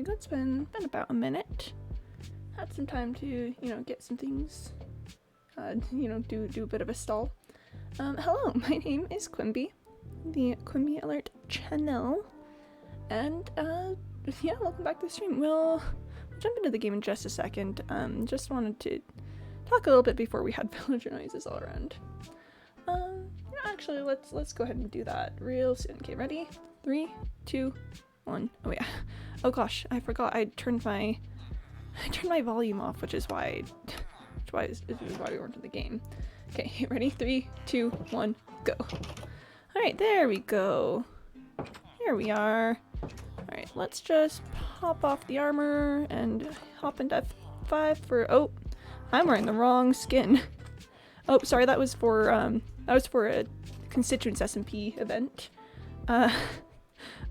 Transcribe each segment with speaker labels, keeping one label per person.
Speaker 1: go. It's been about a minute. Had some time to, you know, get some things, you know, do a bit of a stall. Hello, my name is Quimby, the Quimby Alert channel, and, yeah, welcome back to the stream. We'll jump into the game in just a second. Just wanted to talk a little bit before we had villager noises all around. Yeah, actually, let's go ahead and do that real soon. Okay, ready? 3, 2, 1. Oh yeah. Oh gosh, I forgot I turned my volume off, which is why we weren't in the game. Okay, ready? 3, 2, 1, go. Alright, there we go. Here we are. Alright, let's just pop off the armor and hop into F5 for, oh, I'm wearing the wrong skin. Oh, sorry, that was for a constituents SMP event.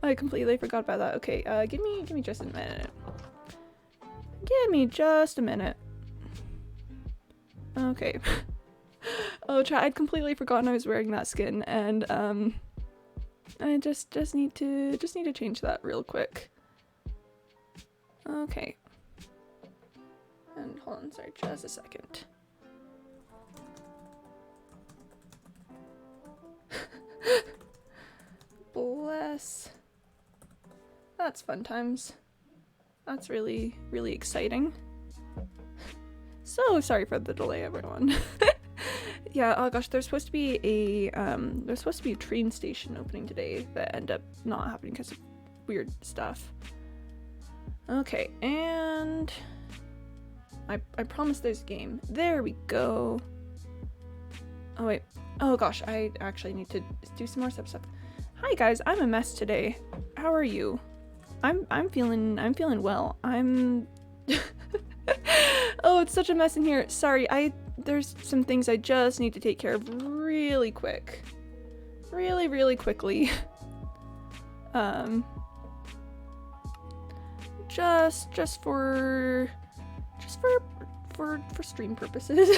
Speaker 1: I completely forgot about that. Okay, give me just a minute. Give me just a minute. Okay. Oh, I'd completely forgotten I was wearing that skin, and I just need to change that real quick. Okay. And hold on, sorry, just a second. Bless. That's fun times. That's really, really exciting. So sorry for the delay, everyone. Yeah, oh gosh, there's supposed to be a train station opening today that ended up not happening because of weird stuff. Okay, and I promised there's a game. There we go. Oh wait. Oh gosh, I actually need to do some more stuff. Hi guys, I'm a mess today. How are you? I'm feeling well. Oh, it's such a mess in here. Sorry, there's some things I just need to take care of really quick. Really, really quickly. Just for stream purposes.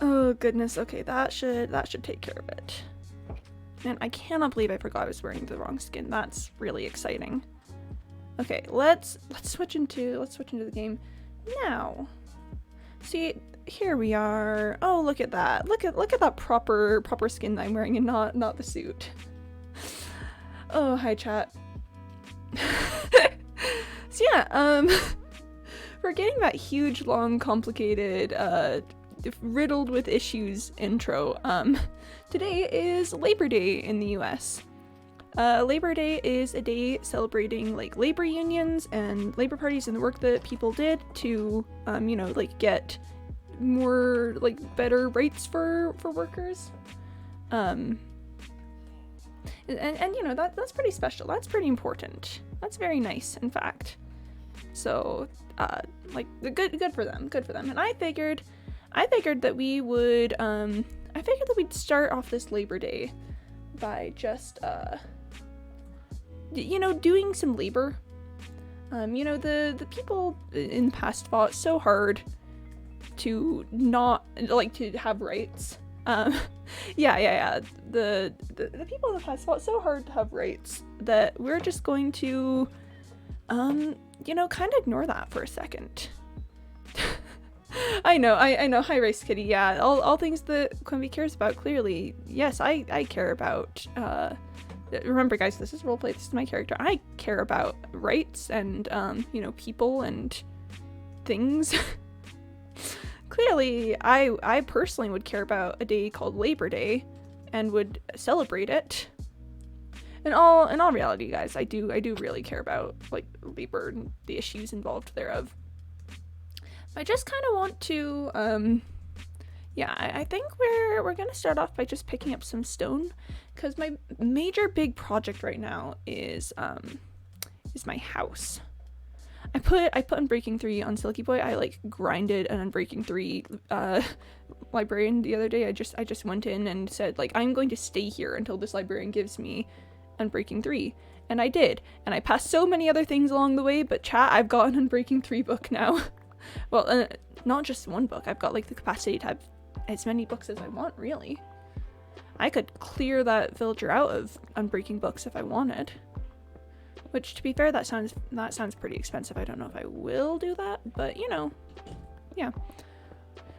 Speaker 1: Oh goodness. Okay, that should take care of it. Man, I cannot believe I forgot I was wearing the wrong skin. That's really exciting. Okay, let's switch into the game now. See, here we are. Oh, look at that. Look at that proper skin that I'm wearing and not the suit. Oh, hi chat. So yeah, we're getting that huge, long, complicated, riddled with issues intro. Today is Labor Day in the US. Labor Day is a day celebrating like labor unions and labor parties and the work that people did to, you know, like get more like better rights for workers. And you know, that's pretty special. That's pretty important. That's very nice, in fact. So, like good for them. Good for them. And I figured that we would we'd start off this Labor Day by just you know, doing some labor. You know, the people in the past fought so hard to not like to have rights. Yeah. The people in the past fought so hard to have rights that we're just going to you know, kind of ignore that for a second. I know. Hi, Race Kitty. Yeah, all things that Quimby cares about, clearly. Yes, I care about, remember guys, this is roleplay, this is my character. I care about rights and, you know, people and things. Clearly, I personally would care about a day called Labor Day and would celebrate it. In all reality, guys, I do really care about, like, labor and the issues involved thereof. I just kind of want to, yeah, I think we're gonna start off by just picking up some stone, because my major big project right now is my house. I put Unbreaking 3 on Silky Boy. I like grinded an Unbreaking 3 librarian the other day. I just went in and said, like, I'm going to stay here until this librarian gives me Unbreaking 3. And I did. And I passed so many other things along the way, but chat, I've got an Unbreaking 3 book now. Well, not just one book. I've got like the capacity to have as many books as I want, really. I could clear that villager out of Unbreaking books if I wanted. Which, to be fair, that sounds pretty expensive. I don't know if I will do that, but you know, yeah.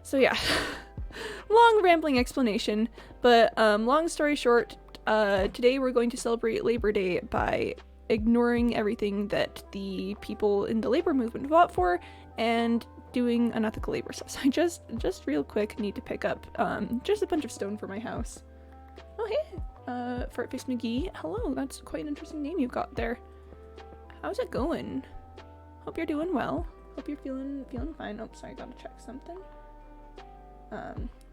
Speaker 1: So yeah, long rambling explanation, but long story short, today we're going to celebrate Labor Day by ignoring everything that the people in the labor movement fought for and doing unethical labor stuff. So I just real quick need to pick up just a bunch of stone for my house. Oh hey, Fartface McGee, hello, that's quite an interesting name you've got there. How's it going? Hope you're doing well. Hope you're feeling fine. Oh, sorry, gotta check something.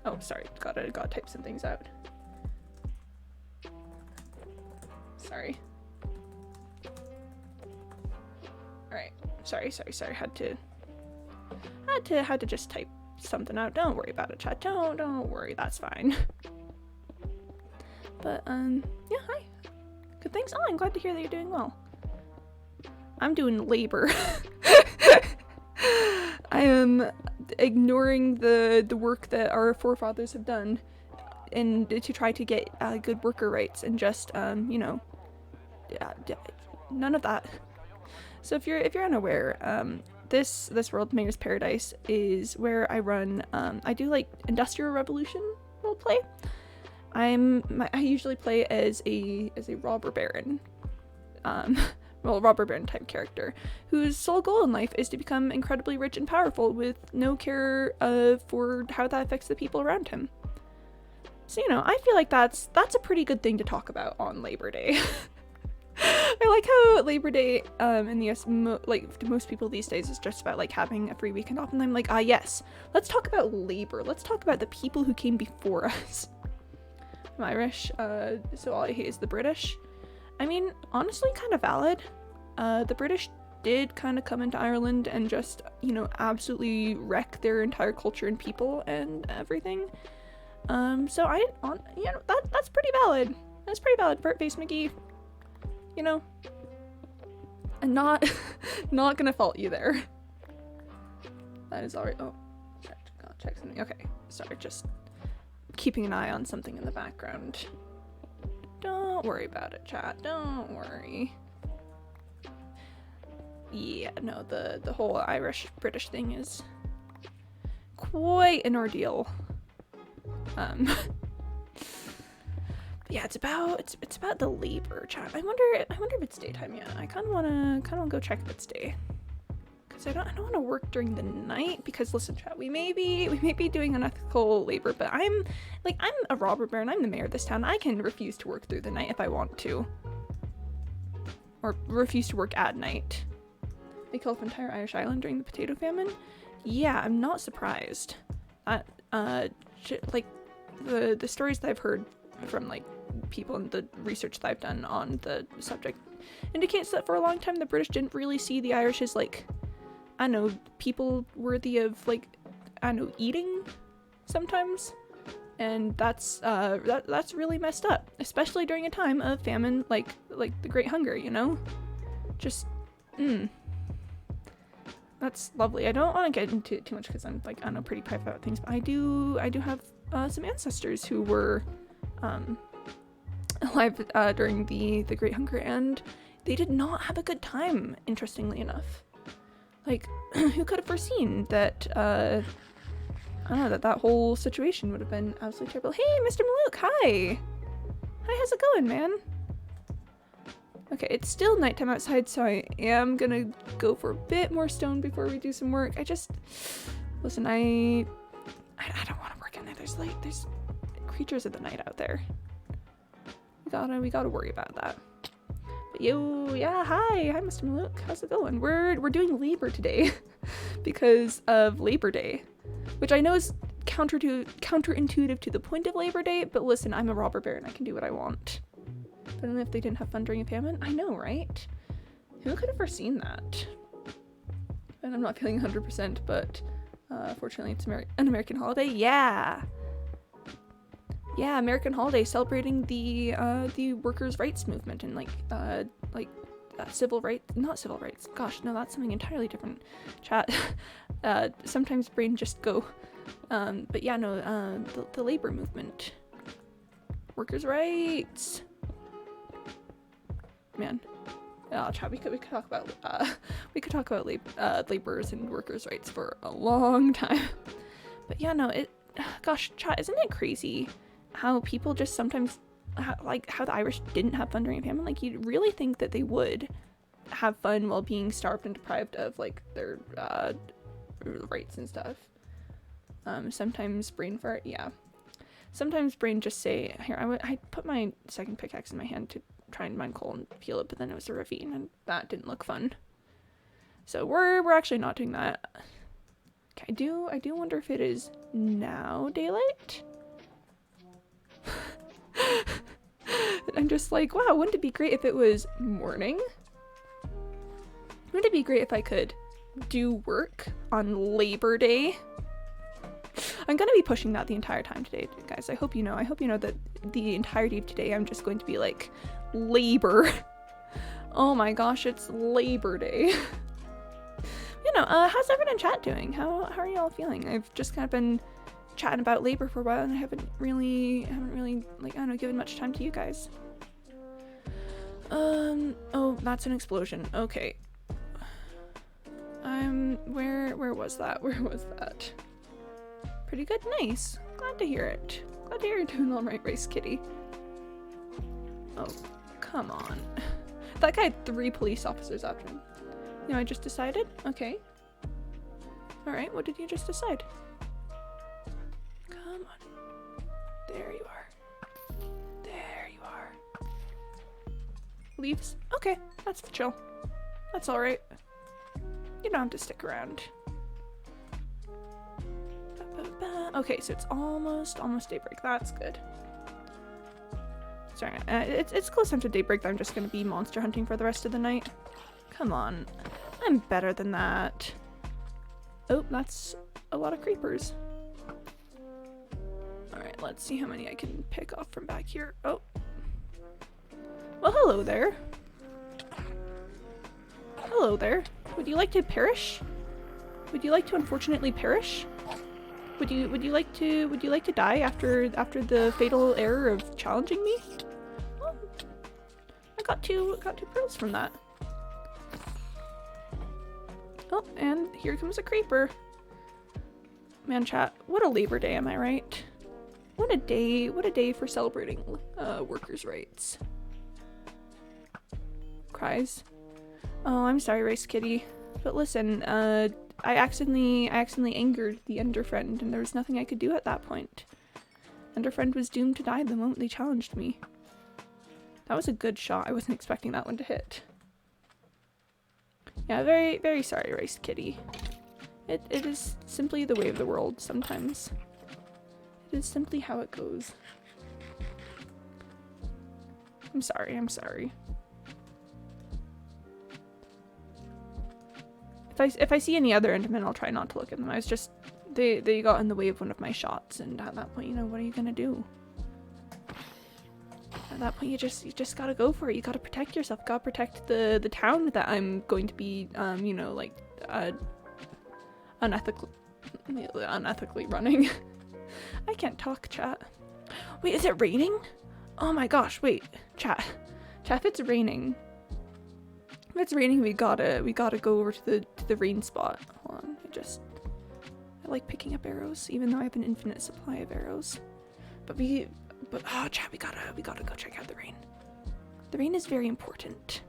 Speaker 1: Oh, sorry, gotta type some things out. Sorry. Alright, sorry, had to just type something out. Don't worry about it, chat. Don't worry, that's fine. But, yeah, hi. Good, thanks. Oh, I'm glad to hear that you're doing well. I'm doing labor. I am ignoring the work that our forefathers have done and to try to get good worker rights and just, you know, none of that. So if you're unaware, this World Mayor's Paradise is where I run, I do like Industrial Revolution roleplay. I usually play as a robber baron, well, robber baron type character, whose sole goal in life is to become incredibly rich and powerful with no care for how that affects the people around him. So, you know, I feel like that's a pretty good thing to talk about on Labor Day. I like how Labor Day in the US, like to most people these days, is just about like having a free weekend off, and I'm like, yes, let's talk about labor. Let's talk about the people who came before us. I'm Irish, so all I hate is the British. I mean, honestly, kind of valid. The British did kind of come into Ireland and just, you know, absolutely wreck their entire culture and people and everything. So you know, that's pretty valid. That's pretty valid. Fartface McGee, you know, I'm not gonna fault you there. That is alright. Oh, check something. Okay, sorry, just keeping an eye on something in the background. Don't worry about it, chat. Don't worry. Yeah, no, the whole Irish-British thing is quite an ordeal. Yeah, it's about the labor, chat. I wonder if it's daytime yet. I kind of wanna go check if it's day. Cause I don't want to work during the night, because listen, chat, we may be doing unethical labor, but I'm a robber baron. I'm the mayor of this town. I can refuse to work through the night if I want to, or refuse to work at night. They killed off entire Irish island during the potato famine. Yeah, I'm not surprised. Like the stories that I've heard from like people and the research that I've done on the subject indicates that for a long time the British didn't really see the Irish as like, I don't know, people worthy of like, I don't know, eating sometimes, and that's really messed up, especially during a time of famine like the Great Hunger, you know? Just that's lovely. I don't want to get into it too much because I'm like, I don't know, pretty private about things, but I do have some ancestors who were alive during the Great Hunger, and they did not have a good time, interestingly enough. Like, who could have foreseen that, I don't know, that whole situation would have been absolutely terrible. Hey, Mr. Malouk, hi! Hi, how's it going, man? Okay, it's still nighttime outside, so I am gonna go for a bit more stone before we do some work. Listen, I don't want to work at night. There's creatures of the night out there. We gotta worry about that. But yeah, hi, Mr. Malouk. How's it going? We're doing labor today because of Labor Day, which I know is counterintuitive to the point of Labor Day. But listen, I'm a robber baron. I can do what I want. But only if they didn't have fun during a famine. I know, right? Who could have foreseen that? And I'm not feeling 100%, but fortunately it's an American holiday. Yeah, American holiday celebrating the workers' rights movement and civil rights, not civil rights. Gosh, no, that's something entirely different. Chat. Sometimes brain just go. But yeah, no, the labor movement, workers' rights. Man, chat. We could talk about laborers and workers' rights for a long time. But yeah, no, gosh, chat, isn't it crazy how people just sometimes, how the Irish didn't have fun during a famine? Like, you'd really think that they would have fun while being starved and deprived of, like, their rights and stuff. Sometimes brain fart, yeah. Sometimes brain just say, here, I put my second pickaxe in my hand to try and mine coal and peel it, but then it was a ravine, and that didn't look fun. So we're actually not doing that. Okay, I do wonder if it is now daylight? I'm just like, wow, wouldn't it be great if it was morning? Wouldn't it be great if I could do work on Labor Day? I'm gonna be pushing that the entire time today, guys. I hope you know that the entirety of today I'm just going to be like, labor. Oh my gosh, it's Labor Day. How's everyone in chat doing? How are y'all feeling? I've just kind of been chatting about labor for a while, and I haven't really like, I don't know, given much time to you guys. Oh, that's an explosion. Okay. Where was that? Where was that? Pretty good, nice. Glad to hear it. Glad to hear you're doing all right, Race Kitty. Oh, come on. That guy had 3 police officers after him. You know, I just decided? Okay. Alright, what did you just decide? Come on. There you are. There you are. Leaves? Okay, that's chill. That's alright. You don't have to stick around. Okay, so it's almost daybreak. That's good. Sorry, it's close time to daybreak. I'm just gonna be monster hunting for the rest of the night. Come on, I'm better than that. Oh, that's a lot of creepers. Alright, let's see how many I can pick off from back here. Oh. Well, hello there. Hello there. Would you like to perish? Would you like to unfortunately perish? Would you like to die after the fatal error of challenging me? Well, I got two pearls from that. Oh, and here comes a creeper. Man, chat, what a Labor Day, am I right? What a day for celebrating workers' rights. Cries. Oh, I'm sorry, Race Kitty. But listen, I accidentally angered the Enderfriend, and there was nothing I could do at that point. Enderfriend was doomed to die the moment they challenged me. That was a good shot. I wasn't expecting that one to hit. Yeah, very, very sorry, Race Kitty. It is simply the way of the world sometimes. It is simply how it goes. I'm sorry, I'm sorry. If I see any other Endermen, I'll try not to look at them. I was just, they got in the way of one of my shots, and at that point, you know, what are you gonna do? At that point, you just gotta go for it. You gotta protect yourself. You gotta protect the town that I'm going to be, you know, like, unethically running. I can't talk, chat. Wait, is it raining? Oh my gosh, wait, chat. Chat, if it's raining, we gotta go over to the rain spot. Hold on, I like picking up arrows, even though I have an infinite supply of arrows. But oh, chat, we gotta go check out the rain. The rain is very important.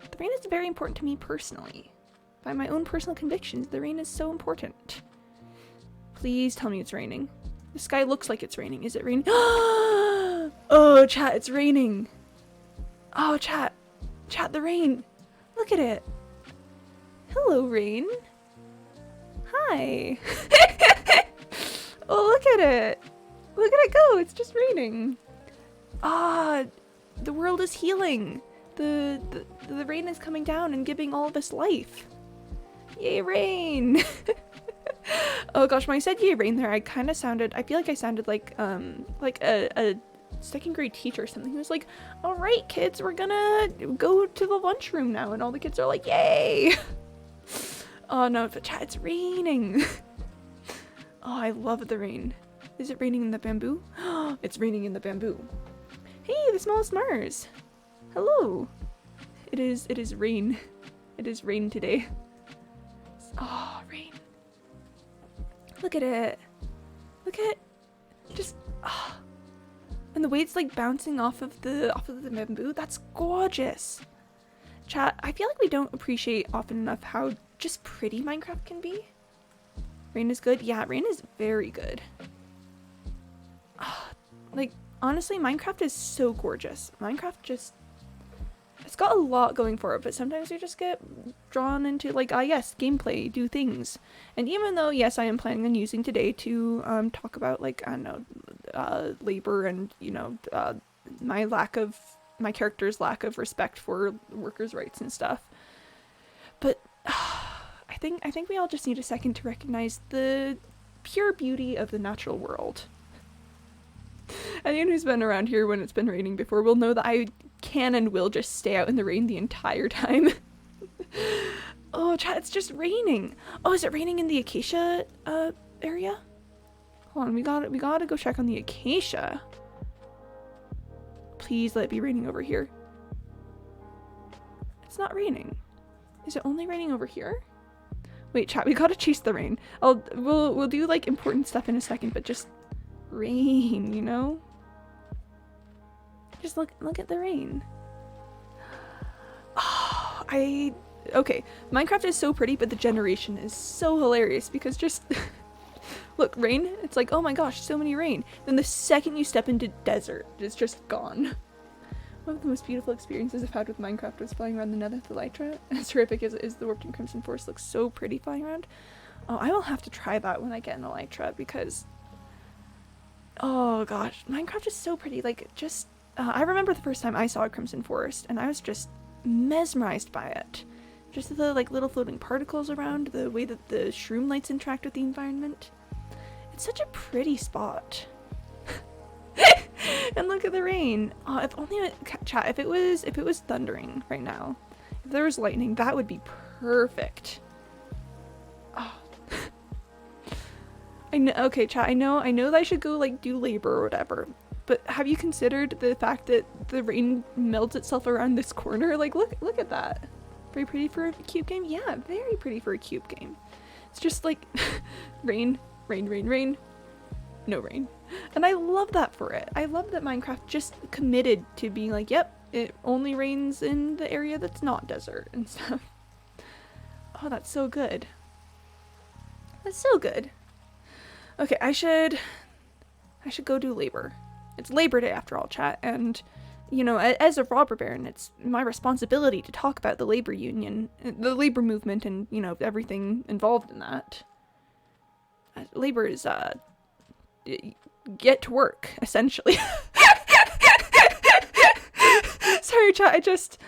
Speaker 1: The rain is very important to me personally. By my own personal convictions, the rain is so important. Please tell me it's raining. The sky looks like it's raining. Is it raining? Oh, chat, it's raining. Oh, chat, the rain. Look at it. Hello, rain. Hi. Oh, look at it. Look at it go. It's just raining. Ah, the world is healing. The rain is coming down and giving all of us life. Yay, rain. Oh gosh, when I said yay, rain there, I feel like I sounded like a second grade teacher or something. He was like, all right, kids, we're gonna go to the lunchroom now. And all the kids are like, yay. Oh no, but chat, it's raining. Oh, I love the rain. Is it raining in the bamboo? It's raining in the bamboo. Hey, the smallest Mars. Hello. It is rain. It is rain today. Oh, rain. Look at it. Look at just and the way it's like bouncing off of the bamboo. That's gorgeous. Chat, I feel like we don't appreciate often enough how just pretty Minecraft can be. Rain is good. Yeah, rain is very good. Like, honestly, Minecraft is so gorgeous. Minecraft just, it's got a lot going for it, but sometimes you just get drawn into like, yes, gameplay, do things. And even though, yes, I am planning on using today to talk about like, I don't know, labor and, you know, my character's lack of respect for workers' rights and stuff. But I think we all just need a second to recognize the pure beauty of the natural world. Anyone who's been around here when it's been raining before will know that I can and will just stay out in the rain the entire time. Oh, chat, it's just raining. Oh, is it raining in the acacia area? Hold on, we gotta go check on the acacia. Please let it be raining over here. It's not raining. Is it only raining over here? Wait, chat, we gotta chase the rain. We'll do like important stuff in a second, but just rain, you know? Just look at the rain. Oh, okay, Minecraft is so pretty, but the generation is so hilarious because just look, rain, it's like, oh my gosh, so many rain. Then the second you step into desert, it's just gone. One of the most beautiful experiences I've had with Minecraft was flying around the Nether with Elytra. As terrific as it is, the Warped and Crimson Forest looks so pretty flying around. Oh, I will have to try that when I get an Elytra because, oh gosh, Minecraft is so pretty. Like, just, I remember the first time I saw a Crimson Forest and I was just mesmerized by it. Just the like little floating particles around, the way that the shroom lights interact with the environment. It's such a pretty spot. And look at the rain. Oh, if only chat, if it was thundering right now, if there was lightning, that would be perfect. Oh. I know, okay, chat, I know that I should go like do labor or whatever, but have you considered the fact that the rain melts itself around this corner? Like, look at that. Very pretty for a cube game? Yeah, very pretty for a cube game. It's just like rain, rain, rain, rain, no rain. And I love that for it. I love that Minecraft just committed to being like, yep, it only rains in the area that's not desert and stuff. Oh, that's so good. That's so good. Okay, I should go do labor. It's Labor Day after all, chat, and you know, as a robber baron, it's my responsibility to talk about the labor union, the labor movement, and, you know, everything involved in that. Labor is, get to work, essentially. Sorry, chat, I just,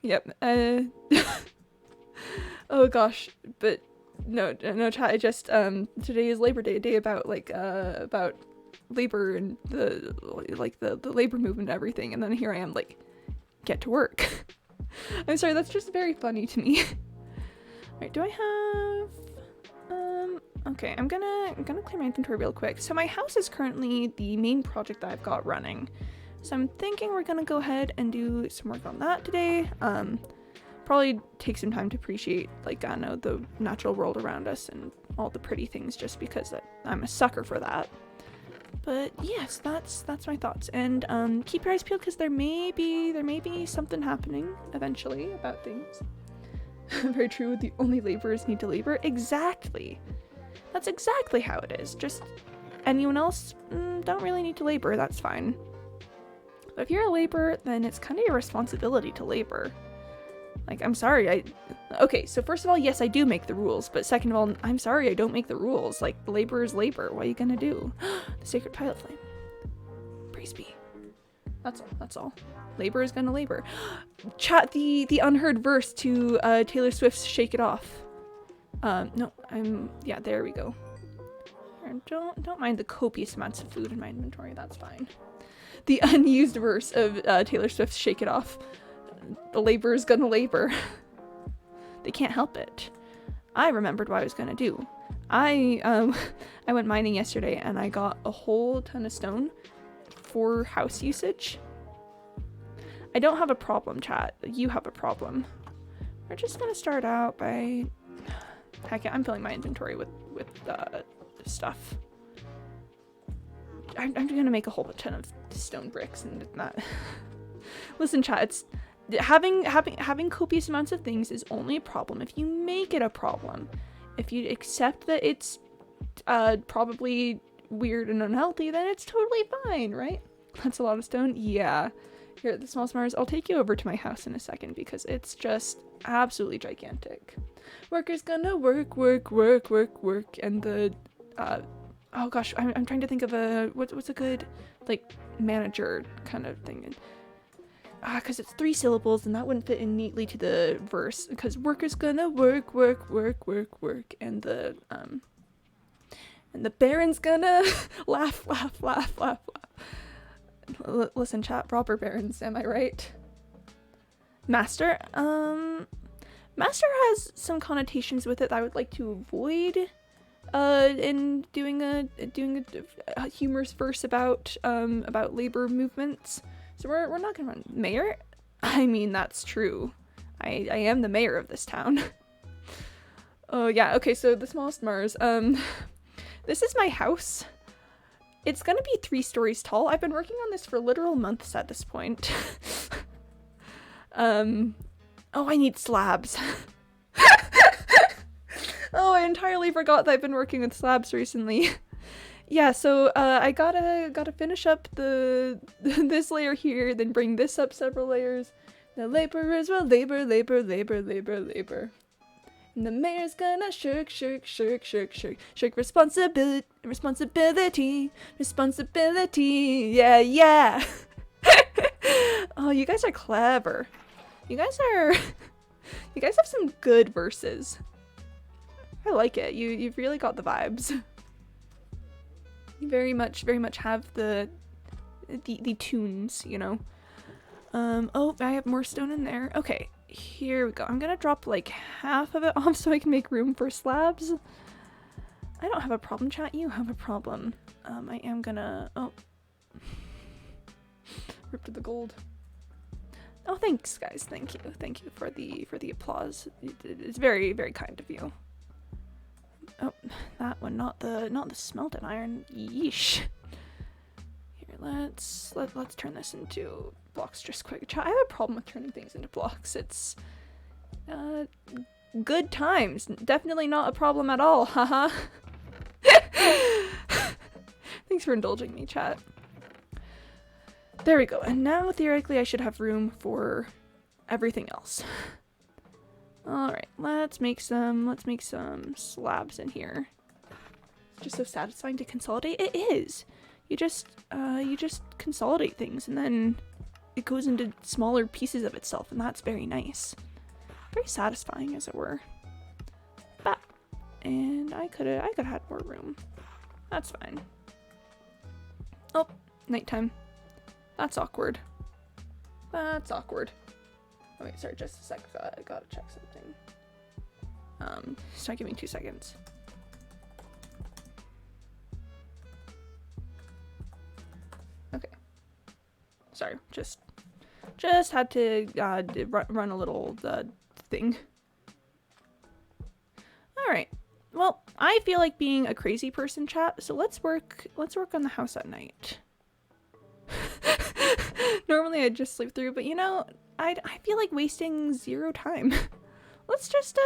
Speaker 1: yep, oh gosh, but, no, chat, I just, today is Labor Day, a day about, like, about labor and the labor movement and everything, and then here I am like, get to work. I'm sorry, that's just very funny to me. Alright, do I have okay, I'm gonna clear my inventory real quick. So my house is currently the main project that I've got running, so I'm thinking we're gonna go ahead and do some work on that today. Probably take some time to appreciate, like, I don't know, the natural world around us and all the pretty things, just because I'm a sucker for that. But yes, that's my thoughts, and keep your eyes peeled because there may be something happening eventually about things. Very true. The only laborers need to labor. Exactly. That's exactly how it is. Just anyone else don't really need to labor. That's fine. But if you're a laborer, then it's kind of your responsibility to labor. Like, I'm sorry, okay, so first of all, yes, I do make the rules, but second of all, I'm sorry, I don't make the rules. Like, labor is labor. What are you gonna do? The sacred pilot flame. Praise be. That's all. Labor is gonna labor. Chat the unheard verse to Taylor Swift's Shake It Off. No, yeah, there we go. Don't mind the copious amounts of food in my inventory, that's fine. The unused verse of Taylor Swift's Shake It Off. The labor is gonna labor. They can't help it. I remembered what I was gonna do. I went mining yesterday and I got a whole ton of stone for house usage. I don't have a problem, chat. You have a problem. We're just gonna start out by... Heck, I'm filling my inventory with stuff. I'm gonna make a whole ton of stone bricks and that. Listen, chat, it's... Having copious amounts of things is only a problem if you make it a problem. If you accept that it's probably weird and unhealthy, then it's totally fine, right? That's a lot of stone. Yeah. Here at the Small Smars, I'll take you over to my house in a second because it's just absolutely gigantic. Workers gonna work, and the oh gosh, I'm trying to think of a what's a good like manager kind of thing. Because it's 3 syllables and that wouldn't fit in neatly to the verse. Because workers gonna work, and the baron's gonna laugh. Listen, chat, proper barons, am I right? Master, master has some connotations with it that I would like to avoid. In doing a humorous verse about labor movements. So we're not gonna run mayor. I mean, that's true. I am the mayor of this town. Oh yeah, okay, so the Smallest Mars. This is my house. It's gonna be 3 stories tall. I've been working on this for literal months at this point. Oh, I need slabs. Oh, I entirely forgot that I've been working with slabs recently. Yeah, so I gotta finish up this layer here, then bring this up several layers. The laborers will labor. And the mayor's gonna shirk responsibility. Yeah. Oh, you guys are clever. You guys have some good verses. I like it. You've really got the vibes. You very much have the tunes, you know. Oh, I have more stone in there. Okay, here we go. I'm gonna drop like half of it off so I can make room for slabs. I don't have a problem, chat. You have a problem. I am gonna... Oh. Ripped to the gold. Oh, thanks, guys. Thank you for the applause. It's very, very kind of you. Oh, that one, not the smelted iron. Yeesh. Here, let's turn this into blocks just quick. I have a problem with turning things into blocks. It's good times. Definitely not a problem at all. Haha. Thanks for indulging me, chat. There we go. And now theoretically I should have room for everything else. Alright, let's make some slabs in here. It's just so satisfying to consolidate. It is! You just consolidate things and then it goes into smaller pieces of itself, and that's very nice. Very satisfying, as it were. But, and I could have had more room. That's fine. Oh, nighttime. That's awkward. That's awkward. Oh wait, sorry, just a sec. I gotta check something. Sorry, give me 2 seconds. Okay. Sorry, just had to run a little thing. All right. Well, I feel like being a crazy person, chat. So let's work on the house at night. Normally I'd just sleep through, but you know, I feel like wasting 0 time. Let's just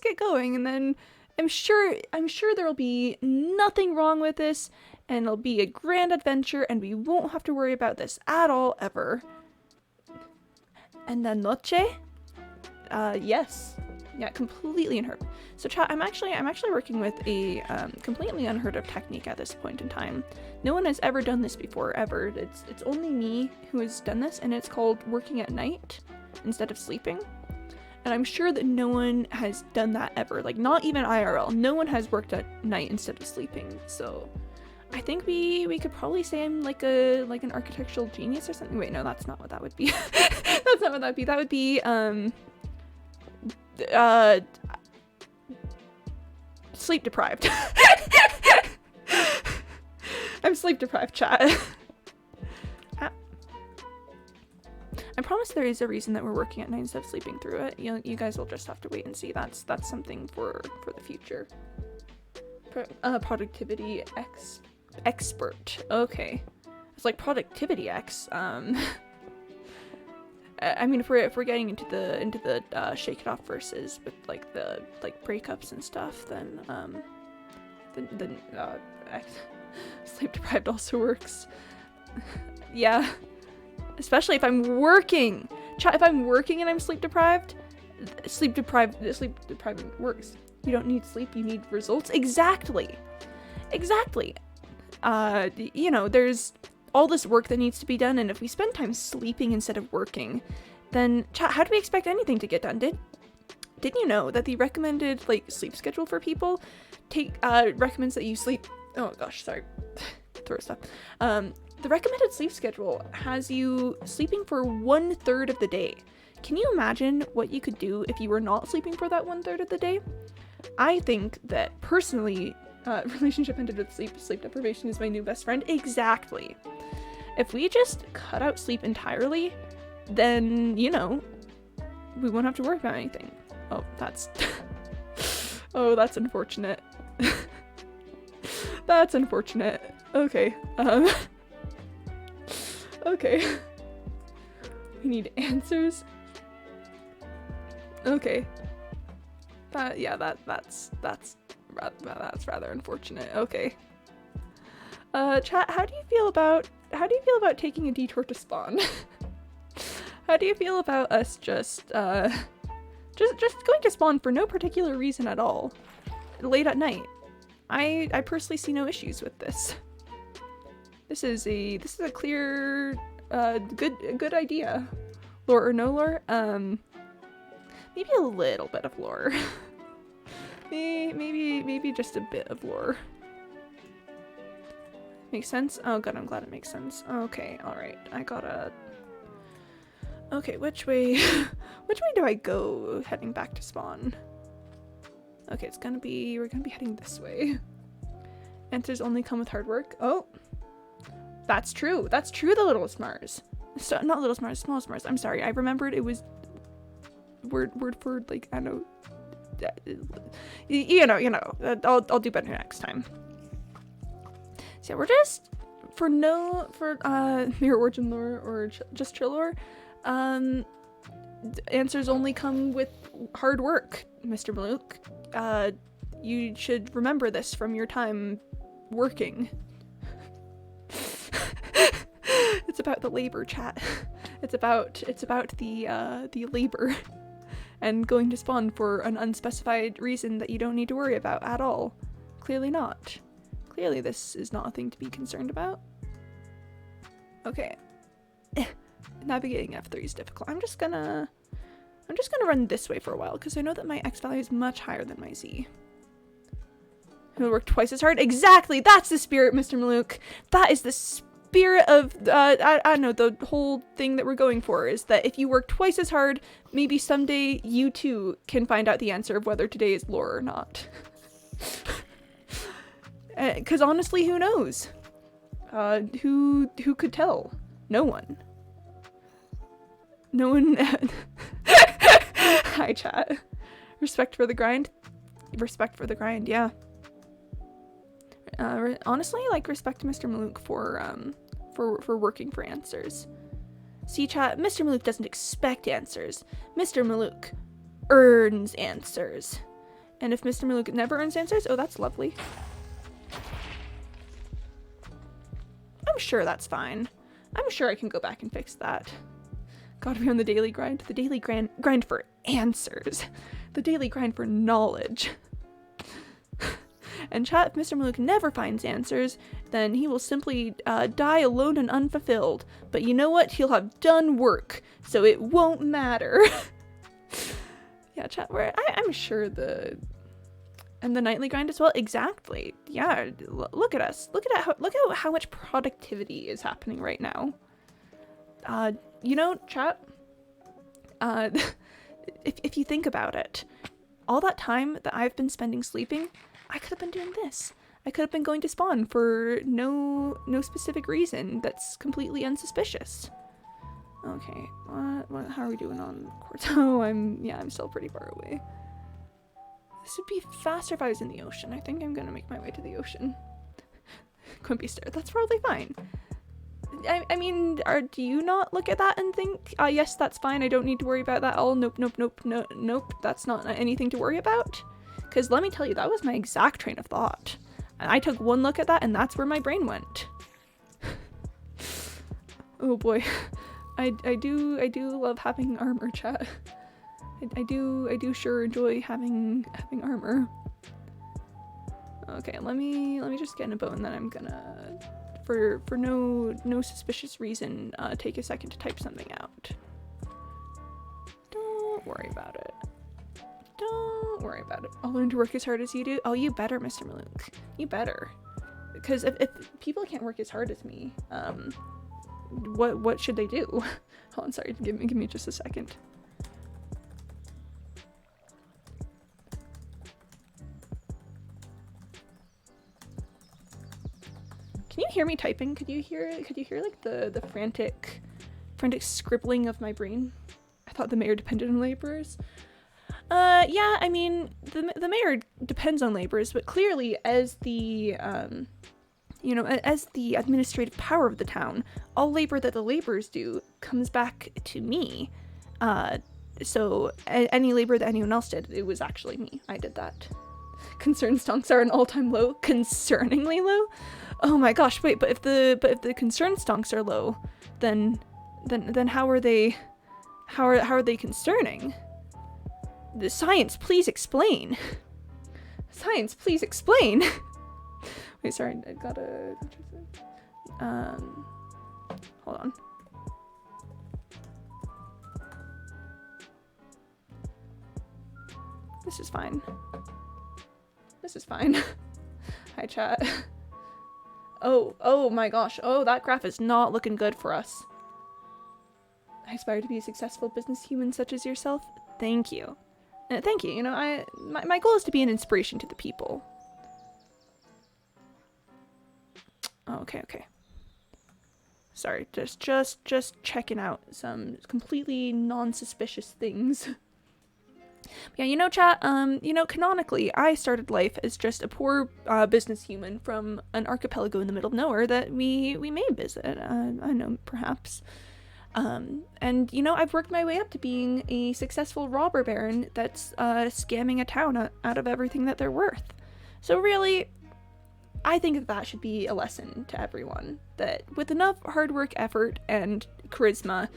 Speaker 1: get going, and then I'm sure there'll be nothing wrong with this, and it'll be a grand adventure, and we won't have to worry about this at all ever. And the noche? Yes. Yeah, completely unheard of. So chat, I'm actually working with a completely unheard of technique at this point in time. No one has ever done this before, ever. It's only me who has done this, and it's called working at night instead of sleeping. And I'm sure that no one has done that ever. Like, not even IRL. No one has worked at night instead of sleeping. So I think we could probably say I'm like an architectural genius or something. Wait, no, that's not what that would be. That's not what that would be. That would be sleep deprived. I'm sleep deprived, chat. I promise there is a reason that we're working at night instead of sleeping through it. You guys will just have to wait and see. That's something for the future. Productivity expert. Okay. It's like productivity X. I mean, if we're getting into the shake it off verses with like the breakups and stuff, then sleep deprived also works. Yeah, especially if I'm working. If I'm working and I'm sleep deprived works. You don't need sleep, you need results. Exactly. You know, there's all this work that needs to be done, and if we spend time sleeping instead of working, then how do we expect anything to get done? Didn't you know that the recommended like sleep schedule for people recommends that you sleep? Oh gosh, sorry, throw stuff. The recommended sleep schedule has you sleeping for 1/3 of the day. Can you imagine what you could do if you were not sleeping for that 1/3 of the day? I think that personally, relationship ended with sleep deprivation is my new best friend. Exactly. If we just cut out sleep entirely, then, you know, we won't have to worry about anything. Oh, that's oh, that's unfortunate. That's unfortunate. Okay. Okay. We need answers. Okay. That's rather unfortunate. Okay. Chat, how do you feel about taking a detour to spawn? How do you feel about us just going to spawn for no particular reason at all, late at night? I personally see no issues with this. This is a clear good idea. Lore or no lore? Maybe a little bit of lore. Maybe just a bit of lore. Makes sense? Oh good, I'm glad it makes sense. Okay, alright. Okay, which way do I go heading back to spawn? Okay, we're gonna be heading this way. Answers only come with hard work. Oh! That's true, the littlest Mars. So, not littlest Mars, smallest Mars. I'm sorry, I remembered it was word for like, I don't know. You know, I'll do better next time. So we're just for Mirror Origin lore or just chill lore. Answers only come with hard work, Mr. Malouk. You should remember this from your time working. It's about the labor, chat. It's about the labor. And going to spawn for an unspecified reason that you don't need to worry about at all. Clearly not. Clearly this is not a thing to be concerned about. Okay. Navigating F3 is difficult. I'm just gonna run this way for a while, because I know that my X value is much higher than my Z. Who'll work twice as hard? Exactly! That's the spirit, Mr. Malouk! That is the spirit of, I don't know, the whole thing that we're going for is that if you work twice as hard, maybe someday you too can find out the answer of whether today is lore or not. Because honestly, who knows? Who could tell? No one. No one. Hi, chat. Respect for the grind. Respect for the grind, yeah. Honestly, like, respect to Mr. Malouk for working for answers. See, chat, Mr. Malouk doesn't expect answers. Mr. Malouk earns answers. And if Mr. Malouk never earns answers, oh, that's lovely. I'm sure that's fine. I'm sure I can go back and fix that. Gotta be on the daily grind. The daily grind for answers. The daily grind for knowledge. And chat, if Mr. Malouk never finds answers, then he will simply die alone and unfulfilled. But you know what? He'll have done work, so it won't matter. Yeah, chat, I'm sure and the nightly grind as well. Exactly. Yeah, look at us. Look at how much productivity is happening right now. You know, chat, if you think about it, all that time that I've been spending sleeping, I could have been doing this. I could have been going to spawn for no specific reason that's completely unsuspicious. Okay, how are we doing on course? Oh, I'm still pretty far away. This would be faster if I was in the ocean. I think I'm gonna make my way to the ocean. Quimby stare, that's probably fine. I mean, do you not look at that and think, yes, that's fine, I don't need to worry about that all? Nope, that's not anything to worry about? Because let me tell you, that was my exact train of thought. And I took one look at that and that's where my brain went. Oh boy. I do love having armor, chat. I do sure enjoy having armor. Okay, let me just get in a boat and then I'm gonna, for no suspicious reason, take a second to type something out. Don't worry about it. Don't worry about it. I'll learn to work as hard as you do. Oh, you better, Mr. Malouk. You better. Because if people can't work as hard as me, what should they do? Hold on, sorry, give me just a second. Can you hear me typing? Could you hear like the frantic scribbling of my brain? I thought the mayor depended on laborers. Yeah, I mean, the mayor depends on laborers, but clearly as the as the administrative power of the town, all labor that the laborers do comes back to me. So any labor that anyone else did, it was actually me. I did that. Concern stonks are an all-time low. Concerningly low? Oh my gosh, wait, but if the concern stonks are low, then how are they concerning? The science, please explain. Science, please explain. Wait, sorry, I gotta hold on. This is fine. This is fine. Hi, chat. Oh my gosh. Oh, that graph is not looking good for us. I aspire to be a successful business human such as yourself. Thank you. Thank you. You know, my goal is to be an inspiration to the people. Oh, okay. Sorry, just checking out some completely non-suspicious things. Yeah, you know, chat, canonically, I started life as just a poor business human from an archipelago in the middle of nowhere that we may visit, I know, perhaps. And, I've worked my way up to being a successful robber baron that's scamming a town out of everything that they're worth. So really, I think that should be a lesson to everyone, that with enough hard work, effort, and charisma,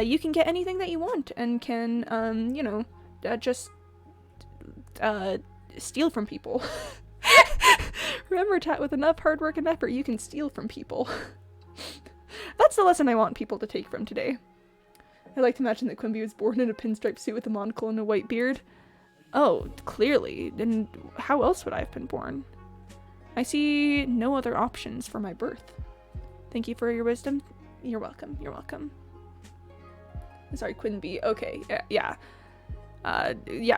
Speaker 1: you can get anything that you want and can, just steal from people. Remember, chat, with enough hard work and effort, you can steal from people. That's the lesson I want people to take from today. I like to imagine that Quimby was born in a pinstripe suit with a monocle and a white beard. Oh, clearly. And how else would I have been born? I see no other options for my birth. Thank you for your wisdom. You're welcome. You're welcome. Sorry, Quimby. Okay, yeah.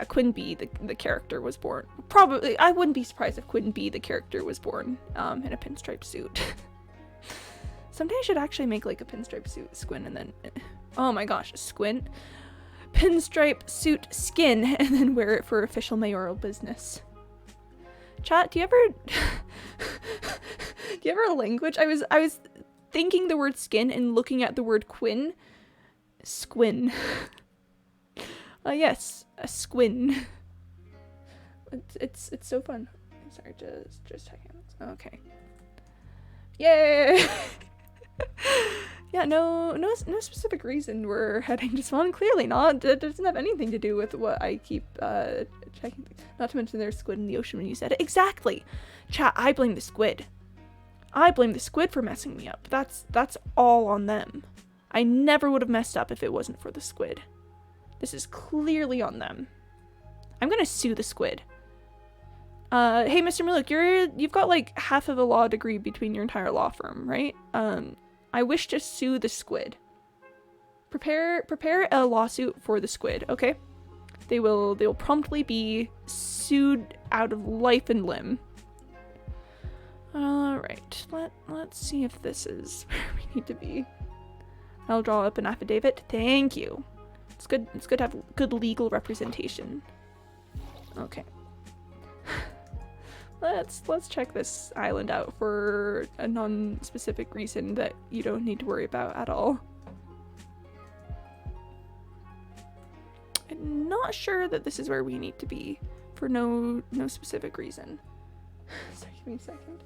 Speaker 1: Quimby, the character, was born. Probably, I wouldn't be surprised if Quimby, the character, was born in a pinstripe suit. Someday I should actually make like a pinstripe suit squin and then, oh my gosh, squint, pinstripe suit skin, and then wear it for official mayoral business. Chat, do you ever language? I was thinking the word skin and looking at the word squin. Yes, a squin. It's so fun. Sorry, just checking. Okay. Yay! Yeah, no specific reason we're heading to Swan. Clearly not. It doesn't have anything to do with what I keep checking. Not to mention there's squid in the ocean when you said it. Exactly. Chat, I blame the squid. I blame the squid for messing me up. That's all on them. I never would have messed up if it wasn't for the squid. This is clearly on them. I'm gonna sue the squid. Hey, Mr. Malouk, you've got like half of a law degree between your entire law firm, right? I wish to sue the squid. Prepare a lawsuit for the squid, okay? They will promptly be sued out of life and limb. Alright, let's see if this is where we need to be. I'll draw up an affidavit. Thank you. It's good to have good legal representation. Okay. Let's check this island out for a non-specific reason that you don't need to worry about at all. I'm not sure that this is where we need to be for no specific reason. Sorry, give me a second.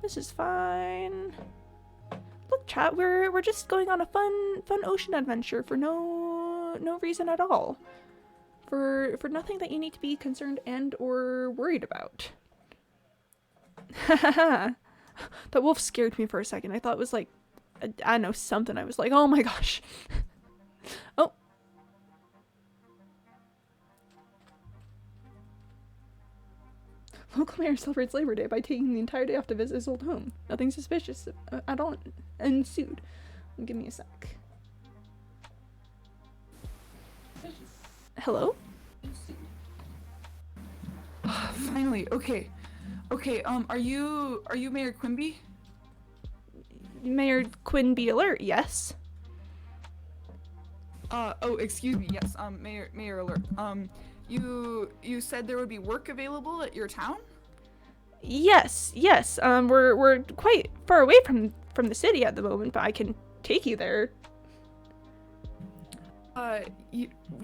Speaker 1: This is fine. Look, chat, we're just going on a fun ocean adventure for no reason at all. For nothing that you need to be concerned and or worried about. That wolf scared me for a second. I thought it was like, I don't know, something. I was like, oh my gosh. Oh. Local mayor celebrates Labor Day by taking the entire day off to visit his old home. Nothing suspicious at all ensued. Give me a sec. Hello?
Speaker 2: Finally, okay. Are you Mayor Quimby?
Speaker 1: Mayor Quimby alert, yes.
Speaker 2: Oh, excuse me, yes, Mayor alert. You said there would be work available at your town?
Speaker 1: Yes. We're quite far away from the city at the moment, but I can take you there.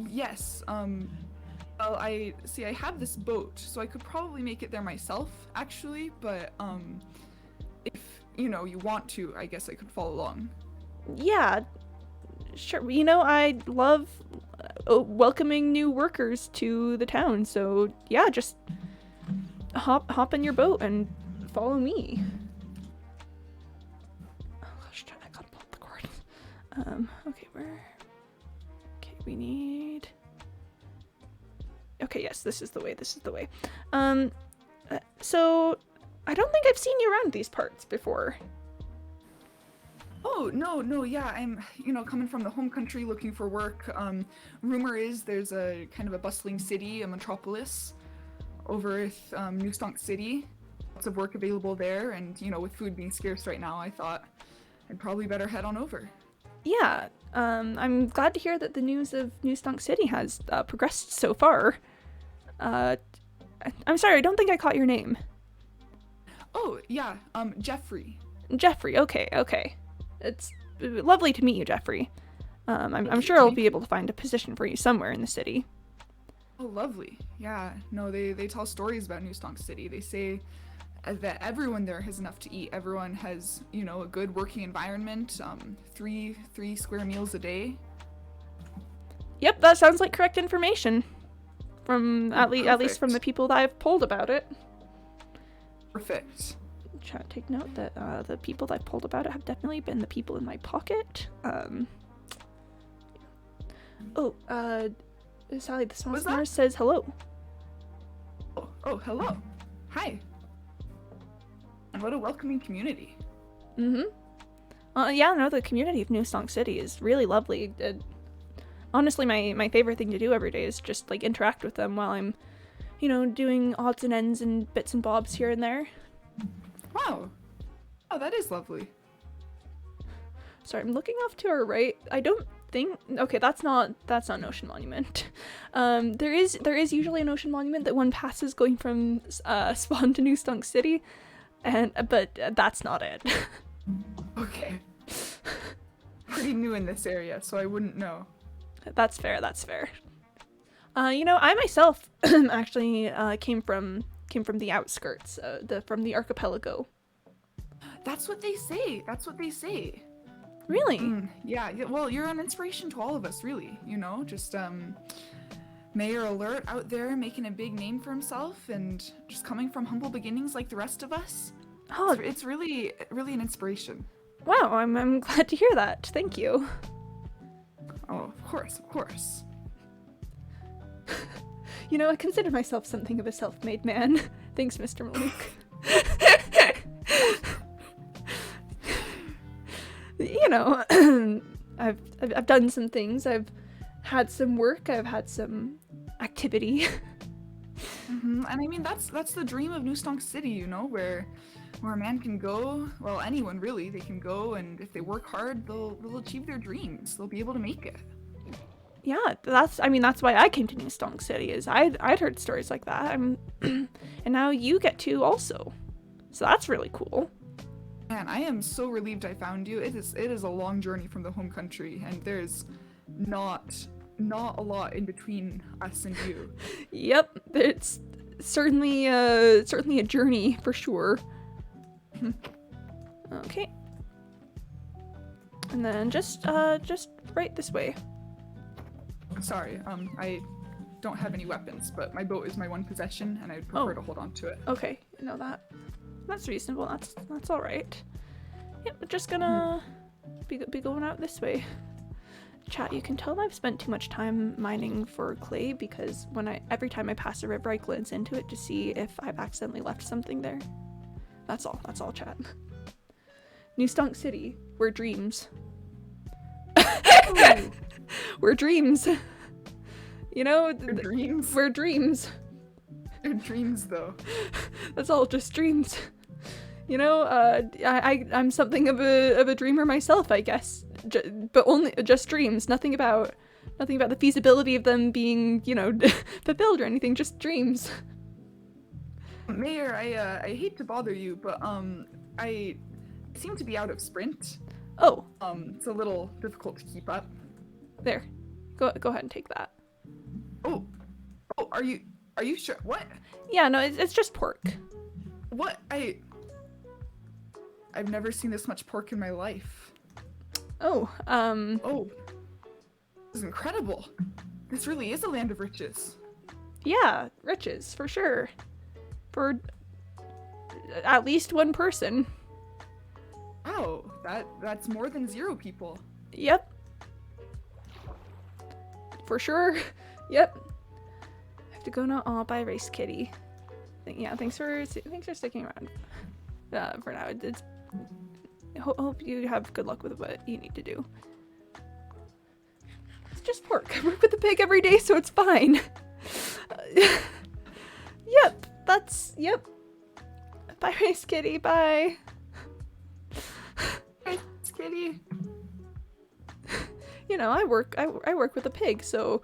Speaker 2: Yes, well, I have this boat, so I could probably make it there myself, actually, but, if, you want to, I guess I could follow along.
Speaker 1: Yeah, sure. I love welcoming new workers to the town, so yeah, just hop in your boat and follow me. Oh gosh, I gotta pull up the cord. Okay, we need... Okay, yes, this is the way. So I don't think I've seen you around these parts before.
Speaker 2: Oh, no, yeah, I'm, coming from the home country looking for work. Rumor is there's a kind of a bustling city, a metropolis, over at New Stonk City. Lots of work available there, and, with food being scarce right now, I thought I'd probably better head on over.
Speaker 1: Yeah, I'm glad to hear that the news of New Stonk City has progressed so far. I'm sorry, I don't think I caught your name.
Speaker 2: Oh, yeah, Jeffrey.
Speaker 1: Jeffrey, okay. It's lovely to meet you, Jeffrey. I'm sure I'll be able to find a position for you somewhere in the city.
Speaker 2: Oh, lovely. Yeah, no, they tell stories about New Stonk City. They say that everyone there has enough to eat. Everyone has, a good working environment, three square meals a day.
Speaker 1: Yep, that sounds like correct information. From at least from the people that I've polled about it.
Speaker 2: Perfect.
Speaker 1: Chat, take note that the people that I've polled about it have definitely been the people in my pocket. Sally the Small Smart says hello.
Speaker 2: Oh, hello. Hi. And what a welcoming community.
Speaker 1: Yeah, no, the community of New Stonk City is really lovely. Honestly, my favorite thing to do every day is just, like, interact with them while I'm, doing odds and ends and bits and bobs here and there.
Speaker 2: Wow. Oh, that is lovely.
Speaker 1: Sorry, I'm looking off to our right. I don't think... Okay, that's not an ocean monument. There is usually an ocean monument that one passes going from Spawn to New Stonk City, but that's not it.
Speaker 2: Okay. Pretty new in this area, so I wouldn't know.
Speaker 1: That's fair. I myself actually came from the outskirts, from the archipelago.
Speaker 2: That's what they say.
Speaker 1: Really?
Speaker 2: Yeah, well, you're an inspiration to all of us, really, just Mayor Alert out there making a big name for himself and just coming from humble beginnings like the rest of us. Oh, it's really an inspiration.
Speaker 1: Wow, I'm glad to hear that. Thank you.
Speaker 2: Oh, of course.
Speaker 1: I consider myself something of a self-made man. Thanks, Mr. Malik. I've done some things. I've had some work. I've had some activity.
Speaker 2: And I mean, that's the dream of New Stonk City, you know, where a man can go, well, anyone really, they can go, and if they work hard, they'll achieve their dreams. They'll be able to make it.
Speaker 1: Yeah, that's why I came to New Stonk City, is I'd heard stories like that. And now you get to also. So that's really cool.
Speaker 2: Man, I am so relieved I found you. It is a long journey from the home country, and there's not a lot in between us and you.
Speaker 1: Yep, it's certainly a journey for sure. Okay. And then just right this way.
Speaker 2: Sorry, I don't have any weapons, but my boat is my one possession, and I'd prefer to hold on to it.
Speaker 1: Okay, no, that's reasonable. That's all right. Yep, we're just gonna be going out this way. Chat, you can tell I've spent too much time mining for clay because every time I pass a river, I glance into it to see if I've accidentally left something there. That's all, chat. New Stonk City, we're dreams. We're dreams. You know,
Speaker 2: We're dreams.
Speaker 1: We're dreams.
Speaker 2: They're dreams, though.
Speaker 1: That's all just dreams. You know, I'm something of a dreamer myself, I guess. But only just dreams. Nothing about the feasibility of them being, you know, fulfilled or anything. Just dreams.
Speaker 2: Mayor, I hate to bother you, but I seem to be out of sprint.
Speaker 1: Oh.
Speaker 2: It's a little difficult to keep up.
Speaker 1: There. Go ahead and take that.
Speaker 2: Oh, are you sure? What?
Speaker 1: Yeah, no, it's just pork.
Speaker 2: What? I've never seen this much pork in my life.
Speaker 1: Oh,
Speaker 2: Oh, this is incredible. This really is a land of riches.
Speaker 1: Yeah, riches, for sure. For at least one person.
Speaker 2: Oh, that's more than 0 people.
Speaker 1: Yep. For sure. Yep. I have to go now. Oh, bye, Race Kitty. Yeah, thanks for sticking around. For now, hope you have good luck with what you need to do. It's just pork. I work with the pig every day, so it's fine. Yep. Yep. Bye, Race Kitty. Bye.
Speaker 2: Race Kitty.
Speaker 1: You know, I work with a pig, so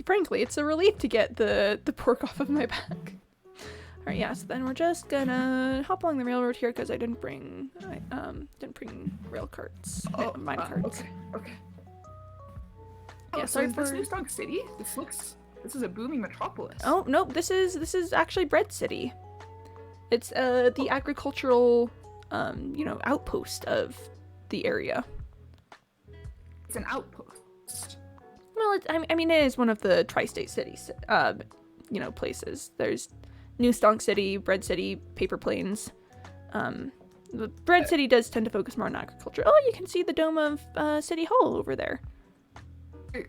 Speaker 1: frankly, it's a relief to get the pork off of my back. All right, yeah. So then we're just gonna hop along the railroad here because I didn't bring rail carts, mine carts.
Speaker 2: Okay.
Speaker 1: Yeah,
Speaker 2: so
Speaker 1: sorry
Speaker 2: is this
Speaker 1: for-
Speaker 2: New Stonk City? This is a booming metropolis.
Speaker 1: Oh no, this is actually Bread City. It's the agricultural outpost of the area.
Speaker 2: It's an outpost.
Speaker 1: Well, I mean, it is one of the tri-state cities, places. There's New Stonk City, Bread City, Paper Plains. The Bread City does tend to focus more on agriculture. Oh, you can see the dome of City Hall over there.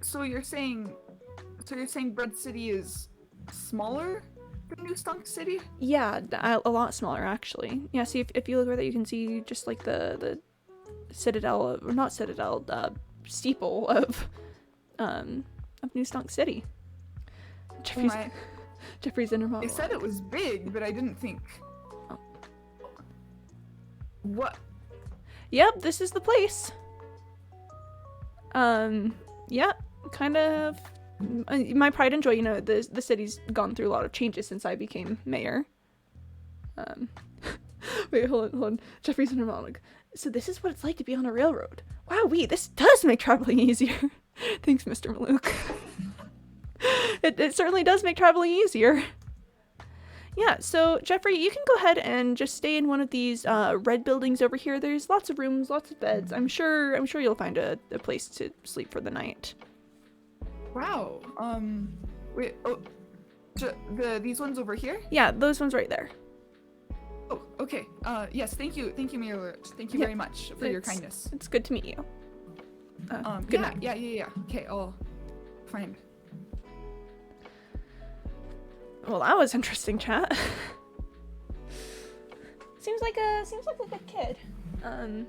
Speaker 2: So you're saying Bread City is smaller than New Stonk City?
Speaker 1: Yeah, a lot smaller actually. Yeah, see if you look over there, you can see just like the citadel, or not citadel, steeple of New Stonk City. Jeffrey's inner monologue.
Speaker 2: They said it was big, but I didn't think.
Speaker 1: Oh.
Speaker 2: What?
Speaker 1: Yep, this is the place. Yeah, kind of. My pride and joy, the city's gone through a lot of changes since I became mayor. Wait, hold on. Jeffrey's inner monologue. So this is what it's like to be on a railroad. Wow, this does make traveling easier. Thanks, Mr. Malouk. It certainly does make traveling easier. Yeah, so Jeffrey, you can go ahead and just stay in one of these red buildings over here. There's lots of rooms, lots of beds. I'm sure you'll find a place to sleep for the night.
Speaker 2: Wow. Wait. Oh, these ones over here?
Speaker 1: Yeah, those ones right there.
Speaker 2: Oh, okay. Yes. Thank you, Mayor. Thank you very much for your kindness.
Speaker 1: It's good to meet you. Good night.
Speaker 2: Yeah. Okay, I'll find.
Speaker 1: Well, that was interesting, chat. Seems like a good kid. I'm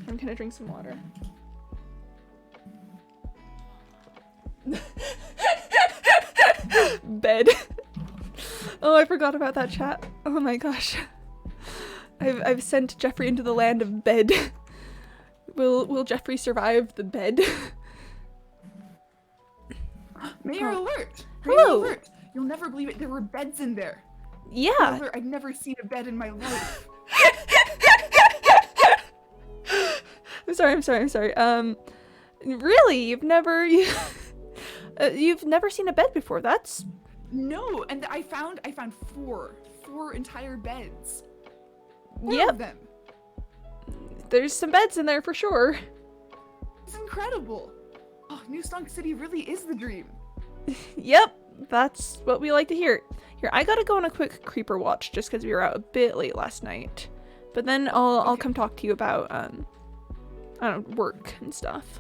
Speaker 1: gonna drink some water. Bed. Oh, I forgot about that, chat. Oh my gosh. I've sent Jeffrey into the land of bed. Will Jeffrey survive the bed?
Speaker 2: Mayor alert!
Speaker 1: Hello!
Speaker 2: Mayor alert! You'll never believe it, there were beds in there.
Speaker 1: Yeah.
Speaker 2: Mayor alert, I've never seen a bed in my life.
Speaker 1: I'm sorry. Really? You've never seen a bed before? That's...
Speaker 2: No, and I found four entire beds. Four
Speaker 1: Yep.
Speaker 2: of them.
Speaker 1: There's some beds in there for sure.
Speaker 2: It's incredible. Oh, New Stonk City really is the dream.
Speaker 1: Yep, that's what we like to hear. Here, I gotta go on a quick creeper watch just because we were out a bit late last night. But then I'll come talk to you about I don't know, work and stuff.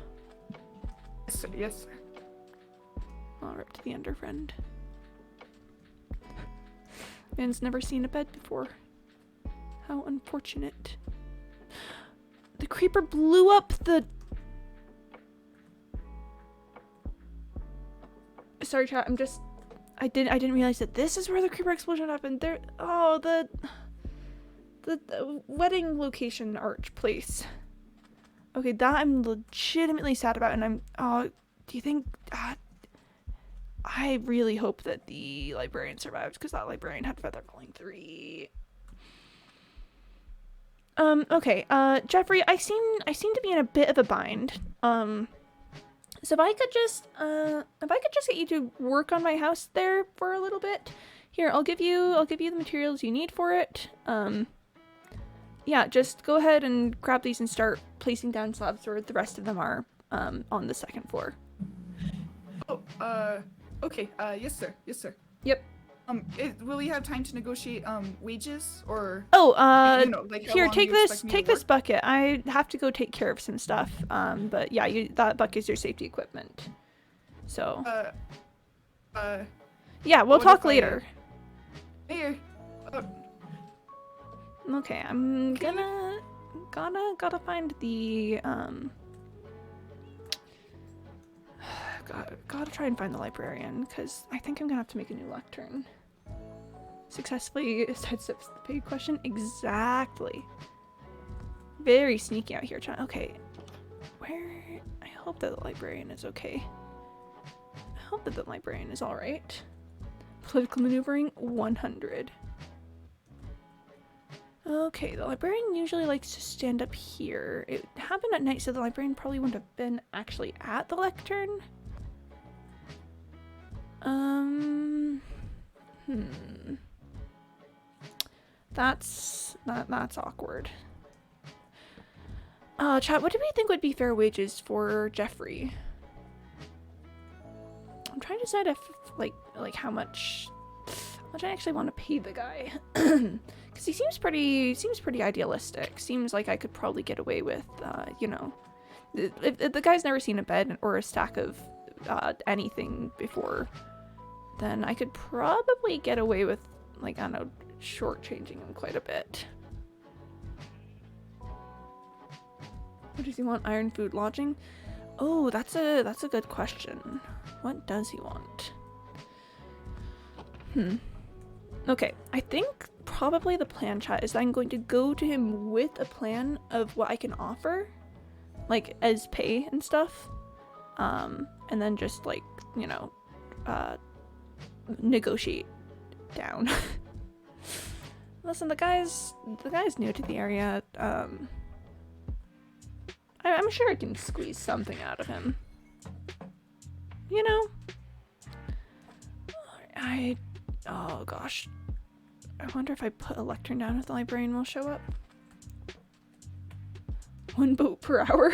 Speaker 2: Yes, sir. Yes, sir.
Speaker 1: I'll rip to the Ender friend. Man's never seen a bed before. How unfortunate. The creeper blew up the... Sorry, chat. I didn't realize that this is where the creeper explosion happened. There... Oh, the wedding location arch place. Okay, that I'm legitimately sad about, and I'm... Oh, do you think... I really hope that the librarian survived, because that librarian had feather falling 3. Okay, Jeffrey, I seem to be in a bit of a bind. So if I could just get you to work on my house there for a little bit. Here, I'll give you the materials you need for it. Yeah, just go ahead and grab these and start placing down slabs where the rest of them are, on the second floor.
Speaker 2: Oh, okay, yes, sir. Yes, sir.
Speaker 1: Yep.
Speaker 2: Will you have time to negotiate, wages, or...
Speaker 1: Oh,
Speaker 2: you know, like, how
Speaker 1: here,
Speaker 2: long
Speaker 1: take
Speaker 2: you expect me to
Speaker 1: this
Speaker 2: work?
Speaker 1: bucket. I have to go take care of some stuff. But yeah, that bucket is your safety equipment. So. Yeah, we'll
Speaker 2: what
Speaker 1: talk
Speaker 2: if I-
Speaker 1: later.
Speaker 2: Mayor,
Speaker 1: Okay, I'm gotta find the gotta try and find the librarian, because I think I'm gonna have to make a new lectern. Successfully sidesteps the paid question. Exactly. Very sneaky out here, trying. Okay, where? I hope that the librarian is okay. I hope that the librarian is all right. Political maneuvering 100. Okay, the librarian usually likes to stand up here. It happened at night, so the librarian probably wouldn't have been actually at the lectern. That's awkward. Chat, what do we think would be fair wages for Jeffrey? I'm trying to decide if like how much I actually want to pay the guy. Because he seems pretty idealistic. Seems like I could probably get away with, you know, if the guy's never seen a bed or a stack of anything before, then I could probably get away with, like, I don't know, shortchanging him quite a bit. What does he want? Iron, food, lodging? Oh, that's a good question. What does he want? Okay, I think probably the plan, chat, is that I'm going to go to him with a plan of what I can offer, like as pay and stuff, and then just, like, you know, negotiate down. Listen, the guy's new to the area. I'm sure I can squeeze something out of him. You know? Oh gosh. I wonder if I put a lectern down if the librarian will show up. 1 boat per hour.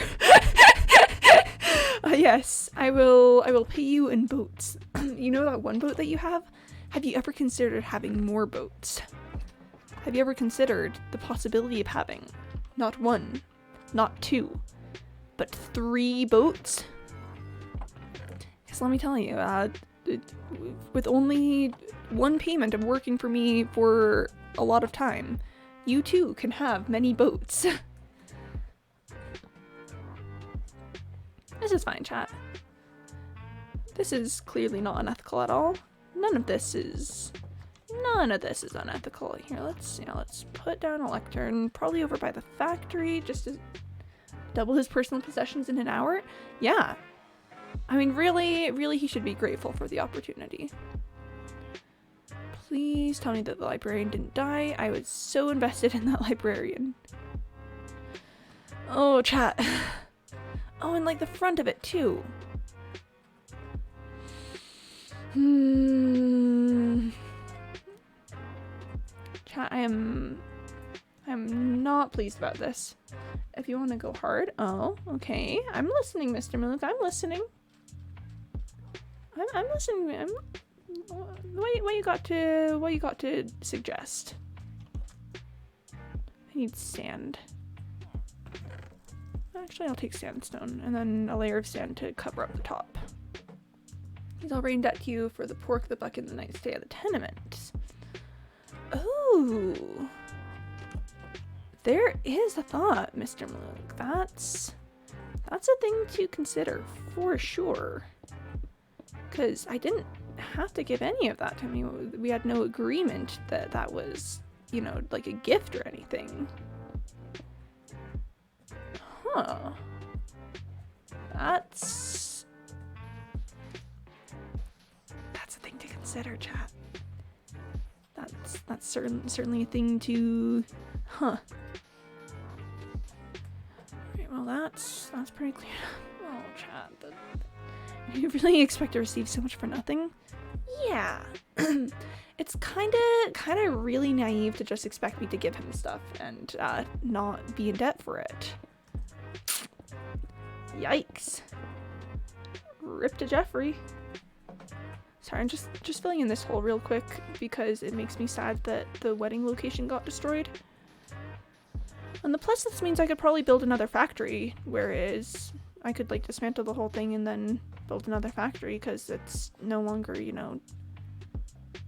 Speaker 1: Yes, I will pay you in boats. You know that 1 boat that you have? Have you ever considered having more boats? Have you ever considered the possibility of having not 1, not 2, but 3 boats? Because let me tell you, with only 1 payment of working for me for a lot of time, you too can have many boats. This is fine, chat. This is clearly not unethical at all. None of this is none of this is unethical. Here, let's put down a lectern, probably over by the factory, just to double his personal possessions in an hour. Yeah. I mean, really, he should be grateful for the opportunity. Please tell me that the librarian didn't die. I was so invested in that librarian. Oh, chat. Oh, and like the front of it too. Chat, I'm not pleased about this. If you want to go hard. Oh, okay. I'm listening, Mr. Maluk. I'm listening. I'm listening. What you got to suggest? I need sand. Actually, I'll take sandstone and then a layer of sand to cover up the top. He's all rained at you for the pork, the bucket, and the night stay at the tenement. Ooh. There is a thought, Mr. Maluk. That's a thing to consider for sure. Because I didn't have to give any of that to me. We had no agreement that that was, you know, like a gift or anything. Huh. That's a thing to consider, chat. That's certainly a thing to, huh. Alright, well that's pretty clear. Oh, chat, but you really expect to receive so much for nothing? Yeah. It's kinda really naive to just expect me to give him stuff and not be in debt for it. Yikes. Rip to Jeffrey. Sorry, I'm just filling in this hole real quick because it makes me sad that the wedding location got destroyed. On the plus, this means I could probably build another factory, whereas I could like dismantle the whole thing and then build another factory because it's no longer, you know,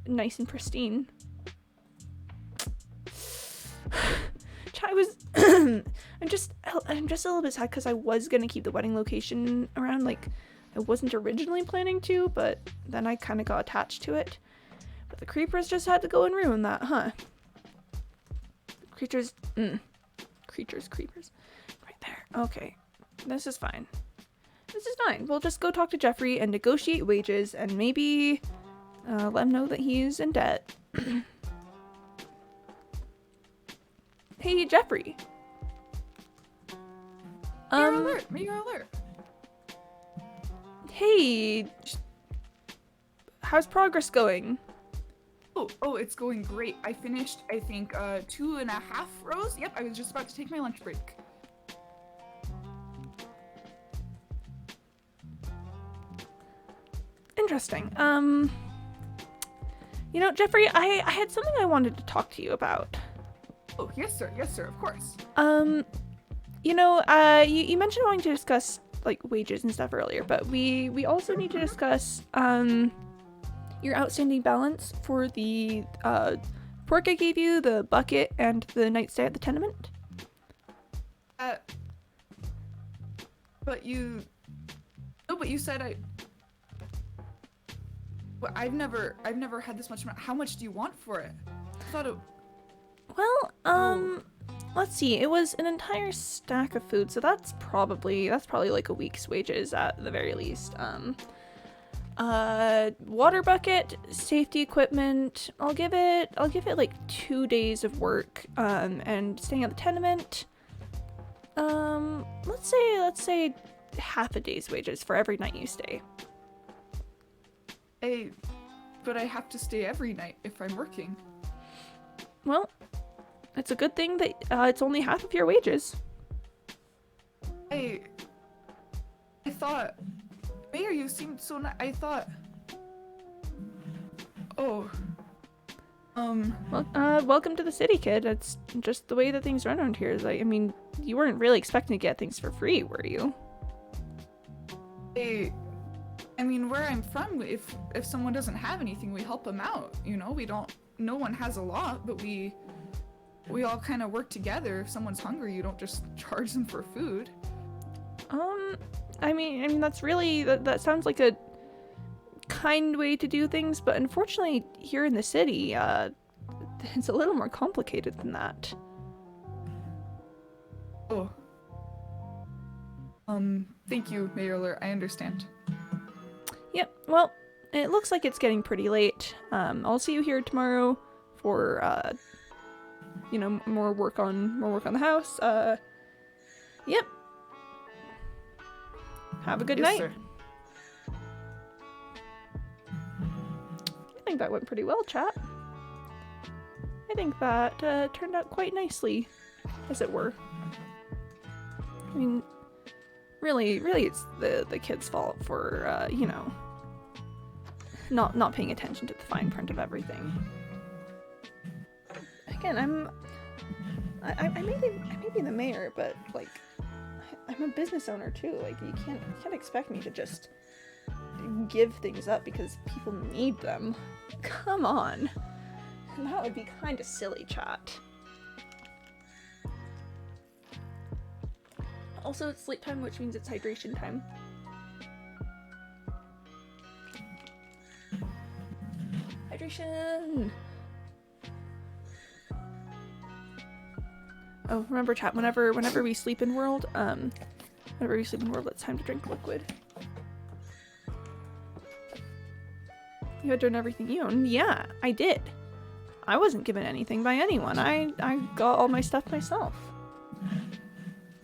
Speaker 1: nice and pristine. I was I'm just a little bit sad because I was gonna keep the wedding location around. Like, I wasn't originally planning to, but then I kind of got attached to it. But the creepers just had to go and ruin that, huh? Creatures, creepers. Right there. Okay, this is fine. This is fine. We'll just go talk to Jeffrey and negotiate wages and maybe let him know that he's in debt. Hey, Jeffrey.
Speaker 2: You're alert.
Speaker 1: Hey, how's progress going?
Speaker 2: Oh, it's going great. I finished, I think, 2.5 rows. Yep, I was just about to take my lunch break.
Speaker 1: Interesting. You know, Jeffrey, I had something I wanted to talk to you about.
Speaker 2: Oh, yes, sir, of course.
Speaker 1: You know, you mentioned wanting to discuss like wages and stuff earlier, but we also need to discuss your outstanding balance for the pork I gave you, the bucket, and the night stay at the tenement.
Speaker 2: But you said I've never had this much money. How much do you want for it? I thought it.
Speaker 1: Well, let's see. It was an entire stack of food, so that's probably like a week's wages at the very least. Water bucket, safety equipment. I'll give it like 2 days of work. And staying at the tenement. Let's say half a day's wages for every night you stay.
Speaker 2: But I have to stay every night if I'm working.
Speaker 1: Well, it's a good thing that it's only half of your wages.
Speaker 2: I thought, Mayor, you seemed so nice. I thought. Oh.
Speaker 1: Well, welcome to the city, kid. It's just the way that things run around here. Is like, I mean, you weren't really expecting to get things for free, were you?
Speaker 2: I mean, where I'm from, if someone doesn't have anything, we help them out. You know, no one has a lot, but we all kind of work together. If someone's hungry, you don't just charge them for food.
Speaker 1: I mean, that's really, that sounds like a kind way to do things, but unfortunately here in the city, it's a little more complicated than that.
Speaker 2: Oh. Thank you, Mayor Alert. I understand.
Speaker 1: Yep, well, it looks like it's getting pretty late. I'll see you here tomorrow for, you know, more work on the house. Yep. Have a good night.
Speaker 2: Sir.
Speaker 1: I think that went pretty well, chat. I think that turned out quite nicely, as it were. I mean, really it's the kid's fault for, you know, not paying attention to the fine print of everything. Again, I may be the mayor, but like, I'm a business owner too. Like, you can't expect me to just give things up because people need them. Come on. That would be kind of silly, chat. Also, it's sleep time, which means it's hydration time. Hydration! Oh, remember, chat, whenever we sleep in world, it's time to drink liquid. You had done everything you own? Yeah, I did. I wasn't given anything by anyone. I got all my stuff myself.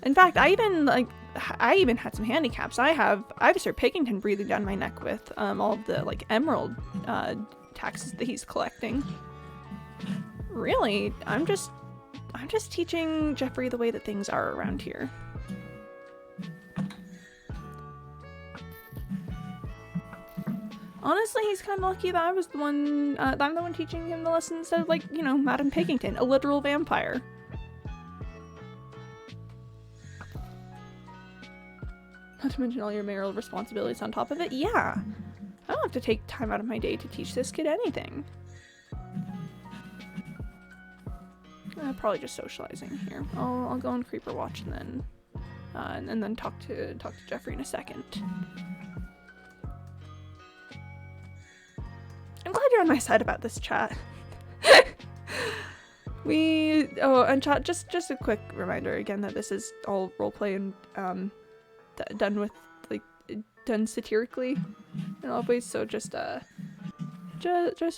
Speaker 1: In fact, I even had some handicaps. I have Sir Pickington breathing down my neck with all of the like emerald taxes that he's collecting. Really, I'm just teaching Jeffrey the way that things are around here. Honestly, he's kind of lucky that I was the one, that I'm the one teaching him the lesson instead of, like, you know, Madam Pickington, a literal vampire. Not to mention all your mayoral responsibilities on top of it. Yeah, I don't have to take time out of my day to teach this kid anything. Probably just socializing here. I'll go on Creeper Watch and then talk to Jeffrey in a second. I'm glad you're on my side about this, chat. And chat, just a quick reminder again that this is all roleplay and done with, like, done satirically in a lot of ways, so just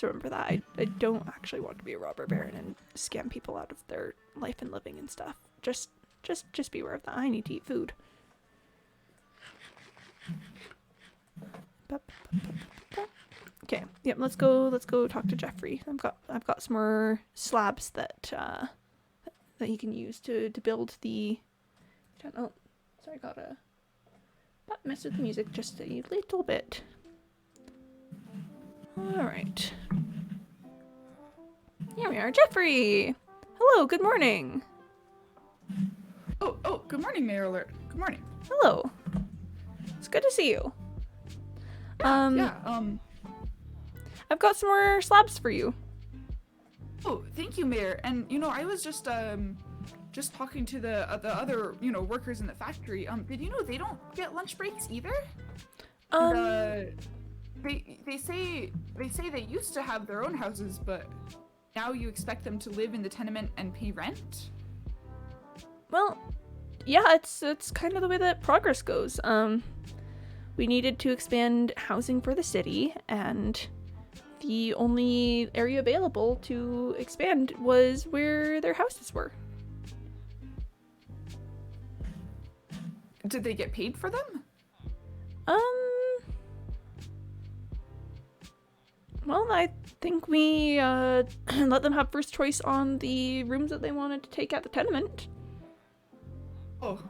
Speaker 1: remember that. I don't actually want to be a robber baron and scam people out of their life and living and stuff. Just be aware of that. I need to eat food. Okay, yep, let's go talk to Jeffrey. I've got some more slabs that he can use to build the, oh, sorry, gotta mess with the music just a little bit. Alright. Here we are, Jeffrey! Hello, good morning!
Speaker 2: Oh, good morning, Mayor Alert. Good morning.
Speaker 1: Hello. It's good to see you. I've got some more slabs for you.
Speaker 2: Oh, thank you, Mayor. And, you know, I was just talking to the other, you know, workers in the factory. Did you know they don't get lunch breaks either? They say they used to have their own houses, but now you expect them to live in the tenement and pay rent?
Speaker 1: Well, yeah, it's kind of the way that progress goes. We needed to expand housing for the city, and the only area available to expand was where their houses were.
Speaker 2: Did they get paid for them?
Speaker 1: Well, I think we let them have first choice on the rooms that they wanted to take at the tenement.
Speaker 2: Oh,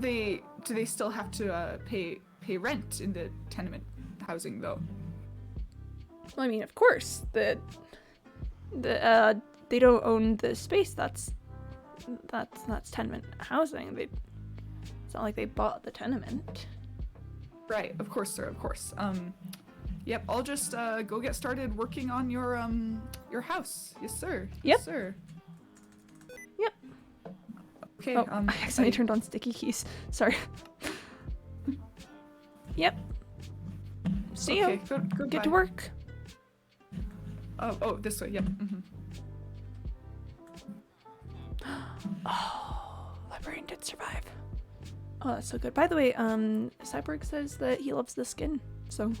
Speaker 2: do they still have to pay rent in the tenement housing though?
Speaker 1: Well, I mean, of course, they don't own the space. That's tenement housing. It's not like they bought the tenement.
Speaker 2: Right, of course, sir, of course. Yep, I'll just go get started working on your house. Yes, sir.
Speaker 1: Yep.
Speaker 2: Yes, sir.
Speaker 1: Yep.
Speaker 2: Okay.
Speaker 1: Oh, I accidentally turned on sticky keys. Sorry. Yep. See
Speaker 2: Okay,
Speaker 1: you.
Speaker 2: goodbye.
Speaker 1: Get to work.
Speaker 2: Oh, this way, yeah.
Speaker 1: Oh, librarian did survive. Oh, that's so good. By the way, Cyborg says that he loves the skin, so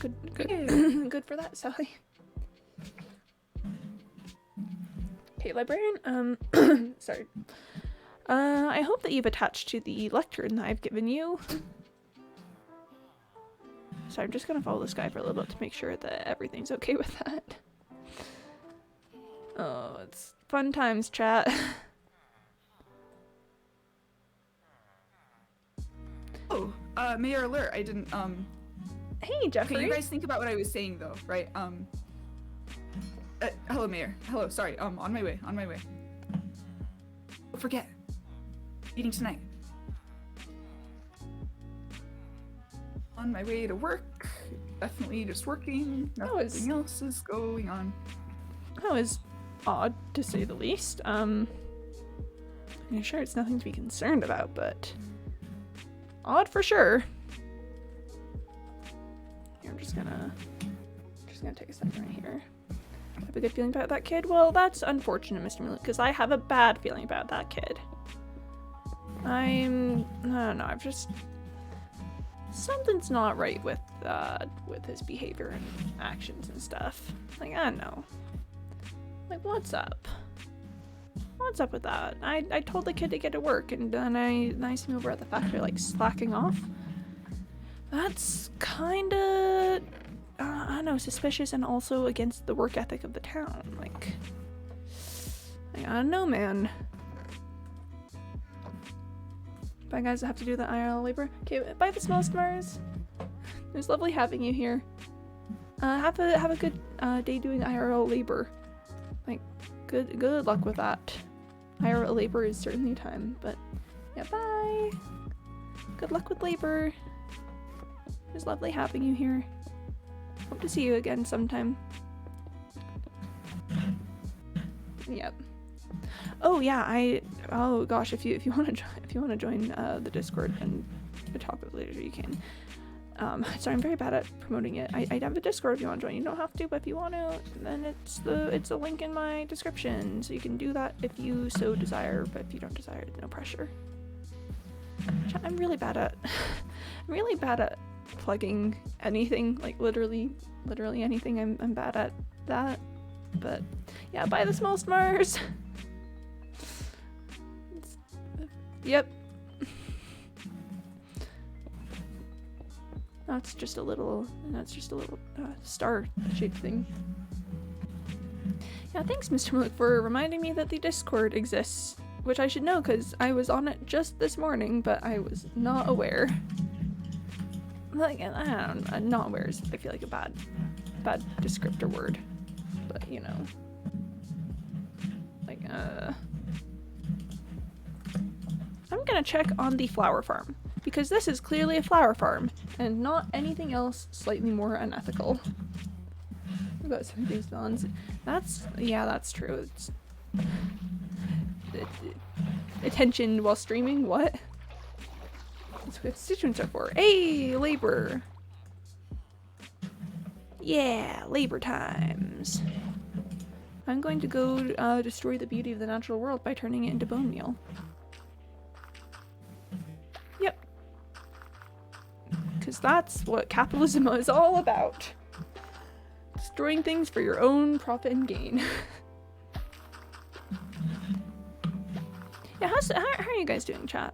Speaker 1: good, good for that, Sally. Okay, librarian. Sorry. I hope that you've attached to the lectern that I've given you. So I'm just gonna follow this guy for a little bit to make sure that everything's okay with that. Oh, it's fun times, chat.
Speaker 2: Oh, Mayor Alert, I didn't,
Speaker 1: Hey, Jeffrey.
Speaker 2: Okay, you guys think about what I was saying, though, right? Hello, Mayor. Hello, sorry, on my way. Don't forget. Eating tonight. On my way to work. Definitely just working. Nothing else is going on.
Speaker 1: That was odd, to say the least. I'm sure it's nothing to be concerned about, but odd for sure. Here, I'm just gonna take a second right here. I have a good feeling about that kid. Well, that's unfortunate, Mr. Malik, because I have a bad feeling about that kid. I don't know, something's not right with his behavior and actions and stuff. Like, I don't know. Like, what's up? What's up with that? I told the kid to get to work, and then I see him over at the factory, like, slacking off. That's kinda, I don't know, suspicious and also against the work ethic of the town. Like, I don't know, man. Bye, guys. I have to do the IRL labor. Okay, bye, the smallest Mars. It was lovely having you here. Have a good day doing IRL labor. Like, good luck with that. IRL labor is certainly time, but yeah, bye. Good luck with labor. It was lovely having you here. Hope to see you again sometime. Yep. Oh yeah, oh gosh, if you want to join the Discord and talk with later, you can. Sorry, I'm very bad at promoting it. I have a Discord if you want to join. You don't have to, but if you want to, then it's a link in my description, so you can do that if you so desire. But if you don't desire, no pressure. I'm really bad at plugging anything, like literally anything. I'm bad at that. But yeah, bye, the smallest Mars. Yep. That's just a little star-shaped thing. Yeah, thanks, Mr. Malik, for reminding me that the Discord exists, which I should know because I was on it just this morning, but I was not aware. Like, I don't know, not aware is, I feel like, a bad descriptor word, but you know, like, I'm gonna check on the flower farm, because this is clearly a flower farm, and not anything else slightly more unethical. About some of these villains. That's true. It's attention while streaming, what? That's what constituents are for. Hey, labor! Yeah, labor times. I'm going to go destroy the beauty of the natural world by turning it into bone meal. Yep. Because that's what capitalism is all about. Destroying things for your own profit and gain. Yeah, how are you guys doing, chat?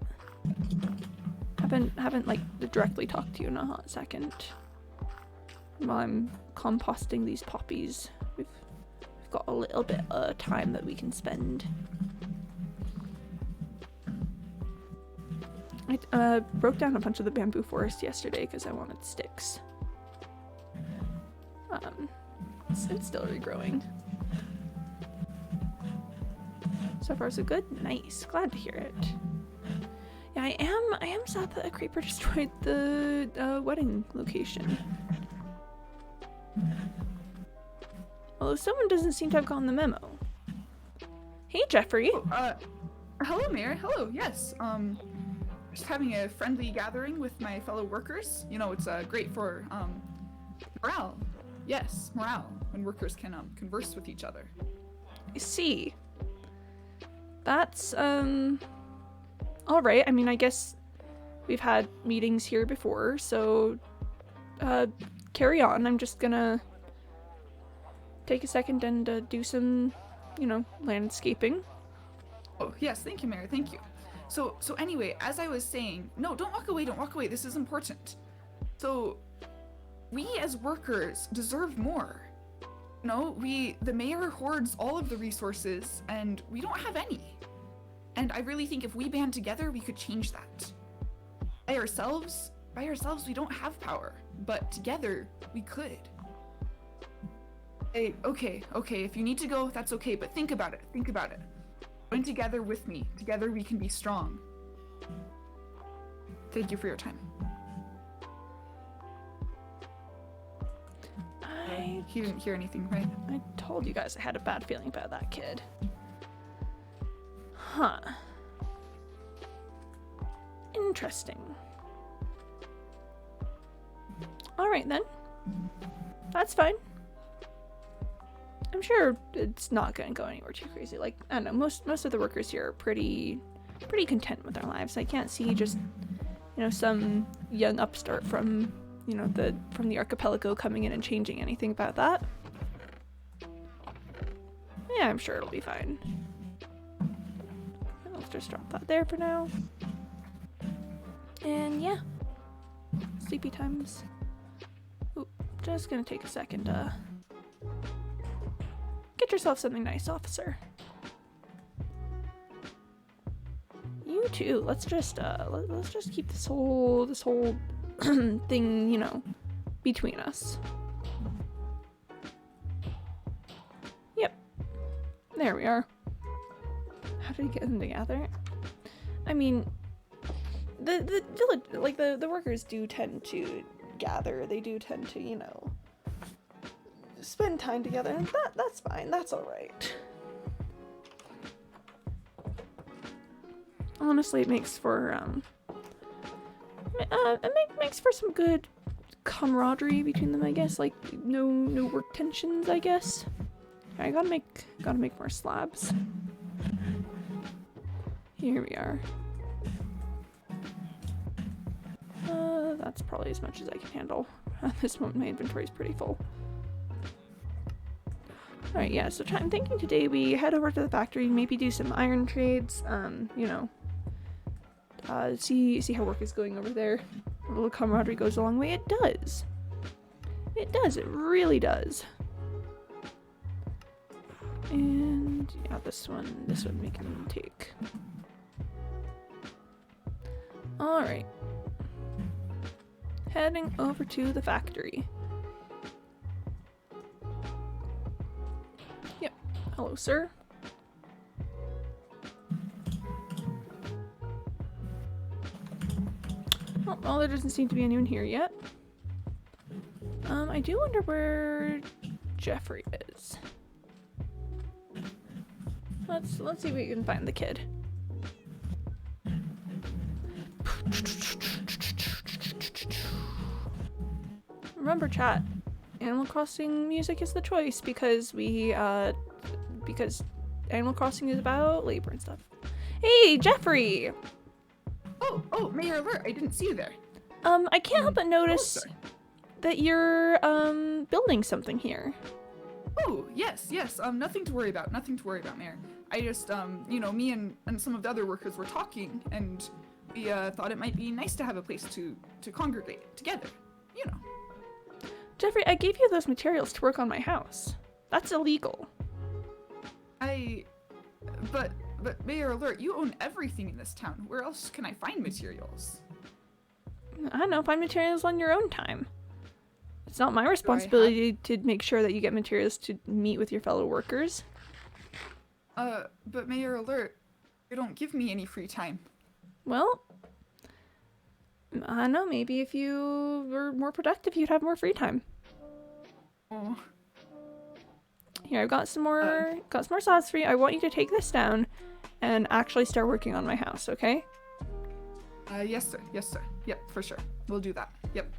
Speaker 1: Haven't like directly talked to you in a hot second. While I'm composting these poppies, we've got a little bit of time that we can spend. I broke down a bunch of the bamboo forest yesterday because I wanted sticks. It's still regrowing. So far so good? Nice. Glad to hear it. Yeah, I am sad that a creeper destroyed the wedding location. Although someone doesn't seem to have gotten the memo. Hey, Jeffrey.
Speaker 2: Oh, hello, Mayor. Hello. Yes. just having a friendly gathering with my fellow workers. You know, it's great for morale. Yes, morale, when workers can converse with each other.
Speaker 1: I see. That's, all right. I mean, I guess we've had meetings here before, so, carry on. I'm just gonna take a second and, do some, you know, landscaping.
Speaker 2: Oh, yes, thank you, Mayor, thank you. So anyway, as I was saying, no, don't walk away, this is important. So, we as workers deserve more. No, the mayor hoards all of the resources, and we don't have any. And I really think if we band together, we could change that. By ourselves, we don't have power, but together, we could. Hey, okay, if you need to go, that's okay, but think about it. Join together with me. Together we can be strong. Thank you for your time. He didn't hear anything, right?
Speaker 1: I told you guys I had a bad feeling about that kid. Huh. Interesting. Alright then. That's fine. I'm sure it's not gonna go anywhere too crazy. Like, I don't know, most of the workers here are pretty content with their lives. I can't see just, you know, some young upstart from, you know, from the archipelago coming in and changing anything about that. Yeah, I'm sure it'll be fine. Let's just drop that there for now. And yeah. Sleepy times. Ooh, just gonna take a second to get yourself something nice, officer. You too. Let's just keep this whole thing, you know, between us. Yep. There we are. How did he get them together? I mean, the village, like the workers do tend to gather. They do tend to, you know, spend time together, and that's fine. That's all right. Honestly, it makes for makes for some good camaraderie between them, I guess. Like no work tensions, I guess. I gotta make more slabs. Here we are. That's probably as much as I can handle. At this moment, my inventory is pretty full. Alright, yeah, so I'm thinking today we head over to the factory, maybe do some iron trades, you know, see how work is going over there. A little camaraderie goes a long way. It does. It does, it really does. And yeah, this one we can take. Alright. Heading over to the factory. Yep. Hello, sir. Oh, well, there doesn't seem to be anyone here yet. I do wonder where Jeffrey is. Let's see if we can find the kid. Remember, chat, Animal Crossing music is the choice because because Animal Crossing is about labor and stuff. Hey, Jeffrey!
Speaker 2: Oh, Mayor Alert, I didn't see you there.
Speaker 1: I can't help but notice that you're, building something here.
Speaker 2: Oh, yes, nothing to worry about, Mayor. I just, you know, me and some of the other workers were talking, and we, thought it might be nice to have a place to congregate together, you know.
Speaker 1: Jeffrey, I gave you those materials to work on my house. That's illegal.
Speaker 2: But Mayor Alert, you own everything in this town. Where else can I find materials?
Speaker 1: I don't know, find materials on your own time. It's not my responsibility to make sure that you get materials to meet with your fellow workers.
Speaker 2: But Mayor Alert, you don't give me any free time.
Speaker 1: Well, I don't know, maybe if you were more productive, you'd have more free time.
Speaker 2: Oh.
Speaker 1: Here, I've got some more slots for you. I want you to take this down and actually start working on my house, okay?
Speaker 2: Yes, sir. Yes, sir. Yep, for sure. We'll do that. Yep.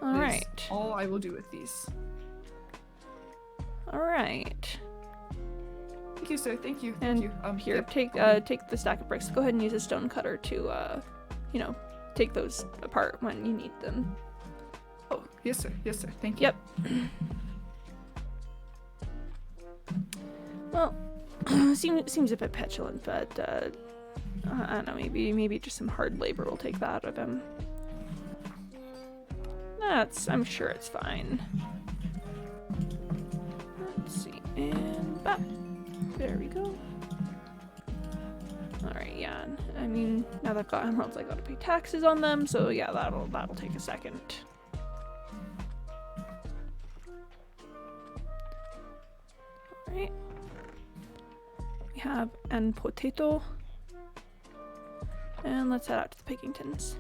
Speaker 1: All
Speaker 2: That is
Speaker 1: right.
Speaker 2: all I will do with these.
Speaker 1: All right.
Speaker 2: Thank you, sir. Thank you.
Speaker 1: And
Speaker 2: Thank you.
Speaker 1: here,
Speaker 2: Yep,
Speaker 1: take
Speaker 2: I'll be-
Speaker 1: take the stack of bricks. Go ahead and use a stone cutter to, you know, take those apart when you need them.
Speaker 2: Oh, yes, sir. Yes, sir. Thank you.
Speaker 1: Yep. Well, seems a bit petulant, but I don't know. Maybe just some hard labor will take that out of him. I'm sure it's fine. Let's see, and back. There we go. All right, yeah. I mean, now that I've got emeralds, I gotta pay taxes on them. So yeah, that'll take a second. All right. We have an potato, and let's head out to the Pickingtons.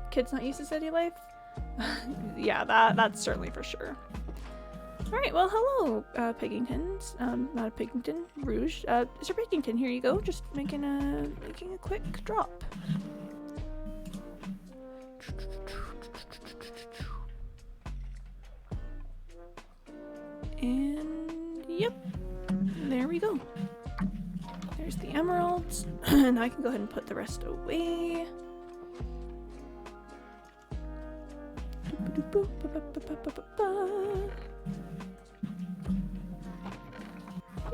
Speaker 1: Kids not used to city life? Yeah, that's certainly for sure. Alright, well, hello, Pickingtons. Not a Pickington, Rouge. Sir Pickington, here you go. Just making a quick drop. And yep, there we go. There's the emeralds. And I can go ahead and put the rest away.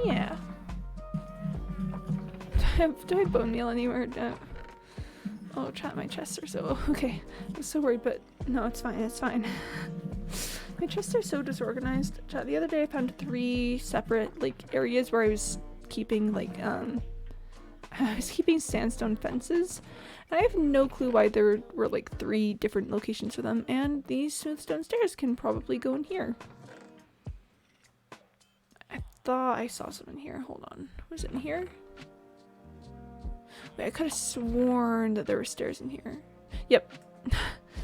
Speaker 1: Yeah. Do I have bone meal anywhere? Oh, chat, my chests are so... Okay, I was so worried, but no, it's fine, it's fine. My chests are so disorganized. Chat, the other day I found 3 separate, like, areas where I was keeping, like, I was keeping sandstone fences. And I have no clue why there were, like, 3 different locations for them, and these smooth stone stairs can probably go in here. I thought I saw some in here. Hold on. Was it in here? Wait, I could have sworn that there were stairs in here. Yep.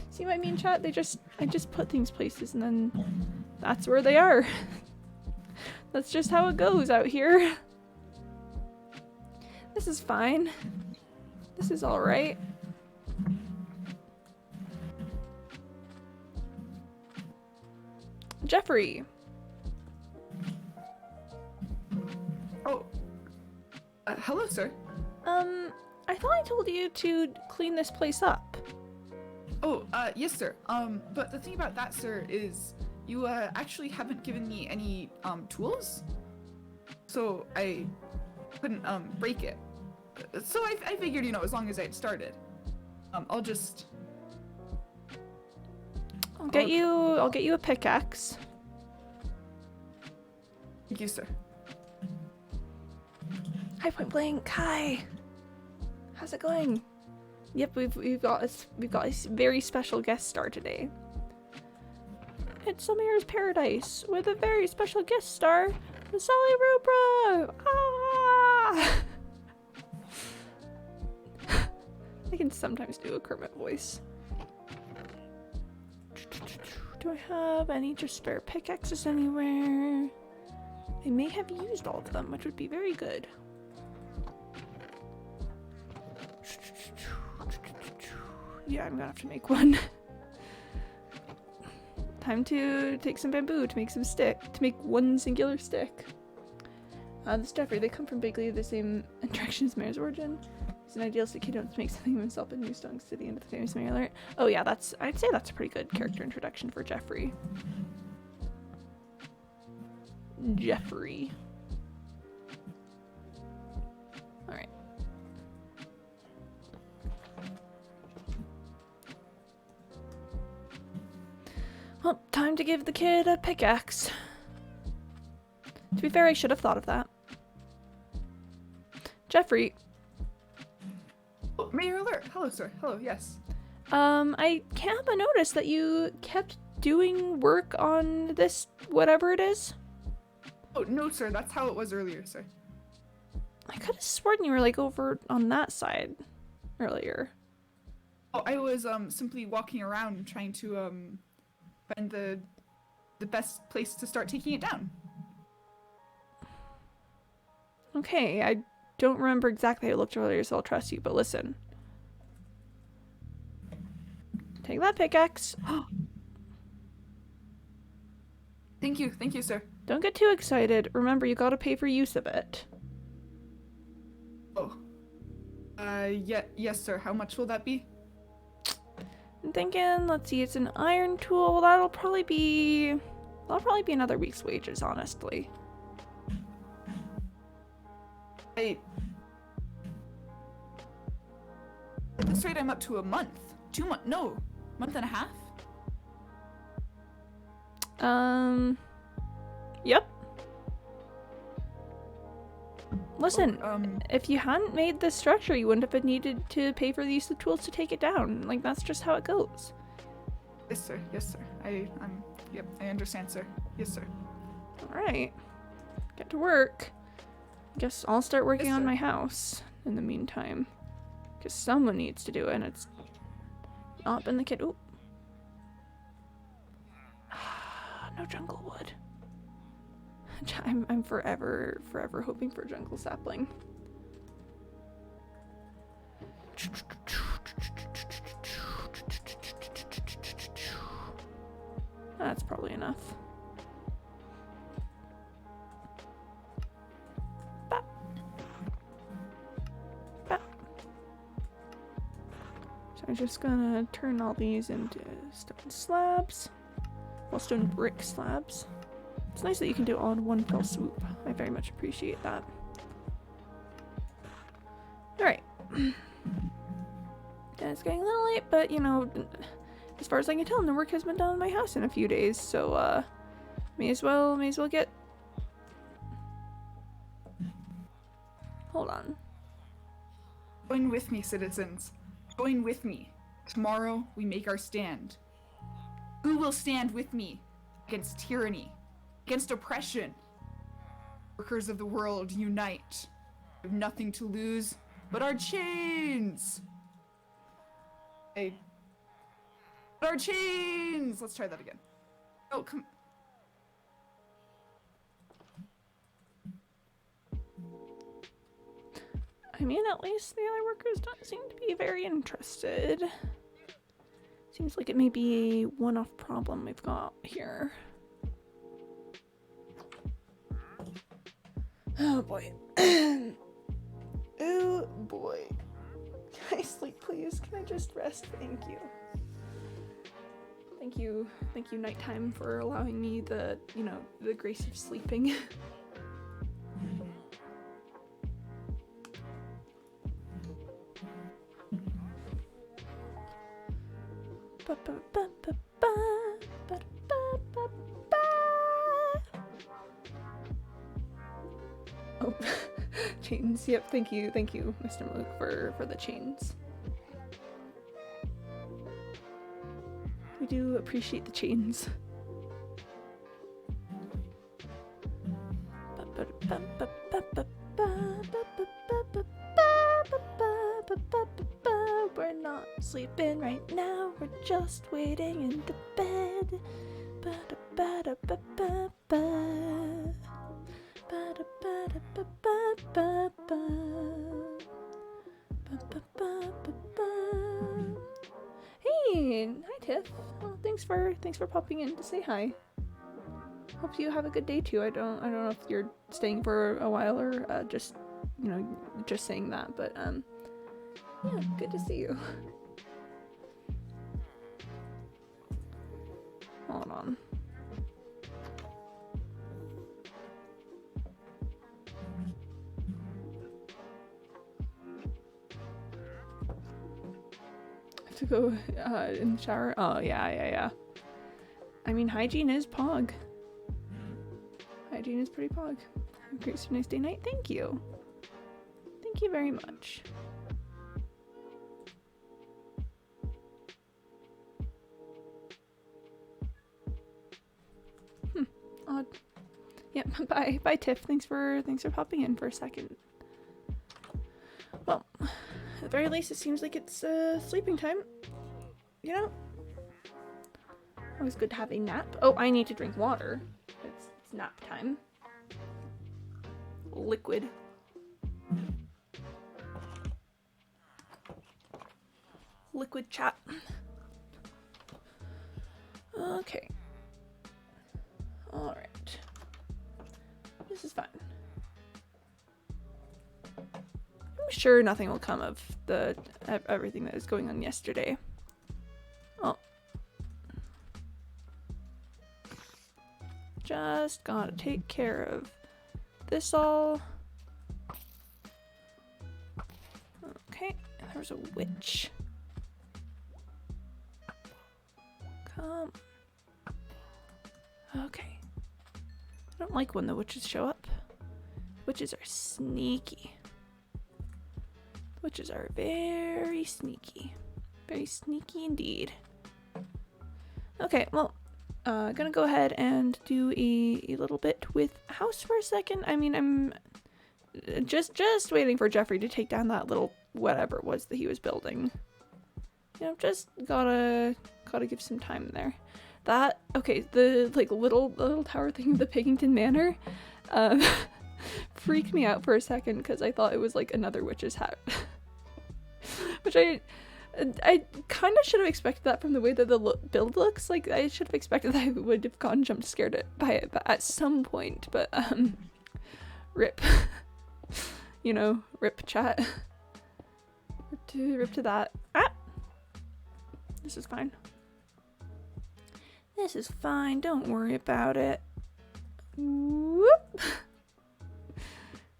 Speaker 1: See what I mean, chat? I just put things places and then that's where they are. That's just how it goes out here. This is fine. This is alright. Jeffrey.
Speaker 2: Oh. Hello, sir.
Speaker 1: I thought I told you to clean this place up.
Speaker 2: Oh, yes, sir. But the thing about that, sir, is you, actually haven't given me any, tools. So I couldn't, break it. So I figured, you know, as long as I'd started. I'll just...
Speaker 1: I'll get you a pickaxe.
Speaker 2: Thank you, sir.
Speaker 1: Hi, Point Blank. Hi. How's it going? Yep, we've got a very special guest star today. It's Samir's Paradise with a very special guest star, Sally Rubra. Ah! I can sometimes do a Kermit voice. Do I have any just spare pickaxes anywhere? I may have used all of them, which would be very good. Yeah, I'm gonna have to make one. Time to take some bamboo to make some stick, to make one singular stick. This Jeffrey, they come from basically the same direction as Mayor's origin. He's an idealistic kid who wants to make something of himself in New Stonk City into the famous Mayor alert. Oh yeah, I'd say that's a pretty good character introduction for Jeffrey. Jeffrey. Alright. Well, time to give the kid a pickaxe. To be fair, I should have thought of that. Jeffrey.
Speaker 2: Oh, Mayor Alert. Hello, sir. Hello, yes.
Speaker 1: I can't help but notice that you kept doing work on this whatever it is.
Speaker 2: Oh, no, sir. That's how it was earlier, sir.
Speaker 1: I could have sworn you were like over on that side earlier.
Speaker 2: Oh, I was simply walking around trying to find the best place to start taking it down.
Speaker 1: Okay, I don't remember exactly how it looked earlier, so I'll trust you, but listen. Take that pickaxe.
Speaker 2: Thank you, sir.
Speaker 1: Don't get too excited. Remember, you gotta pay for use of it.
Speaker 2: Oh. Yes, sir. How much will that be?
Speaker 1: I'm thinking, let's see, it's an iron tool. That'll probably be another week's wages, honestly.
Speaker 2: At this rate, I'm up to a month. 2 months? No, month and a half?
Speaker 1: Yep. Listen,
Speaker 2: Oh,
Speaker 1: if you hadn't made this structure, you wouldn't have needed to pay for the use of tools to take it down. Like, that's just how it goes.
Speaker 2: Yes, sir. Yes, sir. Yep, I understand, sir. Yes, sir.
Speaker 1: Alright. Get to work. Guess I'll start working
Speaker 2: Yes,
Speaker 1: on
Speaker 2: sir.
Speaker 1: my house in the meantime. Because someone needs to do it, and it's not been the kid. Ooh. No jungle wood. I'm forever hoping for a jungle sapling. That's probably enough. Bap. Bap. So I'm just gonna turn all these into stone slabs. Well, stone brick slabs. It's nice that you can do it all in one fell swoop. I very much appreciate that. Alright. It's getting a little late, but you know, as far as I can tell, no work has been done in my house in a few days, so may as well get. Hold on.
Speaker 2: Join with me, citizens. Join with me. Tomorrow we make our stand. Who will stand with me against tyranny, against oppression? Workers of the world, unite. We have nothing to lose but our chains. Our chains. Let's try that again. Oh, come.
Speaker 1: I mean, at least the other workers don't seem to be very interested. Seems like it may be a one-off problem we've got here. Oh boy. Oh boy. Can I sleep, please? Can I just rest? Thank you. Thank you, nighttime, for allowing me the grace of sleeping. Oh, chains. Yep, thank you, Mr. Malik, for the chains. We do appreciate the chains. We're not sleeping right now, we're just waiting in the bed. Hey, hi Tiff. Well, thanks for popping in to say hi. Hope you have a good day too. I don't know if you're staying for a while or just just saying that, but yeah, good to see you. Hold on. I have to go in the shower. Oh yeah. I mean, hygiene is pog. Hygiene is pretty pog. Have a great nice day night. Thank you. Thank you very much. Odd. Yep. Bye, Tiff. Thanks for popping in for a second. Well, at the very least, it seems like it's sleeping time. You know, always good to have a nap. Oh, I need to drink water. It's nap time. Liquid liquid chat. Okay. Alright. This is fine. I'm sure nothing will come of everything that was going on yesterday. Oh. Just gotta take care of this all. Okay, there's a witch. Come. Okay. I don't like when the witches show up. Witches are sneaky. Witches are very sneaky. Very sneaky indeed. Okay, well, gonna go ahead and do a little bit with house for a second. I mean, I'm just waiting for Jeffrey to take down that little whatever it was that he was building. You know, just gotta give some time there. That, okay, the like little tower thing of the Pigington Manor freaked me out for a second because I thought it was like another witch's hat. Which I kind of should have expected that from the way that the build looks. Like, I should have expected that I would have gone jump scared by it at some point, but rip. You know, rip chat. Rip to that. Ah! This is fine. This is fine, don't worry about it. Whoop!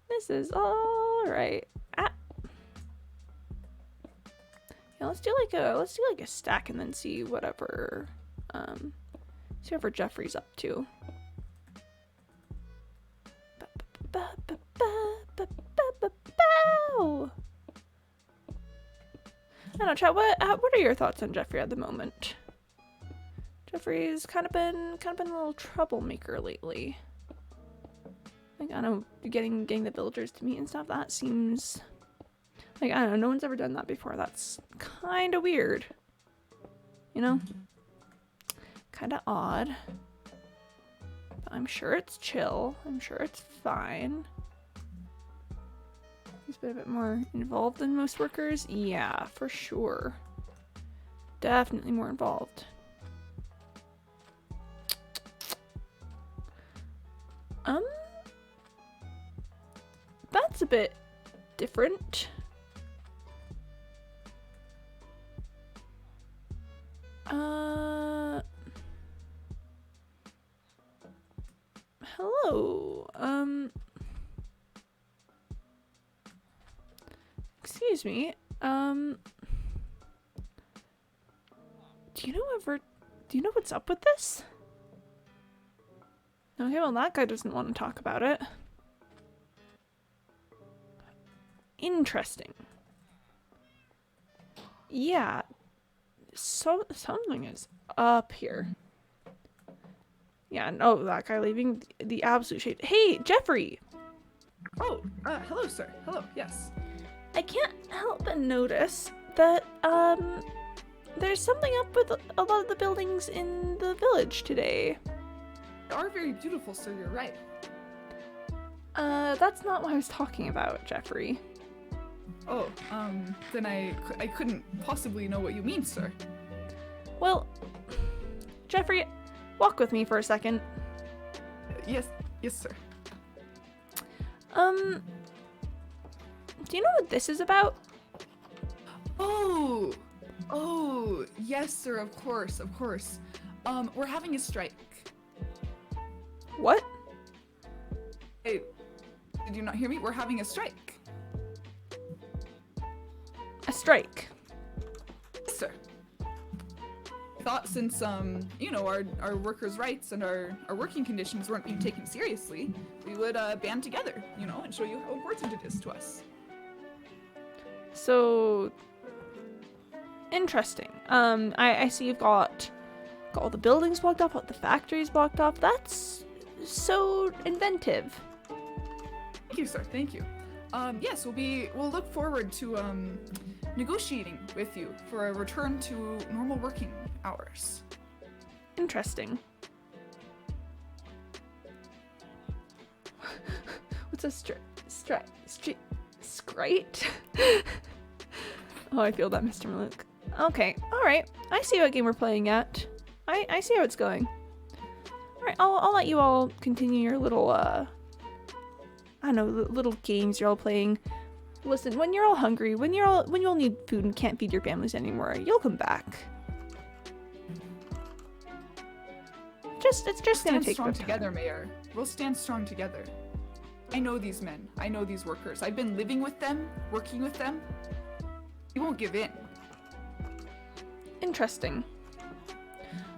Speaker 1: This is alright. Ah! Yeah, let's do like a stack and then see whatever Jeffrey's up to. I don't know, chat, what are your thoughts on Jeffrey at the moment? Jeffrey's kind of been a little troublemaker lately. Like, I don't know, getting the villagers to meet and stuff, that seems like, I don't know, no one's ever done that before. That's kind of weird. You know? Kind of odd. But I'm sure it's chill. I'm sure it's fine. He's been a bit more involved than most workers. Yeah, for sure. Definitely more involved. That's a bit different. Hello. Excuse me. Do you know what's up with this? Okay, well, that guy doesn't want to talk about it. Interesting. Yeah. So, something is up here. Yeah, no, that guy leaving the absolute shade. Hey, Jeffrey!
Speaker 2: Oh, hello, sir. Hello, yes.
Speaker 1: I can't help but notice that, there's something up with a lot of the buildings in the village today.
Speaker 2: They are very beautiful, sir, you're right.
Speaker 1: That's not what I was talking about, Jeffrey.
Speaker 2: Oh, then I couldn't possibly know what you mean, sir.
Speaker 1: Well, Jeffrey, walk with me for a second.
Speaker 2: Yes, sir.
Speaker 1: Do you know what this is about?
Speaker 2: Oh, yes, sir, of course. We're having a strike.
Speaker 1: What?
Speaker 2: Hey, did you not hear me? We're having a strike.
Speaker 1: A strike?
Speaker 2: Yes, sir. I thought since, you know, our workers' rights and our working conditions weren't being taken seriously, we would, band together, you know, and show you how important it is to us.
Speaker 1: So, interesting. I see you've got all the buildings blocked off, all the factories blocked off. That's so inventive.
Speaker 2: Thank you, sir. Thank you. Yes, we'll look forward to negotiating with you for a return to normal working hours.
Speaker 1: Interesting. What's a scrite? Oh, I feel that, Mr. Maluk. Okay, alright. I see what game we're playing at. I see how it's going. Alright, I'll let you all continue your little, I don't know, little games you're all playing. Listen, when you're all hungry, when you all need food and can't feed your families anymore, you'll come back. It's just gonna take a bit of time.
Speaker 2: Together, Mayor. We'll stand strong together. I know these men. I know these workers. I've been living with them, working with them. We won't give in.
Speaker 1: Interesting.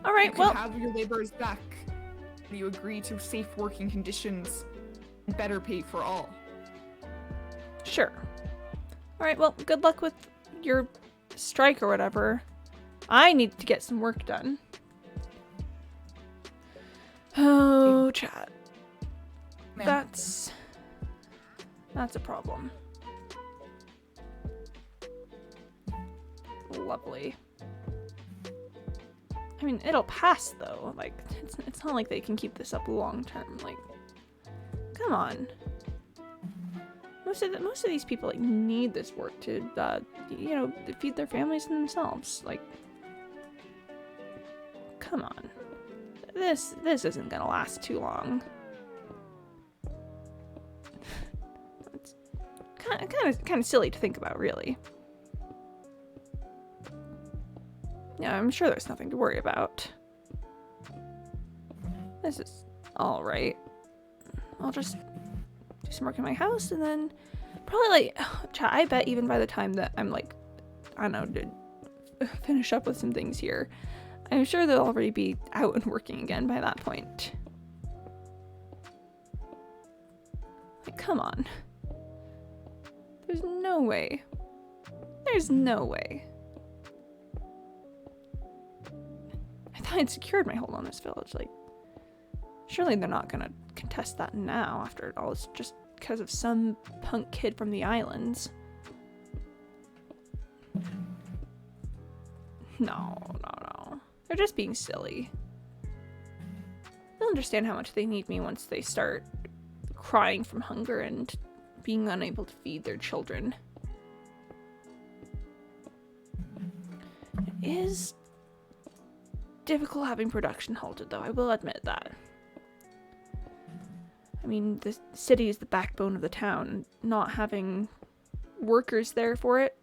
Speaker 1: All right,
Speaker 2: you
Speaker 1: well,
Speaker 2: have your laborers back. You agree to safe working conditions and better pay for all.
Speaker 1: Sure. All right, well, good luck with your strike or whatever. I need to get some work done. Oh, chat. That's a problem. Lovely. I mean, it'll pass though. Like, it's not like they can keep this up long term. Like, come on. Most of these people like need this work to, you know, feed their families and themselves. Like, come on. This isn't gonna last too long. It's kind of silly to think about, really. Yeah, I'm sure there's nothing to worry about. This is all right. I'll just do some work in my house and then probably like, chat, I bet even by the time that I'm like, I don't know, to finish up with some things here, I'm sure they'll already be out and working again by that point. Like, come on. There's no way. There's no way. I thought I'd secured my hold on this village. Like, surely they're not gonna contest that now after all. It's just because of some punk kid from the islands. No. They're just being silly. They'll understand how much they need me once they start crying from hunger and being unable to feed their children. It is difficult having production halted, though, I will admit that. I mean, the city is the backbone of the town. Not having workers there for it,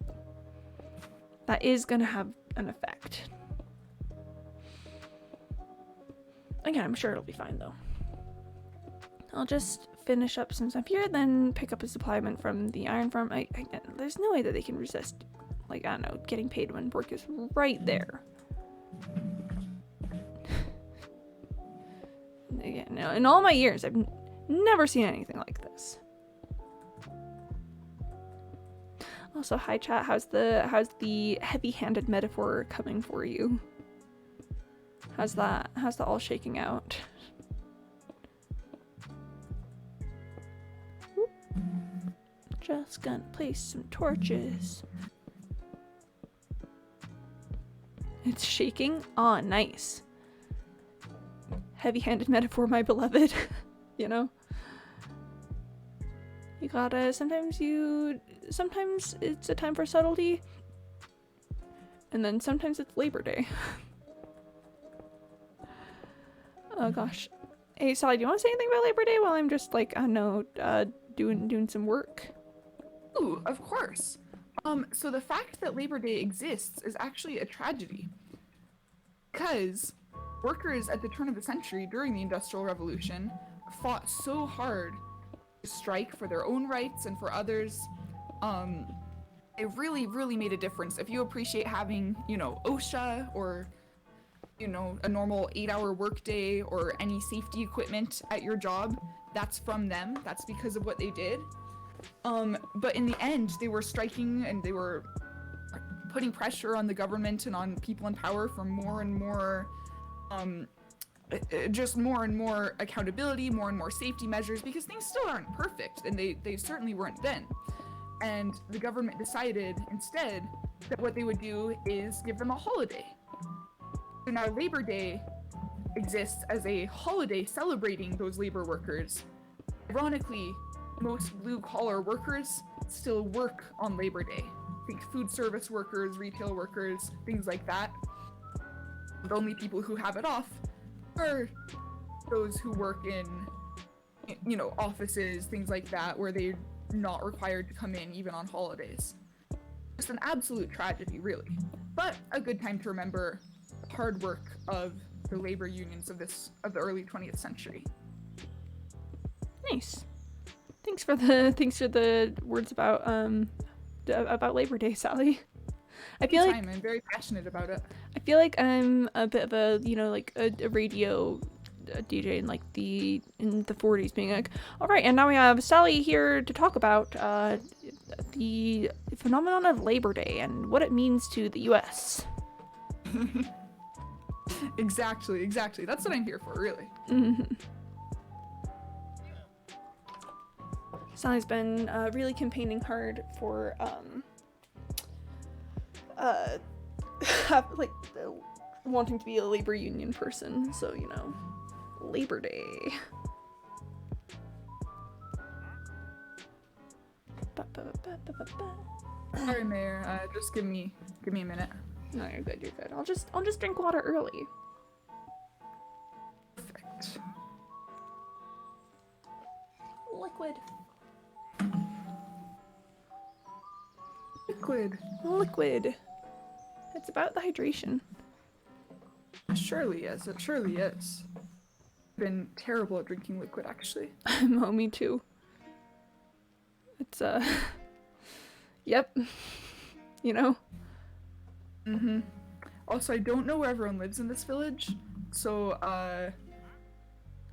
Speaker 1: that is going to have an effect. Again, I'm sure it'll be fine, though. I'll just finish up some stuff here, then pick up a supplement from the iron farm. There's no way that they can resist, like, I don't know, getting paid when work is right there. Again, no, in all my years, I've never seen anything like this. Also, hi chat, how's the heavy-handed metaphor coming for you? How's that all shaking out? Whoop. Just gonna place some torches. It's shaking? Aw, nice. Heavy-handed metaphor, my beloved. You know? You gotta, sometimes it's a time for subtlety. And then sometimes it's Labor Day. Oh gosh. Hey Sally, do you want to say anything about Labor Day while I'm just like, I don't know, doing some work?
Speaker 2: Ooh, of course. So the fact that Labor Day exists is actually a tragedy. Because workers at the turn of the century during the Industrial Revolution fought so hard to strike for their own rights and for others. It really, really made a difference. If you appreciate having, you know, OSHA or, you know, a normal 8-hour workday or any safety equipment at your job, that's from them. That's because of what they did. But in the end, they were striking and they were putting pressure on the government and on people in power for more and more, just more and more accountability, more and more safety measures, because things still aren't perfect, and they certainly weren't then. And the government decided instead that what they would do is give them a holiday. So now Labor Day exists as a holiday celebrating those labor workers. Ironically, most blue-collar workers still work on Labor Day. think food service workers, retail workers, things like that. The only people who have it off are those who work in, offices, things like that, where they're not required to come in even on holidays. Just an absolute tragedy, really. But a good time to remember the hard work of the labor unions of the early 20th century.
Speaker 1: Nice. Thanks for the words about Labor Day, Sally. I feel like
Speaker 2: I'm very passionate about it.
Speaker 1: I feel like I'm a bit of a a radio DJ in the 40s, being like, all right, and now we have Sally here to talk about the phenomenon of Labor Day and what it means to the U.S.
Speaker 2: Exactly. That's what I'm here for, really.
Speaker 1: Mm-hmm. Sally's been really campaigning hard for wanting to be a labor union person, so Labor Day.
Speaker 2: Sorry, Mayor. Just give me a minute.
Speaker 1: No, you're good. I'll just drink water early.
Speaker 2: Perfect.
Speaker 1: Liquid. It's about the hydration.
Speaker 2: It surely is. Been terrible at drinking liquid, actually.
Speaker 1: Oh, me too. It's yep.
Speaker 2: Mm-hmm. Also, I don't know where everyone lives in this village, so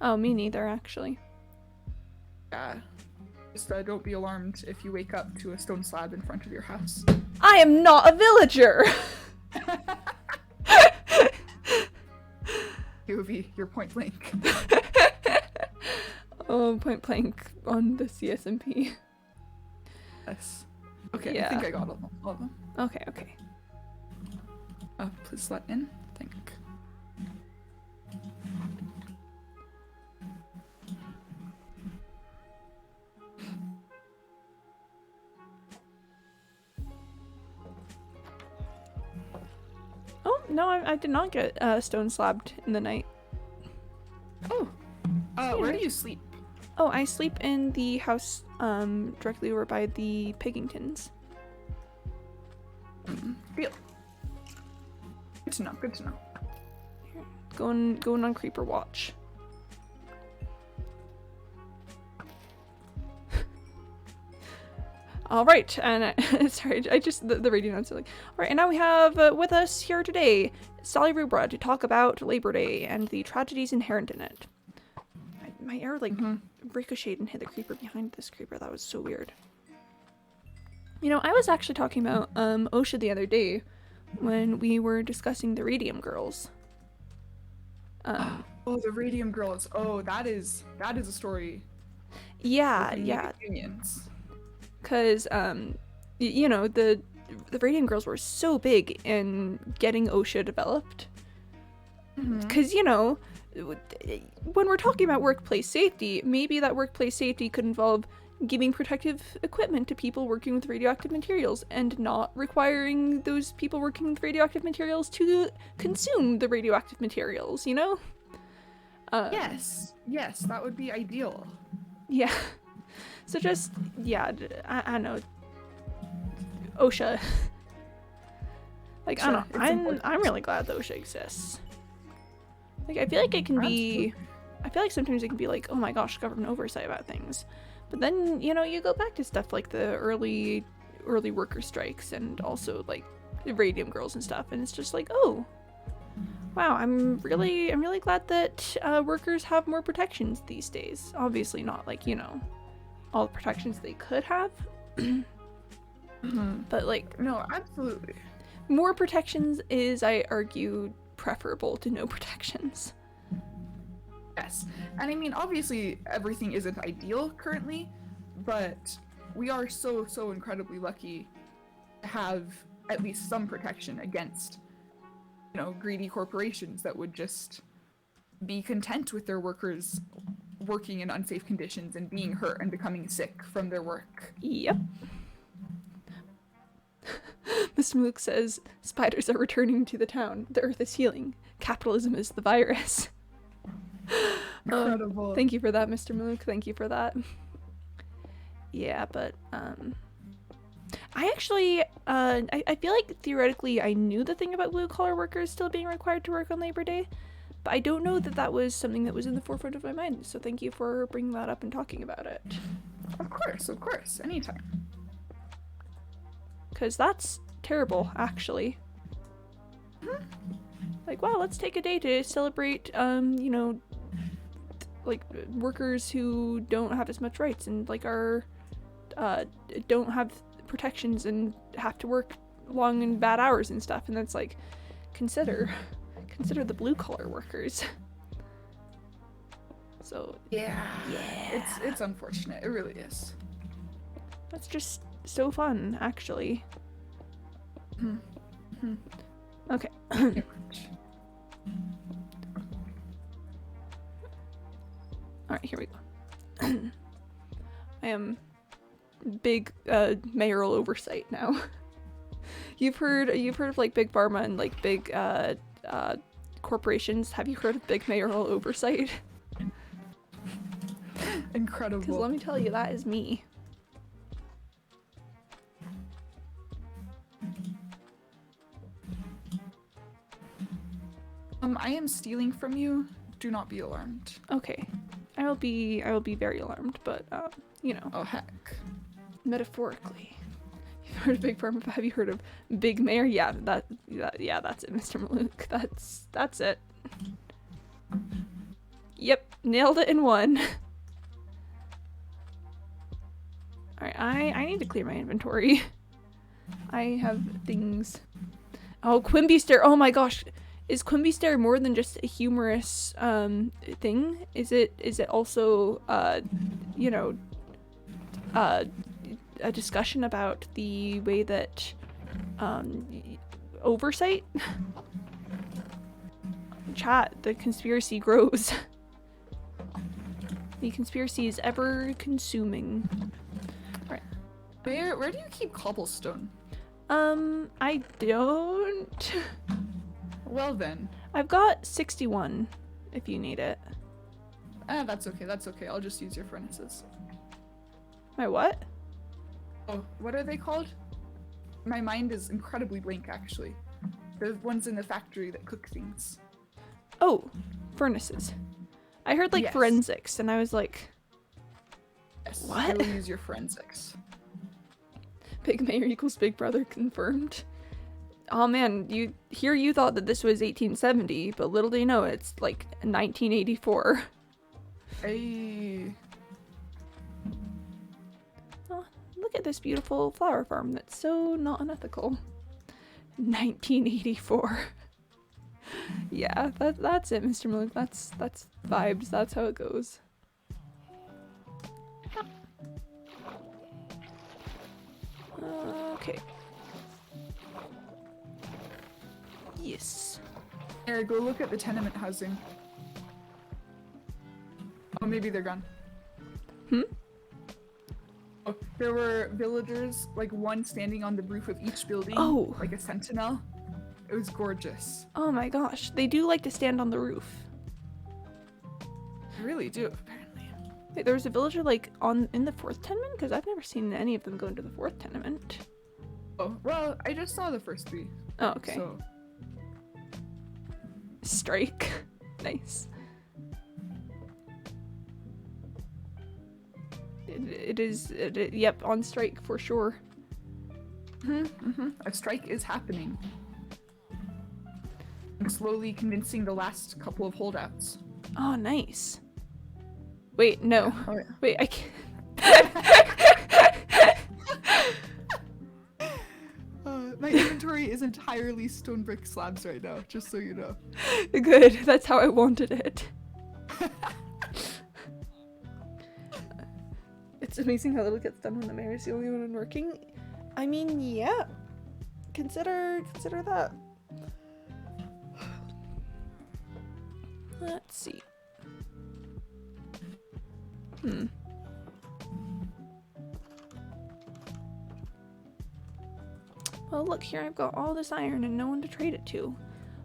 Speaker 1: Oh, me neither, actually.
Speaker 2: yeah. Just don't be alarmed if you wake up to a stone slab in front of your house.
Speaker 1: I am not a villager.
Speaker 2: You're point blank.
Speaker 1: Oh, point blank on the CSMP.
Speaker 2: Yes. Okay,
Speaker 1: Yeah.
Speaker 2: I think I got all of them.
Speaker 1: Okay.
Speaker 2: Please let in. Thank you.
Speaker 1: Oh, no, I did not get stone slabbed in the night.
Speaker 2: Oh. Where do you sleep?
Speaker 1: Oh, I sleep in the house directly over by the Piggingtons.
Speaker 2: Deal. Good to know.
Speaker 1: Here, going on creeper watch. All right, and sorry, I just the radio notes are like, all right, and now we have with us here today Sally Rubra to talk about Labor Day and the tragedies inherent in it. My arrow ricocheted and hit the creeper behind this creeper. That was so weird. I was actually talking about OSHA the other day when we were discussing the Radium Girls.
Speaker 2: Oh, the Radium Girls. Oh, that is a story.
Speaker 1: Yeah.
Speaker 2: Unions.
Speaker 1: Because the Radium Girls were so big in getting OSHA developed. Because when we're talking about workplace safety, maybe that workplace safety could involve giving protective equipment to people working with radioactive materials and not requiring those people working with radioactive materials to consume the radioactive materials,
Speaker 2: Yes, that would be ideal.
Speaker 1: Yeah. So just, I know. OSHA. I don't know. I'm really glad that OSHA exists. I feel like it can be... I feel like sometimes it can be like, oh my gosh, government oversight about things. But then, you go back to stuff like the early worker strikes and also like the Radium Girls and stuff, and it's just like, oh, wow, I'm really glad that workers have more protections these days. Obviously not like, all the protections they could have. But
Speaker 2: no, absolutely.
Speaker 1: More protections is, I argue, preferable to no protections.
Speaker 2: Yes, and I mean, obviously everything isn't ideal currently, but we are so incredibly lucky to have at least some protection against, greedy corporations that would just be content with their workers working in unsafe conditions and being hurt and becoming sick from their work.
Speaker 1: Yep. Mr. Luke says, spiders are returning to the town. The earth is healing. Capitalism is the virus.
Speaker 2: Incredible.
Speaker 1: Thank you for that, Mr. Luke. Thank you for that. Yeah, but, I actually, I feel like theoretically I knew the thing about blue-collar workers still being required to work on Labor Day, but I don't know that that was something that was in the forefront of my mind, so thank you for bringing that up and talking about it.
Speaker 2: Of course, anytime.
Speaker 1: Because that's terrible, actually. Like, wow, let's take a day to celebrate, you know, like, workers who don't have as much rights and, like, are, don't have protections and have to work long and bad hours and stuff, and that's like, consider the blue-collar workers. So,
Speaker 2: yeah. It's unfortunate, it really is.
Speaker 1: That's just so fun, actually. Okay. Alright, here we go. I am big mayoral oversight now. You've heard of like big pharma and like big corporations. Have you heard of big mayoral oversight?
Speaker 2: Incredible.
Speaker 1: Because let me tell you, that is me.
Speaker 2: I am stealing from you. Do not be alarmed.
Speaker 1: Okay. I will be very alarmed, but you know.
Speaker 2: Oh heck.
Speaker 1: Metaphorically. You've heard of big pharma, have you heard of big mayor? Yeah, that's it, Mr. Malouk. That's it. Yep, nailed it in one. Alright, I need to clear my inventory. I have things. Oh, Quimby Stare. Oh my gosh. Is Quimby Stare more than just a humorous thing? Is it also you know, a discussion about the way that oversight? Chat, the conspiracy grows. The conspiracy is ever consuming. Right.
Speaker 2: Where do you keep cobblestone?
Speaker 1: I don't.
Speaker 2: Well then.
Speaker 1: I've got 61 if you need it.
Speaker 2: That's okay. I'll just use your furnaces.
Speaker 1: My what?
Speaker 2: Oh, what are they called? My mind is incredibly blank, actually. The ones in the factory that cook things.
Speaker 1: Oh, furnaces. I heard like
Speaker 2: Yes.
Speaker 1: forensics, and I was like,
Speaker 2: Yes,
Speaker 1: what?
Speaker 2: I will use your forensics.
Speaker 1: Big Mayor equals Big Brother confirmed. Oh man, you thought that this was 1870, but little do you know it's like 1984.
Speaker 2: Hey.
Speaker 1: Oh, look at this beautiful flower farm that's so not unethical. 1984. Yeah, that's it, Mr. Malik. That's vibes. That's how it goes. Okay. Yes.
Speaker 2: Here, go look at the tenement housing. Oh, maybe they're gone.
Speaker 1: Hmm?
Speaker 2: Oh, there were villagers, like one standing on the roof of each building,
Speaker 1: Oh.
Speaker 2: like a sentinel. It was gorgeous.
Speaker 1: Oh my gosh, they do like to stand on the roof.
Speaker 2: They really do, apparently.
Speaker 1: Wait, there was a villager like in the fourth tenement? Because I've never seen any of them go into the fourth tenement.
Speaker 2: Oh, well, I just saw the first three.
Speaker 1: Oh, okay.
Speaker 2: So,
Speaker 1: Strike. Nice. Yep, on strike for sure.
Speaker 2: a strike is happening. I'm slowly convincing the last couple of holdouts.
Speaker 1: Oh, nice. Wait, no.
Speaker 2: Yeah. Oh, yeah.
Speaker 1: Wait, I can't.
Speaker 2: My inventory is entirely stone brick slabs right now, just so you know.
Speaker 1: Good, that's how I wanted it. It's amazing how little gets done when the mayor's the only one working. I mean, yeah. Consider that. Let's see. Well, look here, I've got all this iron and no one to trade it to.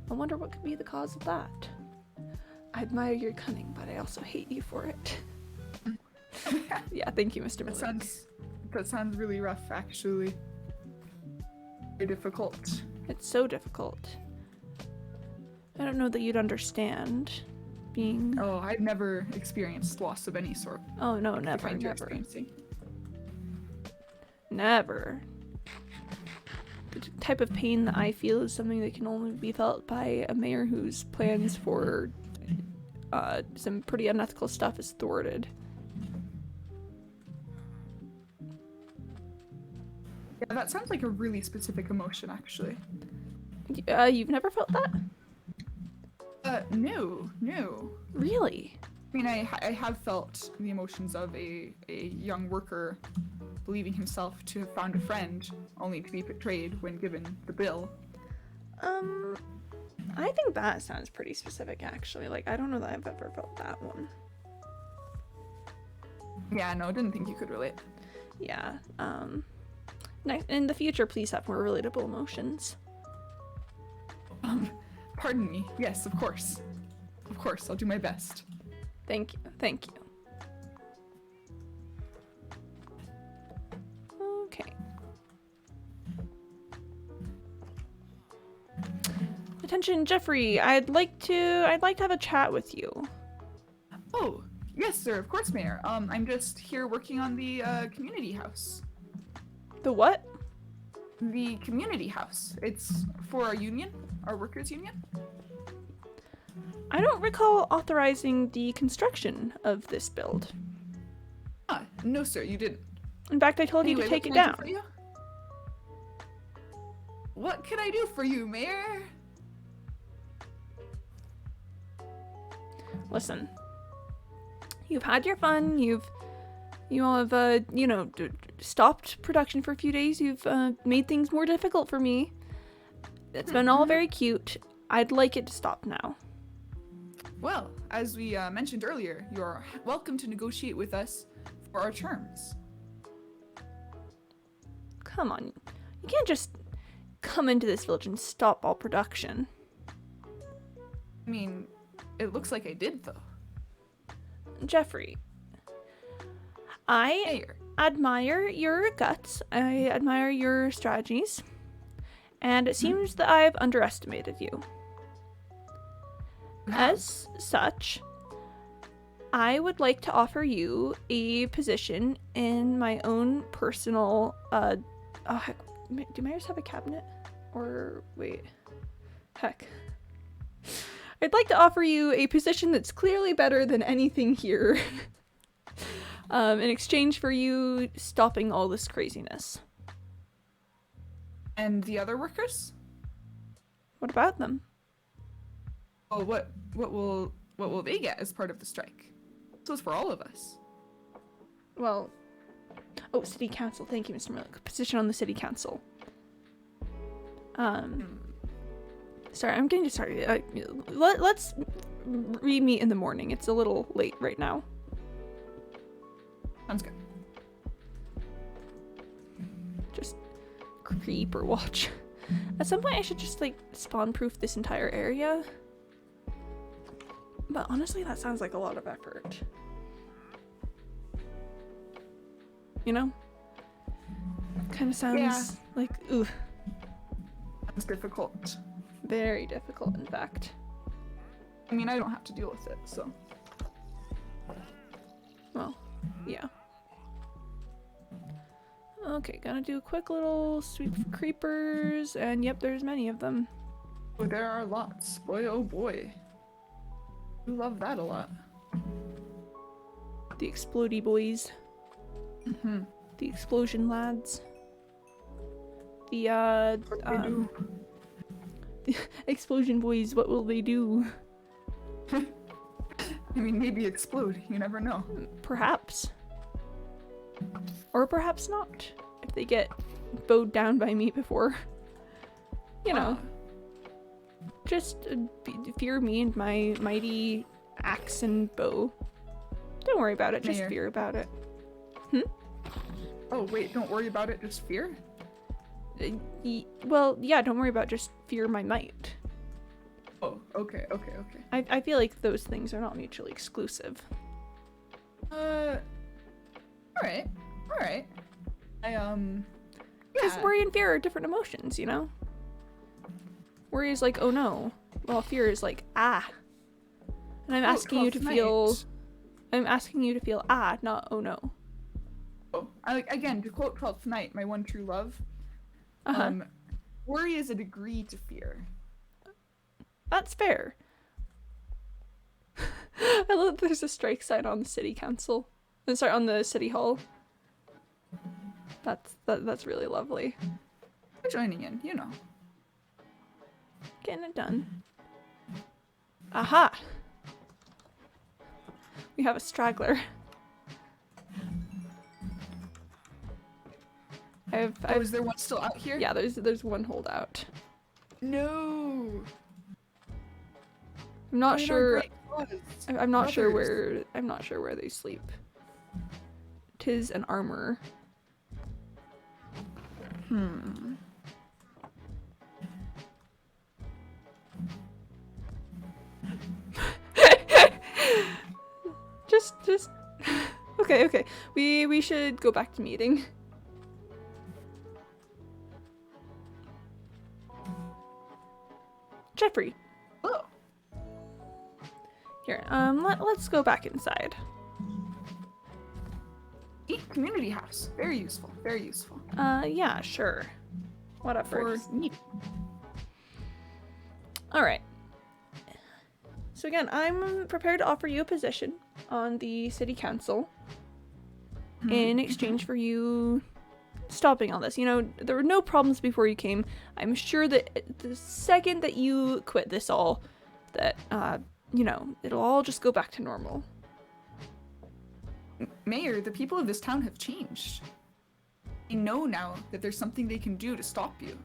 Speaker 1: I wonder what could be the cause of that. I admire your cunning, but I also hate you for it. Yeah, thank you, Mr. Miller.
Speaker 2: That sounds really rough, actually. Very difficult.
Speaker 1: It's so difficult. I don't know that you'd understand being...
Speaker 2: Oh, I've never experienced loss of any sort.
Speaker 1: Oh, no,
Speaker 2: The
Speaker 1: never,
Speaker 2: kind you're
Speaker 1: never.
Speaker 2: experiencing.
Speaker 1: Never. The type of pain that I feel is something that can only be felt by a mayor whose plans for some pretty unethical stuff is thwarted.
Speaker 2: Yeah, that sounds like a really specific emotion, actually.
Speaker 1: You've never felt that?
Speaker 2: No.
Speaker 1: Really?
Speaker 2: I mean, I have felt the emotions of a young worker believing himself to have found a friend, only to be betrayed when given the bill.
Speaker 1: I think that sounds pretty specific, actually. Like, I don't know that I've ever felt that one.
Speaker 2: Yeah, no, didn't think you could relate.
Speaker 1: Yeah, in the future, please have more relatable emotions.
Speaker 2: Pardon me. Yes, of course. Of course, I'll do my best.
Speaker 1: Thank you, thank you. Okay. Attention, Jeffrey, I'd like to have a chat with you.
Speaker 2: Oh, yes, sir, of course, Mayor. I'm just here working on the, community house.
Speaker 1: The what?
Speaker 2: The community house. It's for our union, our workers' union.
Speaker 1: I don't recall authorizing the construction of this build.
Speaker 2: Ah, no, sir, you didn't.
Speaker 1: In fact, I told you to
Speaker 2: Anyway,
Speaker 1: take
Speaker 2: what
Speaker 1: it
Speaker 2: can I do
Speaker 1: down.
Speaker 2: for you? What can I do for you, Mayor?
Speaker 1: Listen, you've had your fun. You all have, stopped production for a few days. You've made things more difficult for me. It's been all very cute. I'd like it to stop now.
Speaker 2: Well, as we mentioned earlier, you are welcome to negotiate with us for our terms.
Speaker 1: Come on, you can't just come into this village and stop all production.
Speaker 2: I mean, it looks like I did, though.
Speaker 1: Jeffrey, I
Speaker 2: Mayor.
Speaker 1: admire your guts. I admire your strategies. And it seems that I've underestimated you. As such, I would like to offer you a position in my own personal, heck, do mayors have a cabinet? Or, wait, heck. I'd like to offer you a position that's clearly better than anything here. In exchange for you stopping all this craziness.
Speaker 2: And the other workers?
Speaker 1: What about them?
Speaker 2: Oh, what will they get as part of the strike? This was for all of us.
Speaker 1: Well, city council. Thank you, Mr. Miller. Position on the city council. Sorry, I'm getting started. Let's re-meet in the morning. It's a little late right now.
Speaker 2: Sounds good.
Speaker 1: Just creep or watch. At some point, I should just spawn-proof this entire area. But honestly, that sounds like a lot of effort. You know? Kind of sounds like, ooh.
Speaker 2: It's difficult.
Speaker 1: Very difficult, in fact.
Speaker 2: I mean, I don't have to deal with it, so.
Speaker 1: Well, yeah. Okay, gonna do a quick little sweep for creepers, and yep, there's many of them.
Speaker 2: Oh, there are lots. Boy, oh boy. You love that a lot.
Speaker 1: The explodey boys.
Speaker 2: Mm-hmm.
Speaker 1: The explosion lads. The,
Speaker 2: What they do.
Speaker 1: the explosion boys, what will they do?
Speaker 2: I mean, maybe explode. You never know.
Speaker 1: Perhaps. Or perhaps not. If they get bowed down by me before. You know. Just fear me and my mighty axe and bow. Don't worry about it, just
Speaker 2: Mayor.
Speaker 1: fear about it.
Speaker 2: Oh, wait, don't worry about it, just fear?
Speaker 1: Well, yeah, don't worry about just fear my might.
Speaker 2: Oh, okay.
Speaker 1: I feel like those things are not mutually exclusive.
Speaker 2: Alright.
Speaker 1: Because worry and fear are different emotions, you know? Worry is like, oh no. Well, fear is like, ah. And I'm asking you to feel... I'm asking you to feel ah, not oh no.
Speaker 2: Oh, again, to quote 12th Night, my one true love, worry is a degree to fear.
Speaker 1: That's fair. I love that there's a strike sign on the city council. Sorry, on the city hall. That's really lovely.
Speaker 2: We're joining in, you know.
Speaker 1: Getting it done. Aha! We have a straggler.
Speaker 2: Is there one still out here?
Speaker 1: Yeah, there's one holdout.
Speaker 2: No.
Speaker 1: I'm not sure. I'm not sure
Speaker 2: Brothers.
Speaker 1: I'm not sure where they sleep. 'Tis an armor. just okay. We should go back to meeting. Jeffrey.
Speaker 2: Oh.
Speaker 1: Here, let's go back inside.
Speaker 2: Community house. Very useful. Very useful.
Speaker 1: Yeah, sure. Whatever.
Speaker 2: For meeting.
Speaker 1: Alright. So again, I'm prepared to offer you a position on the city council in exchange for you stopping all this. You know, there were no problems before you came. I'm sure that the second that you quit this all, that, you know, it'll all just go back to normal.
Speaker 2: Mayor, the people of this town have changed. They know now that there's something they can do to stop you.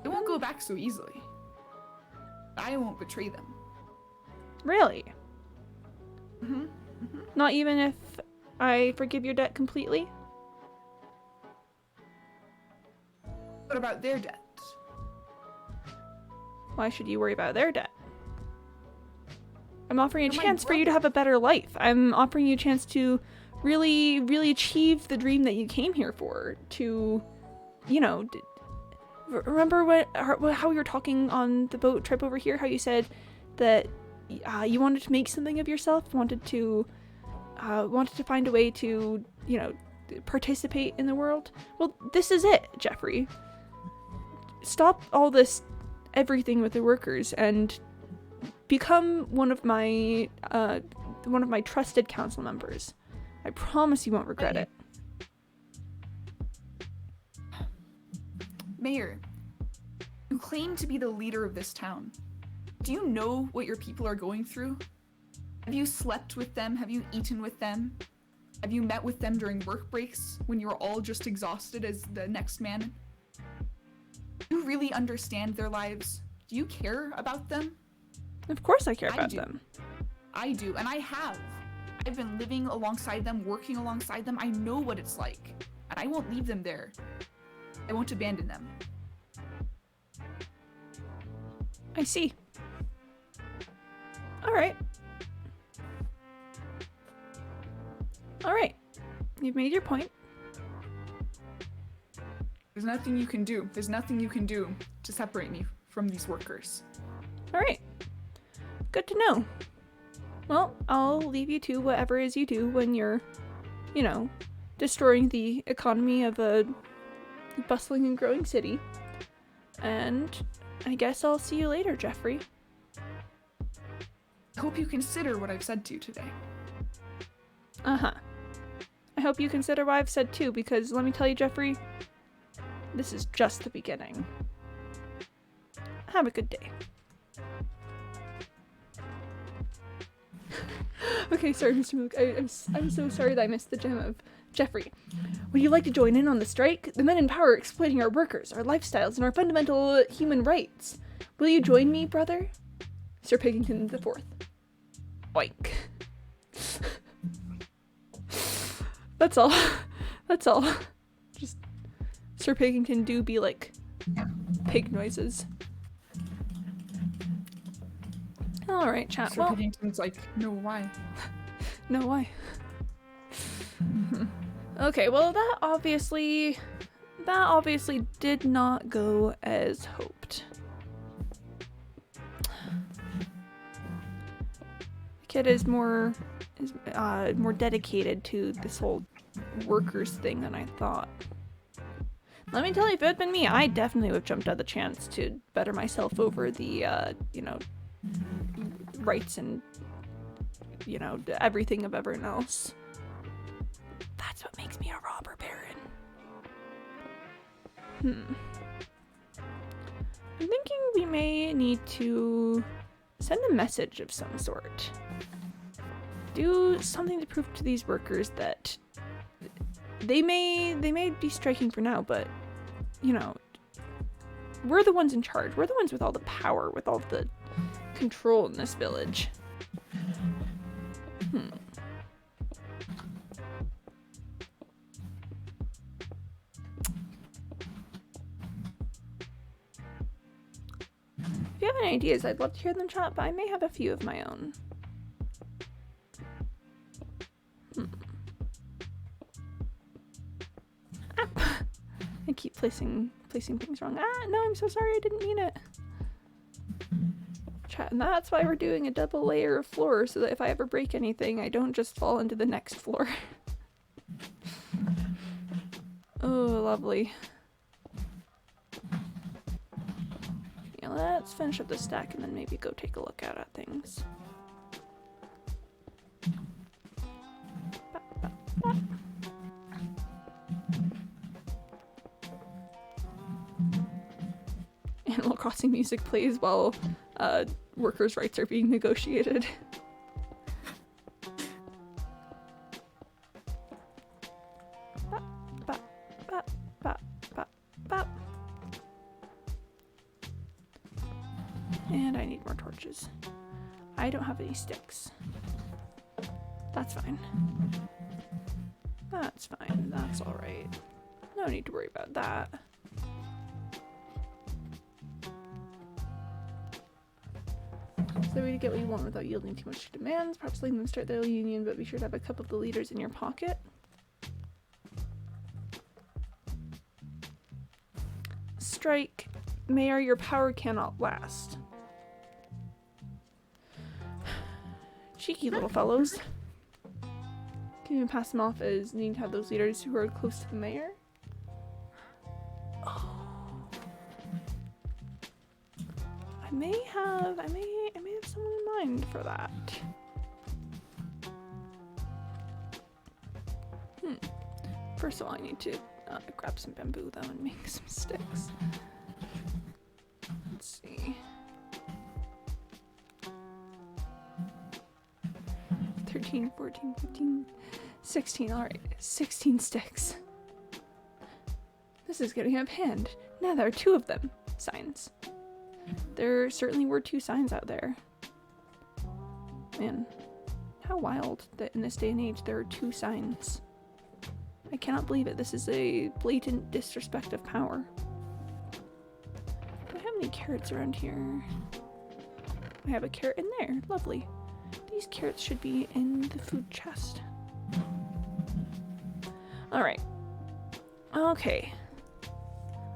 Speaker 2: They won't go back so easily. I won't betray them.
Speaker 1: Really? Not even if I forgive your debt completely?
Speaker 2: What about their debt?
Speaker 1: Why should you worry about their debt? I'm offering a
Speaker 2: They're my
Speaker 1: chance for you to have a better life. I'm offering you a chance to really, really achieve the dream that you came here for. To, you know, remember how we were talking on the boat trip over here? How you said that you wanted to make something of yourself, wanted to find a way to, you know, participate in the world. Well, this is it, Jeffrey. Stop all this everything with the workers and become one of my trusted council members. I promise you won't regret it.
Speaker 2: Mayor, you claim to be the leader of this town. Do you know what your people are going through? Have you slept with them? Have you eaten with them? Have you met with them during work breaks when you're all just exhausted as the next man? Do you really understand their lives? Do you care about them?
Speaker 1: Of course I care about them.
Speaker 2: I do, and I have. I've been living alongside them, working alongside them. I know what it's like, and I won't leave them there. I won't abandon them.
Speaker 1: I see. Alright. Alright. You've made your point.
Speaker 2: There's nothing you can do. There's nothing you can do to separate me from these workers.
Speaker 1: Alright. Good to know. Well, I'll leave you to whatever it is you do when you're, you know, destroying the economy of a bustling and growing city. And I guess I'll see you later, Jeffrey.
Speaker 2: I hope you consider what I've said to you today.
Speaker 1: Uh-huh. I hope you consider what I've said too, because let me tell you, Jeffrey, this is just the beginning. Have a good day. Okay, sorry, Mr. Milk. I'm so sorry that I missed the gem of Jeffrey. Would you like to join in on the strike? The men in power are exploiting our workers, our lifestyles, and our fundamental human rights. Will you join me, brother? Sir Piggington the Fourth. Oink. That's all. That's all. Just Sir Pigington do be like pig noises. Alright, chat.
Speaker 2: Sir Piddington's like, no, why?
Speaker 1: No, why? Okay, well that obviously did not go as hoped. The kid is more dedicated to this whole workers thing than I thought. Let me tell you, if it had been me, I definitely would have jumped at the chance to better myself over the, rights and, everything of everyone else. That's what makes me a robber baron. I'm thinking we may need to send a message of some sort. Do something to prove to these workers that they may be striking for now, but we're the ones in charge. We're the ones with all the power, with all the control in this village. If you have any ideas, I'd love to hear them chat, but I may have a few of my own. I keep placing things wrong. No, I'm so sorry, I didn't mean it. Chat, and that's why we're doing a double layer of floor, so that if I ever break anything, I don't just fall into the next floor. Oh, lovely. Yeah, let's finish up the stack and then maybe go take a look at things. Animal Crossing music plays while workers' rights are being negotiated. And I need more torches. I don't have any sticks. That's fine. That's fine. That's alright. No need to worry about that. So we get what you want without yielding too much to demands. Perhaps letting them start their union, but be sure to have a couple of the leaders in your pocket. Strike. Mayor, your power cannot last. Cheeky little fellows. Can you pass them off as needing to have those leaders who are close to the mayor? Oh. I may have someone in mind for that. First of all, I need to grab some bamboo though and make some sticks. Let's see. 13, 14, 15, 16. Alright, 16 sticks. This is getting out of hand. Now there are 2 of them. Signs. There certainly were 2 signs out there. Man, how wild that in this day and age there are 2 signs. I cannot believe it. This is a blatant disrespect of power. Do I have any carrots around here? I have a carrot in there. Lovely. These carrots should be in the food chest. Alright. Okay.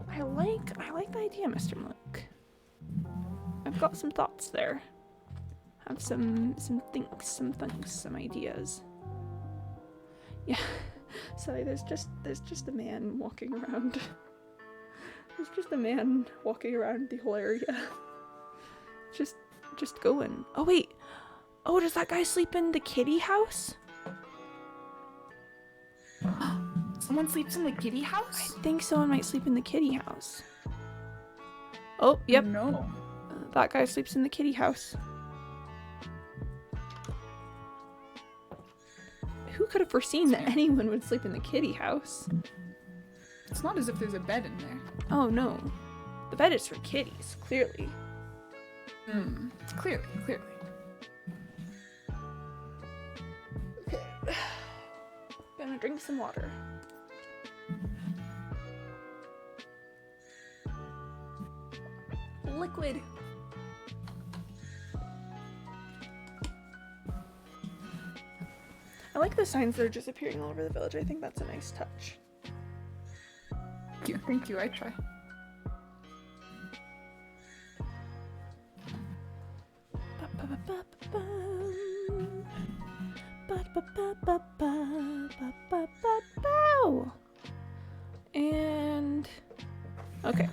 Speaker 1: I like the idea, Mr. Mook. I've got some thoughts there. Have some thinks, some ideas. Yeah. Sorry, there's just a man walking around. There's just a man walking around the whole area. Just going. Oh wait. Oh, does that guy sleep in the kitty house?
Speaker 2: Someone sleeps in the kitty house?
Speaker 1: I think someone might sleep in the kitty house. Oh, yep.
Speaker 2: No.
Speaker 1: That guy sleeps in the kitty house. Who could have foreseen that anyone would sleep in the kitty house?
Speaker 2: It's not as if there's a bed in there.
Speaker 1: Oh no. The bed is for kitties, clearly.
Speaker 2: Clearly.
Speaker 1: Okay. Gonna drink some water. liquid. I like the signs that are just appearing all over the village. I think that's a nice touch.
Speaker 2: Thank you, I try.
Speaker 1: And okay.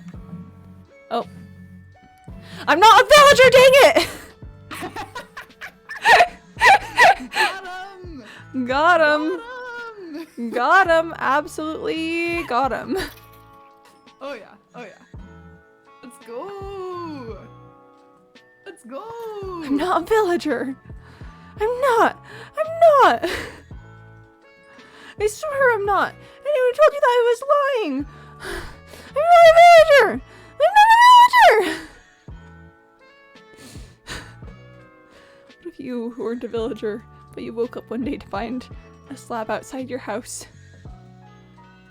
Speaker 1: Oh, I'm not a villager, dang it! Got him! Got him! Absolutely got him.
Speaker 2: Oh yeah, oh yeah. Let's go! Let's go!
Speaker 1: I'm not a villager. I'm not! I swear I'm not! Anyone told you that I was lying! I'm not a villager! I'm not a villager! What if you weren't a villager, but you woke up one day to find a slab outside your house?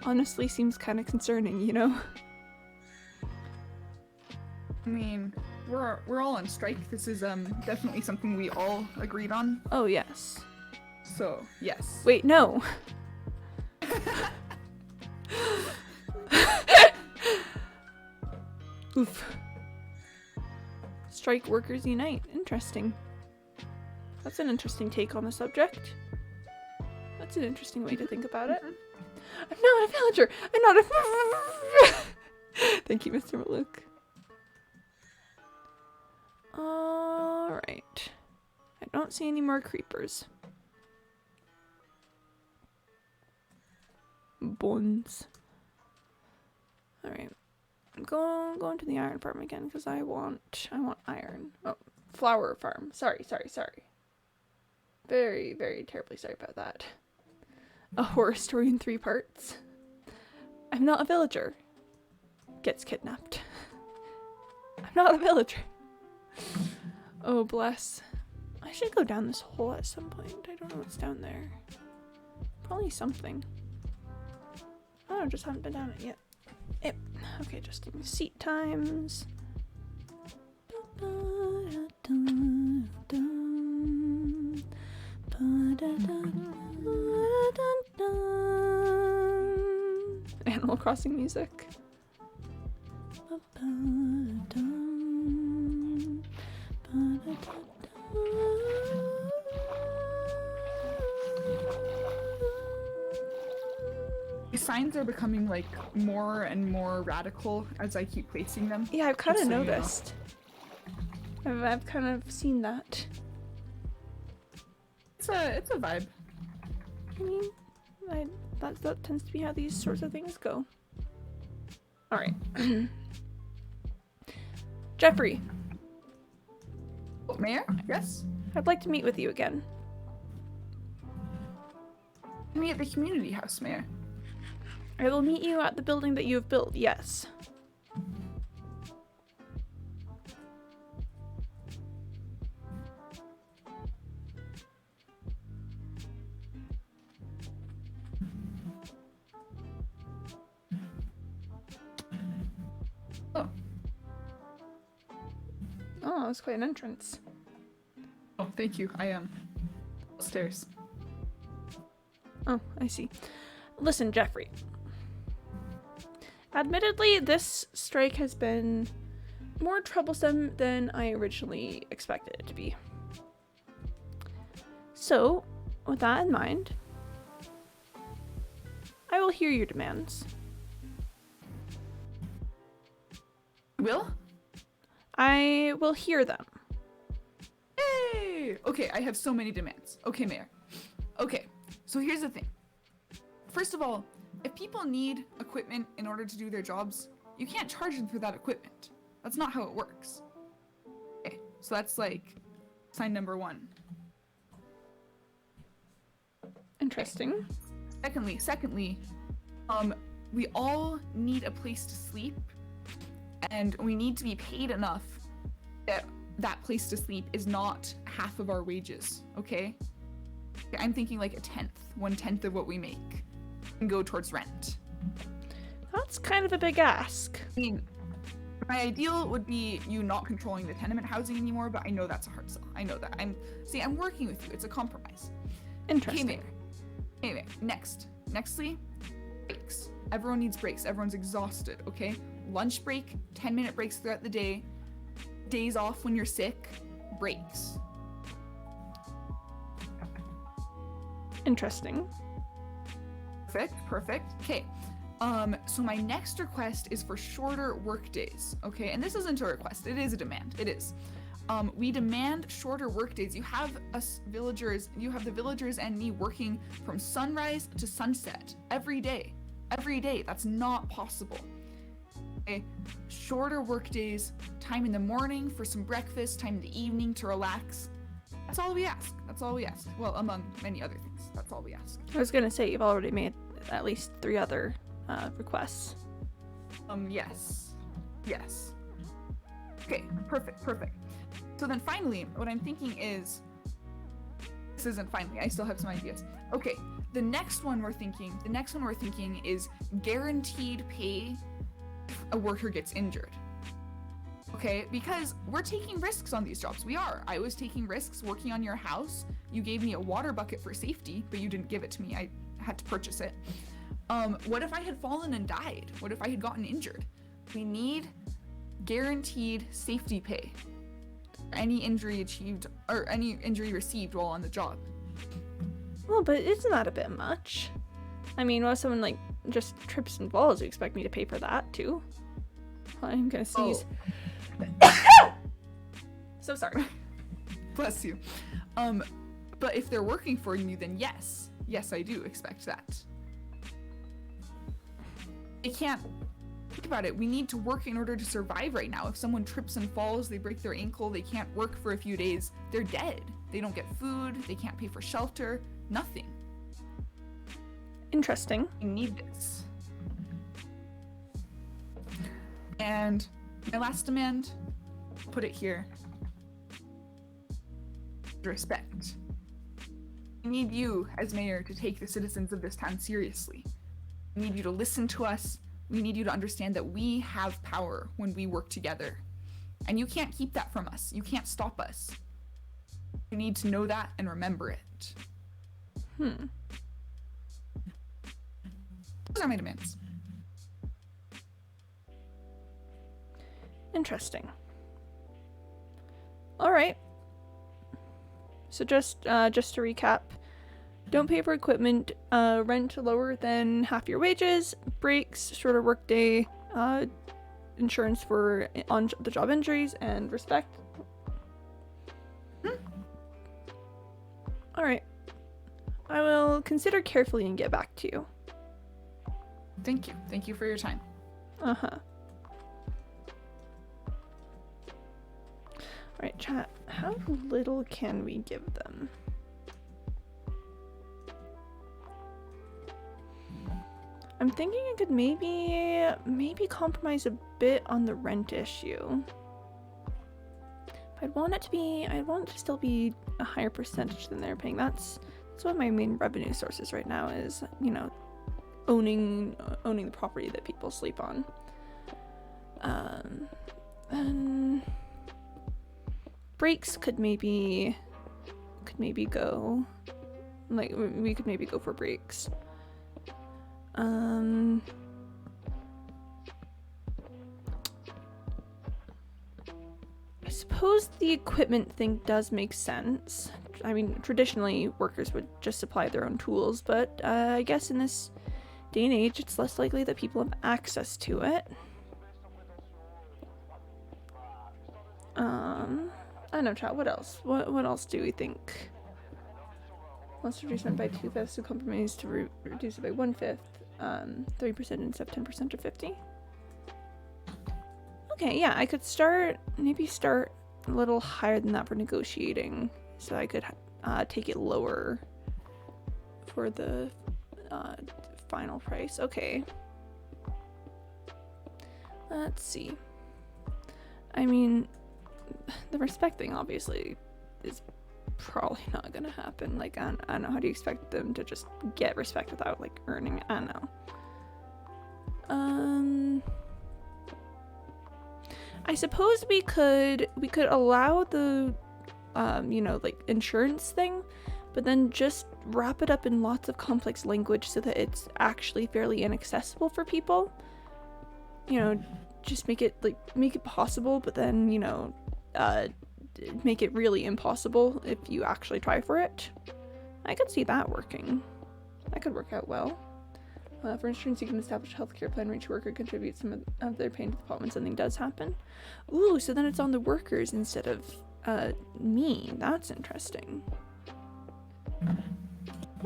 Speaker 1: Honestly, seems kind of concerning, you know?
Speaker 2: I mean, we're all on strike. This is definitely something we all agreed on.
Speaker 1: Oh, yes.
Speaker 2: So, yes.
Speaker 1: Wait, no. Oof. Strike workers unite. Interesting. That's an interesting take on the subject. That's an interesting way to think about it. I'm not a villager! I'm not a Thank you, Mr. Maluk. Alright. I don't see any more creepers. Bones. Alright. I'm going to the iron farm again because I want iron. Oh, flower farm. Sorry. Very, very terribly sorry about that. A horror story in 3 parts. I'm not a villager. Gets kidnapped. I'm not a villager. Oh, bless. I should go down this hole at some point. I don't know what's down there. Probably something. I just haven't been down it yet. Yep. Okay, just doing seat times. Animal Crossing music.
Speaker 2: These signs are becoming like more and more radical as I keep placing them.
Speaker 1: Yeah, I've kind of
Speaker 2: Just so you know.
Speaker 1: noticed. I've kind of seen that.
Speaker 2: It's a vibe.
Speaker 1: I mean, that tends to be how these sorts of things go. Alright. Jeffrey,
Speaker 2: Oh, Mayor? Yes?
Speaker 1: I'd like to meet with you again.
Speaker 2: Meet me at the community house, Mayor.
Speaker 1: I will meet you at the building that you have built, yes.
Speaker 2: Oh.
Speaker 1: Oh, that's quite an entrance.
Speaker 2: Oh, thank you. I am upstairs.
Speaker 1: Oh, I see. Listen, Jeffrey. Admittedly, this strike has been more troublesome than I originally expected it to be. So, with that in mind, I will hear your demands.
Speaker 2: Will?
Speaker 1: I will hear them.
Speaker 2: Hey! Okay, I have so many demands. Okay, Mayor. Okay, so here's the thing. First of all, if people need equipment in order to do their jobs, you can't charge them for that equipment. That's not how it works. Okay, so that's like sign number 1.
Speaker 1: Interesting.
Speaker 2: Secondly, we all need a place to sleep, and we need to be paid enough that that place to sleep is not half of our wages, okay? I'm thinking like 1/10 of what we make can go towards rent.
Speaker 1: That's kind of a big ask.
Speaker 2: I mean, My ideal would be you not controlling the tenement housing anymore, but I know that's a hard sell. I know that. I'm working with you. It's a compromise.
Speaker 1: Interesting.
Speaker 2: Anyway, nextly, breaks. Everyone needs breaks. Everyone's exhausted, okay? Lunch break, 10-minute breaks throughout the day, days off when you're sick, breaks.
Speaker 1: Interesting.
Speaker 2: Perfect. Okay. So my next request is for shorter work days, okay? And this isn't a request, it is a demand. It is. We demand shorter work days. You have the villagers and me working from sunrise to sunset every day. That's not possible. Okay? Shorter work days, time in the morning for some breakfast, time in the evening to relax. That's all we ask. Well, among many other things, that's all we ask.
Speaker 1: I was gonna say, you've already made at least 3 other requests.
Speaker 2: Yes. Okay, perfect. So then finally, what I'm thinking is, this isn't finally, I still have some ideas. Okay, the next one we're thinking is guaranteed pay if a worker gets injured. Okay, because we're taking risks on these jobs. I was taking risks working on your house. You gave me a water bucket for safety, but you didn't give it to me. I had to purchase it. What if I had fallen and died? What if I had gotten injured? We need guaranteed safety pay for any injury achieved or any injury received while on the job.
Speaker 1: Well, but isn't that a bit much? I mean, what if someone like just trips and falls? You expect me to pay for that too? I'm gonna sneeze. So sorry.
Speaker 2: Bless you. But if they're working for you, then yes, I do expect that. I can't think about it. We need to work in order to survive right now. If someone trips and falls, they break their ankle, they can't work for a few days, they're dead. They don't get food, they can't pay for shelter, nothing.
Speaker 1: Interesting.
Speaker 2: We need this. And my last demand, I'll put it here. Respect. We need you, as mayor, to take the citizens of this town seriously. We need you to listen to us. We need you to understand that we have power when we work together. And you can't keep that from us. You can't stop us. You need to know that and remember it. Those are my demands.
Speaker 1: Interesting. All right. So just to recap, don't pay for equipment, rent lower than half your wages, breaks, shorter workday, insurance for on the job injuries, and respect. All right. I will consider carefully and get back to you.
Speaker 2: Thank you. Thank you for your time.
Speaker 1: Uh-huh. Alright, chat. How little can we give them? I'm thinking I could maybe compromise a bit on the rent issue. But I'd want it to still be a higher percentage than they're paying. That's one of my main revenue sources right now is, owning the property that people sleep on. And breaks could maybe go, like, we could maybe go for breaks. I suppose the equipment thing does make sense. I mean, traditionally workers would just supply their own tools, but I guess in this day and age it's less likely that people have access to it. I don't know, chat, what else? What else do we think? Let's reduce rent by 2/5, so compromise to reduce it by 1/5. 3% instead of 10% to 50. Okay, yeah, I could start a little higher than that for negotiating, so I could take it lower for the final price. Okay. Let's see. I mean, the respect thing obviously is probably not gonna happen. Like, I don't know, how do you expect them to just get respect without, like, earning it? I don't know. I suppose we could allow the like insurance thing, but then just wrap it up in lots of complex language so that it's actually fairly inaccessible for people. Just make it possible, but then make it really impossible if you actually try for it. I could see that working. That could work out well. For instance, you can establish a healthcare plan where each worker contributes some of their pay to the pot when something does happen. Ooh, so then it's on the workers instead of me. That's interesting.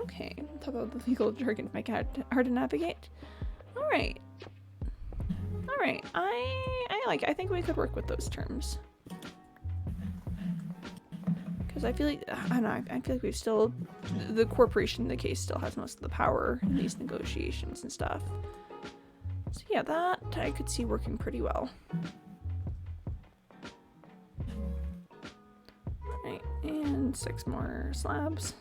Speaker 1: Okay, talk about the legal jargon to make it hard to navigate. Alright. I like it. I think we could work with those terms. Because I feel like, I don't know, I feel like the corporation in the case still has most of the power in these negotiations and stuff. So yeah, that I could see working pretty well. Alright, and 6 more slabs.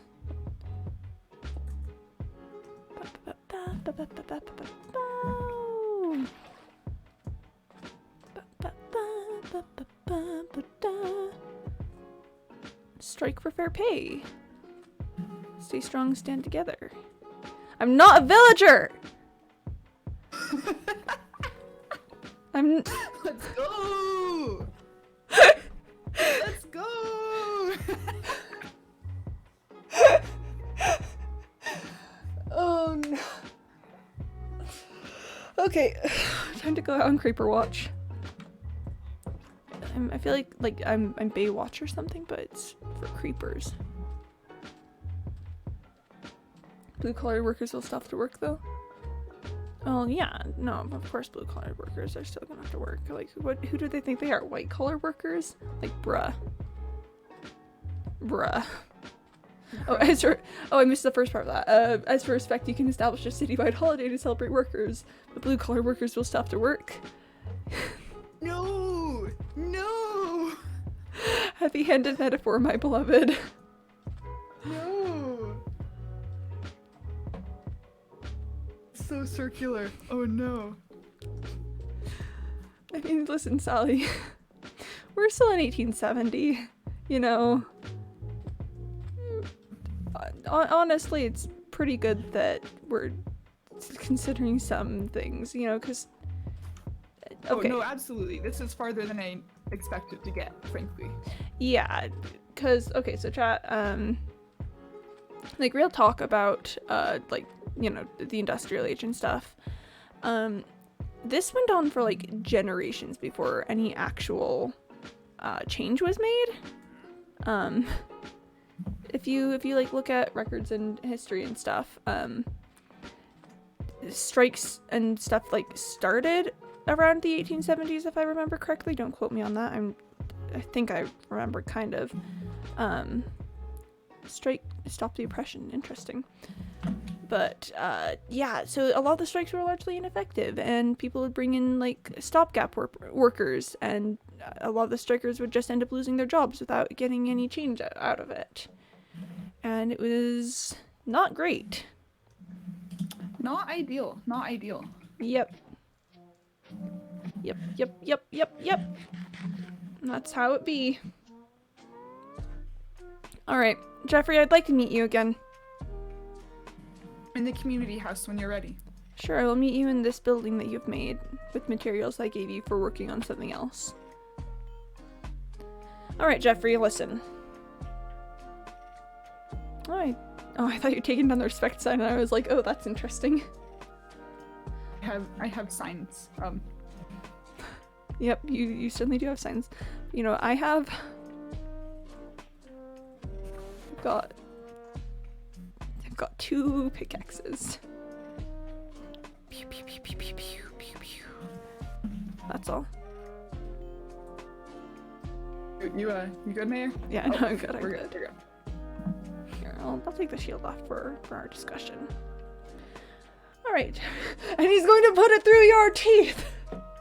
Speaker 1: Strike for fair pay. Stay strong, stand together. I'm not a villager!
Speaker 2: Let's go! Let's go!
Speaker 1: Oh no. Okay, time to go out on Creeper Watch. I feel like I'm Baywatch or something, but it's for creepers. Blue-collar workers will still have to work though. Oh yeah, no, of course blue-collar workers are still gonna have to work. Like, who do they think they are? White-collar workers? Like, bruh. Oh, I missed the first part of that. As for respect, you can establish a citywide holiday to celebrate workers. The blue-collar workers will still have to work.
Speaker 2: No! No!
Speaker 1: Heavy-handed metaphor, my beloved.
Speaker 2: No! So circular. Oh no.
Speaker 1: I mean, listen, Sally. We're still in 1870, you know. Honestly, it's pretty good that we're considering some things, you know, because... Okay.
Speaker 2: Oh, no, absolutely. This is farther than I expected to get, frankly.
Speaker 1: Yeah, because, okay, so chat, like, real talk about, like, you know, the industrial age and stuff. This went on for, like, generations before any actual, change was made. If you, like, look at records and history and stuff, strikes and stuff, like, started around the 1870s, if I remember correctly. Don't quote me on that. I think I remember kind of. Strike, stop the oppression. Interesting. But, yeah, so a lot of the strikes were largely ineffective, and people would bring in, like, stopgap workers, and a lot of the strikers would just end up losing their jobs without getting any change out of it. And it was not great.
Speaker 2: Not ideal. Not ideal.
Speaker 1: Yep. That's how it be. Alright, Jeffrey, I'd like to meet you again.
Speaker 2: In the community house when you're ready.
Speaker 1: Sure, I will meet you in this building that you've made, with materials I gave you for working on something else. Alright, Jeffrey, listen. Alright. Oh, I thought you were taking down the respect sign, and I was like, oh, that's interesting.
Speaker 2: I have signs.
Speaker 1: Yep, you certainly do have signs. You know, I've got 2 pickaxes. Pew, pew, pew, pew, pew, pew, pew, pew. That's all.
Speaker 2: You good, Mayor?
Speaker 1: Yeah, no, I'm good. I'm
Speaker 2: We're
Speaker 1: good.
Speaker 2: good.
Speaker 1: Here, I'll take the shield off for our discussion. All right, and he's going to put it through your teeth.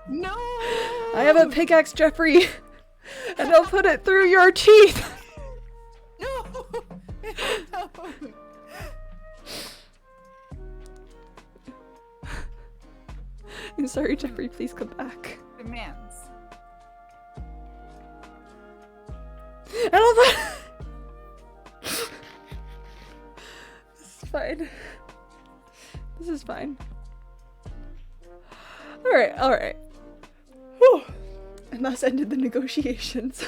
Speaker 2: No!
Speaker 1: I have a pickaxe, Jeffrey, and I'll put it through your teeth.
Speaker 2: No! No!
Speaker 1: I'm sorry, Jeffrey. Please come back.
Speaker 2: Demands.
Speaker 1: I love that. This is fine. This is fine. Alright. Whew. And thus ended the negotiations.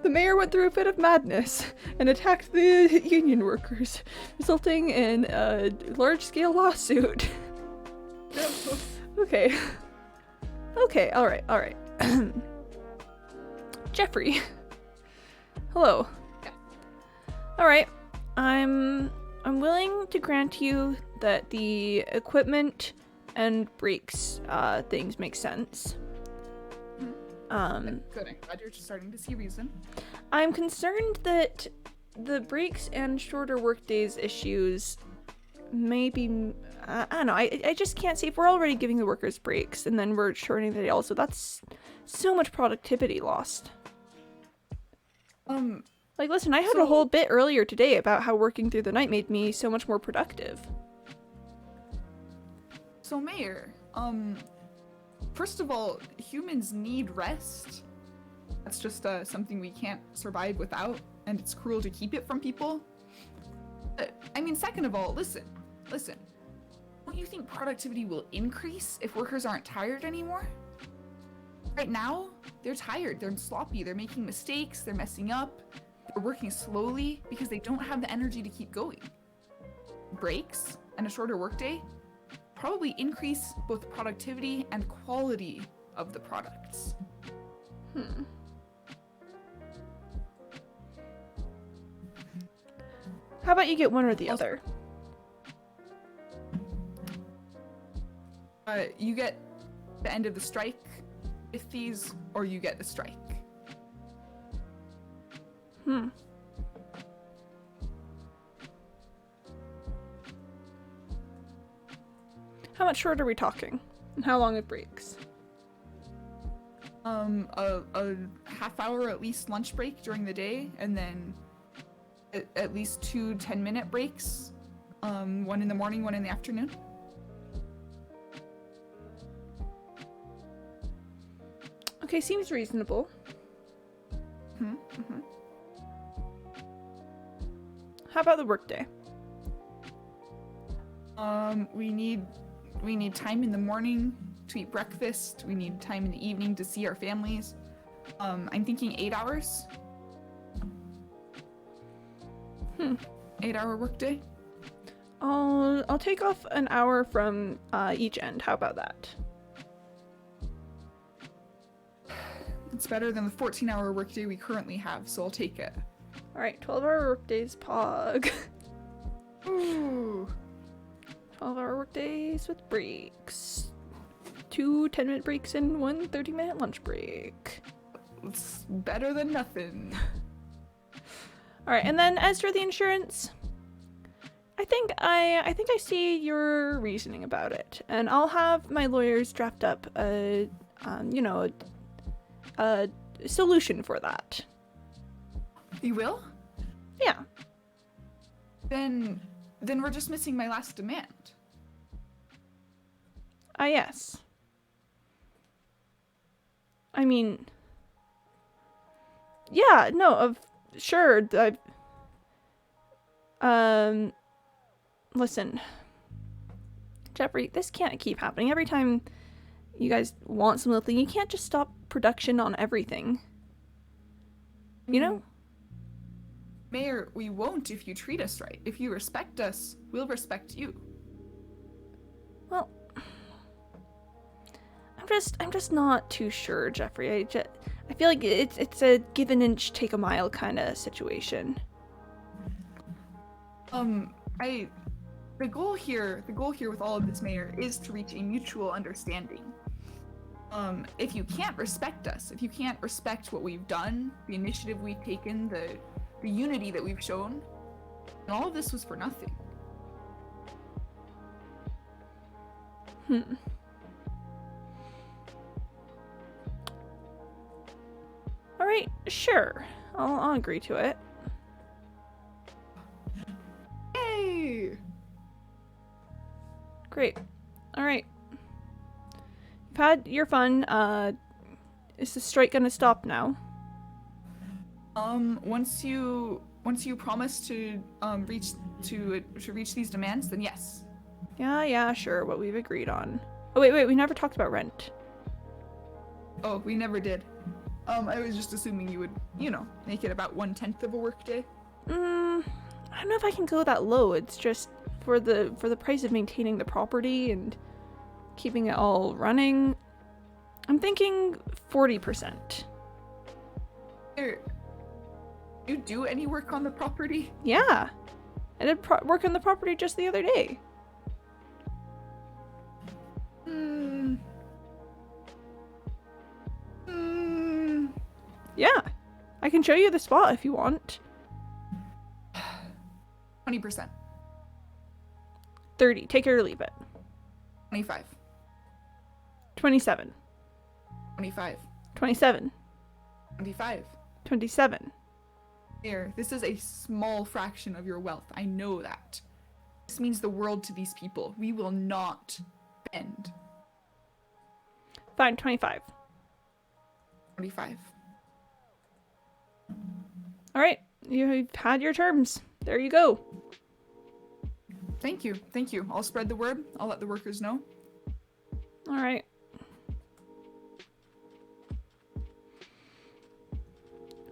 Speaker 1: The mayor went through a fit of madness and attacked the union workers, resulting in a large-scale lawsuit. Okay, alright. Jeffrey. Hello. Alright, I'm willing to grant you that the equipment and brakes things make sense.
Speaker 2: Good. I'm glad you're starting to see reason.
Speaker 1: I'm concerned that the breaks and shorter workdays issues may be, I don't know, I just can't see if we're already giving the workers breaks and then we're shortening the day also. That's so much productivity lost. Like, listen, I had a whole bit earlier today about how working through the night made me so much more productive.
Speaker 2: So, Mayor, first of all, humans need rest. That's just something we can't survive without, and it's cruel to keep it from people. I mean, second of all, listen. Don't you think productivity will increase if workers aren't tired anymore? Right now, they're tired, they're sloppy, they're making mistakes, they're messing up, they're working slowly because they don't have the energy to keep going. Breaks and a shorter workday probably increase both productivity and quality of the products.
Speaker 1: How about you get one or the other?
Speaker 2: You get the end of the strike with these, or you get the strike.
Speaker 1: How much short are we talking? And how long it breaks?
Speaker 2: A half hour at least lunch break during the day, and then at least 2 10-minute breaks. One in the morning, one in the afternoon.
Speaker 1: Okay, seems reasonable. How about the workday?
Speaker 2: We need time in the morning to eat breakfast. We need time in the evening to see our families. I'm thinking 8 hours. 8-hour workday.
Speaker 1: I'll take off an hour from each end. How about that?
Speaker 2: It's better than the 14-hour workday we currently have, so I'll take it.
Speaker 1: Alright, 12-hour workdays, pog.
Speaker 2: Ooh.
Speaker 1: 12-hour workdays with breaks. 2 10-minute breaks and 1 30-minute lunch break.
Speaker 2: It's better than nothing.
Speaker 1: Alright, and then as for the insurance, I think I see your reasoning about it, and I'll have my lawyers draft up a solution for that.
Speaker 2: You will?
Speaker 1: Yeah.
Speaker 2: Then we're just missing my last demand.
Speaker 1: Yes. I mean, yeah, no, sure. Listen, Jeffrey, this can't keep happening. Every time you guys want some little thing, you can't just stop production on everything. You know?
Speaker 2: Mayor, we won't if you treat us right. If you respect us, we'll respect you.
Speaker 1: Well, I'm just not too sure, Jeffrey. I feel like it's a give an inch, take a mile kind of situation.
Speaker 2: The goal here with all of this, Mayor, is to reach a mutual understanding. If you can't respect us, if you can't respect what we've done, the initiative we've taken, the unity that we've shown, and all of this was for nothing.
Speaker 1: Alright, sure. I'll agree to it.
Speaker 2: Yay!
Speaker 1: Great. Alright. You've had your fun. Is the strike gonna stop now?
Speaker 2: Once you promise to reach these demands, then yes.
Speaker 1: Yeah, sure, what we've agreed on. Oh, wait, we never talked about rent.
Speaker 2: Oh, we never did. I was just assuming you would, make it about 1/10 of a workday.
Speaker 1: I don't know if I can go that low. It's just for the price of maintaining the property and keeping it all running. I'm thinking 40%.
Speaker 2: You do any work on the property?
Speaker 1: Yeah. I did work on the property just the other day. Yeah. I can show you the spot if you want.
Speaker 2: 20%.
Speaker 1: 30. Take it or leave it.
Speaker 2: 25.
Speaker 1: 27.
Speaker 2: 25.
Speaker 1: 27.
Speaker 2: 25.
Speaker 1: 27.
Speaker 2: Here, this is a small fraction of your wealth. I know that. This means the world to these people. We will not bend.
Speaker 1: Fine, 25.
Speaker 2: 25.
Speaker 1: Alright, you've had your terms. There you go.
Speaker 2: Thank you. I'll spread the word. I'll let the workers know.
Speaker 1: Alright.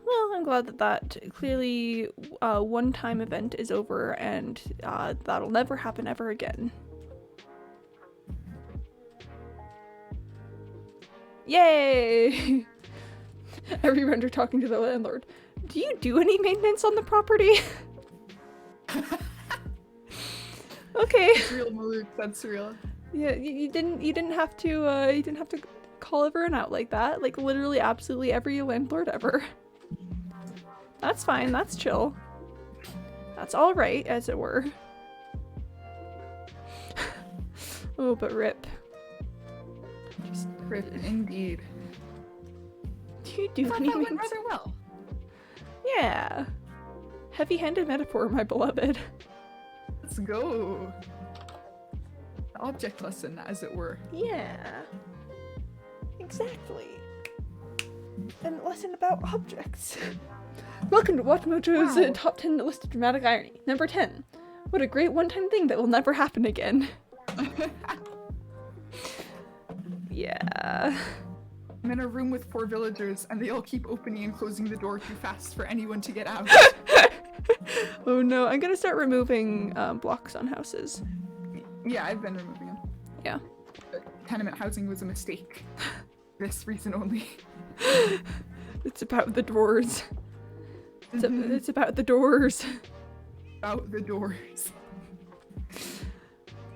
Speaker 1: Well, I'm glad that clearly one-time event is over and that'll never happen ever again. Yay! Every renter talking to the landlord. Do you do any maintenance on the property? Okay.
Speaker 2: That's real, Malik. That's real.
Speaker 1: Yeah, you didn't have to call everyone out like that. Like literally absolutely every landlord ever. That's fine, that's chill. That's alright, as it were. Oh, but rip.
Speaker 2: Rip, indeed.
Speaker 1: Do you do
Speaker 2: I
Speaker 1: any
Speaker 2: thought that went
Speaker 1: maintenance?
Speaker 2: rather well.
Speaker 1: Yeah. Heavy-handed metaphor, my beloved.
Speaker 2: Let's go. The object lesson, as it were.
Speaker 1: Yeah. Exactly. And lesson about objects. Welcome to Watchmojo's
Speaker 2: Wow.
Speaker 1: top 10 list of dramatic irony. Number 10. What a great one-time thing that will never happen again. Yeah.
Speaker 2: I'm in a room with 4 villagers, and they all keep opening and closing the door too fast for anyone to get out.
Speaker 1: Oh no, I'm gonna start removing blocks on houses.
Speaker 2: Yeah, I've been removing them.
Speaker 1: Yeah.
Speaker 2: Tenement housing was a mistake. This reason only.
Speaker 1: It's about the doors.
Speaker 2: Mhm.
Speaker 1: It's about the doors.
Speaker 2: Out the doors.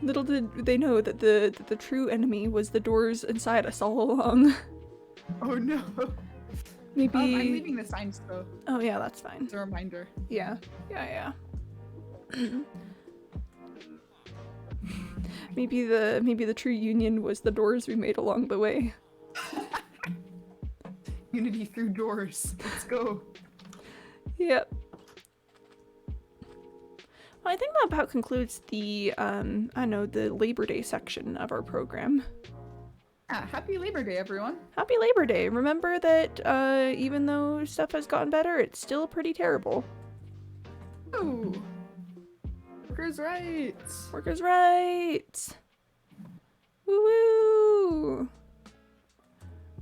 Speaker 1: Little did they know that the true enemy was the doors inside us all along.
Speaker 2: Oh no.
Speaker 1: Maybe.
Speaker 2: I'm leaving the signs though,
Speaker 1: Oh yeah, that's fine.
Speaker 2: as a reminder.
Speaker 1: Yeah. Maybe the true union was the doors we made along the way.
Speaker 2: Unity through doors. Let's go.
Speaker 1: Yep. Well, I think that about concludes the the Labor Day section of our program.
Speaker 2: Yeah, happy Labor Day, everyone.
Speaker 1: Happy Labor Day. Remember that even though stuff has gotten better, it's still pretty terrible.
Speaker 2: Ooh. Workers' rights.
Speaker 1: Workers' rights. Woo-woo.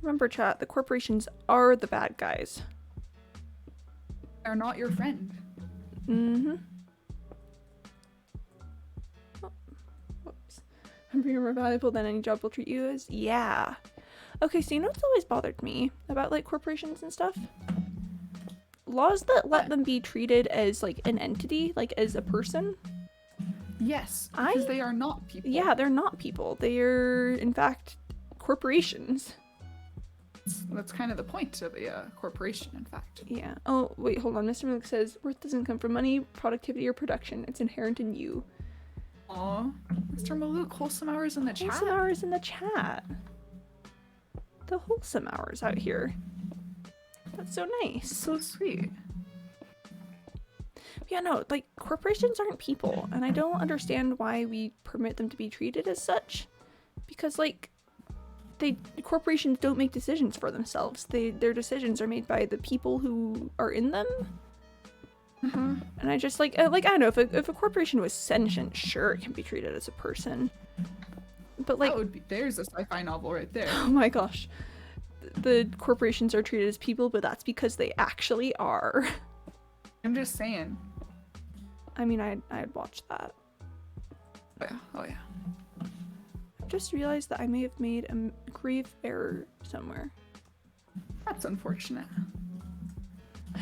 Speaker 1: Remember, chat, the corporations are the bad guys.
Speaker 2: They're not your friend.
Speaker 1: Mm-hmm. Oh, whoops. Remember, you're more valuable than any job will treat you as? Yeah. Okay, so you know what's always bothered me about, like, corporations and stuff? Laws that let them be treated as, like, an entity, like, as a person.
Speaker 2: Yes, because they are not people.
Speaker 1: Yeah, they're not people. They're, in fact, corporations.
Speaker 2: That's kind of the point of a corporation, in fact.
Speaker 1: Yeah. Oh, wait, hold on. Mr. Malik says, worth doesn't come from money, productivity, or production. It's inherent in you.
Speaker 2: Aw, Mr. Maluk, wholesome hours in the chat.
Speaker 1: Wholesome hours in the chat. The wholesome hours out here. That's so nice.
Speaker 2: So sweet.
Speaker 1: Yeah, no, like, corporations aren't people, and I don't understand why we permit them to be treated as such. Because, like, corporations don't make decisions for themselves. Their decisions are made by the people who are in them. And I just like I don't know, if a corporation was sentient, sure, it can be treated as a person. But like,
Speaker 2: there's a sci-fi novel right there.
Speaker 1: oh my gosh, the corporations are treated as people, but that's because they actually are.
Speaker 2: I'm just saying.
Speaker 1: I mean, I'd watch that.
Speaker 2: Oh yeah.
Speaker 1: I've just realized that I may have made a grave error somewhere.
Speaker 2: That's unfortunate.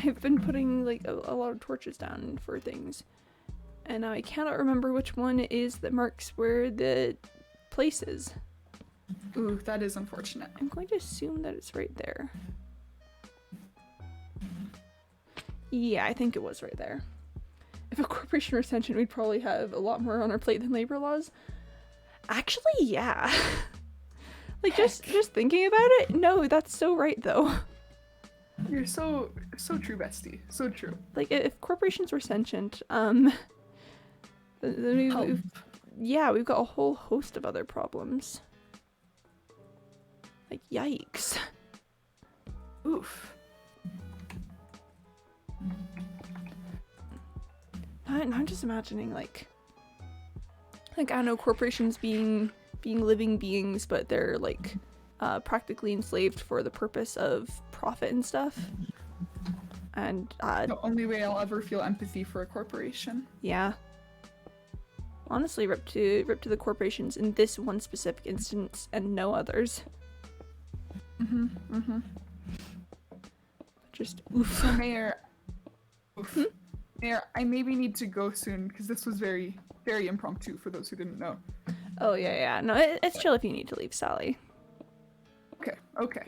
Speaker 1: I've been putting like a lot of torches down for things, and I cannot remember which one it is that marks where the place is.
Speaker 2: Ooh, that is unfortunate.
Speaker 1: I'm going to assume that it's right there. Yeah, I think it was right there. If a corporation were sentient, we'd probably have a lot more on our plate than labor laws. Actually, yeah. Like, just thinking about it, no, that's so right, though.
Speaker 2: You're so true, bestie. So true.
Speaker 1: Like, if corporations were sentient, then we've got a whole host of other problems. Like, yikes.
Speaker 2: Oof.
Speaker 1: I'm just imagining, like I don't know, corporations being living beings, but they're like practically enslaved for the purpose of profit and stuff. And
Speaker 2: the only way I'll ever feel empathy for a corporation.
Speaker 1: Yeah. Honestly, rip to the corporations in this one specific instance and no others. Just oof.
Speaker 2: So Mayor, Mayor, I maybe need to go soon because this was very, very impromptu for those who didn't know.
Speaker 1: Oh yeah. No, it's chill if you need to leave, Sally.
Speaker 2: Okay.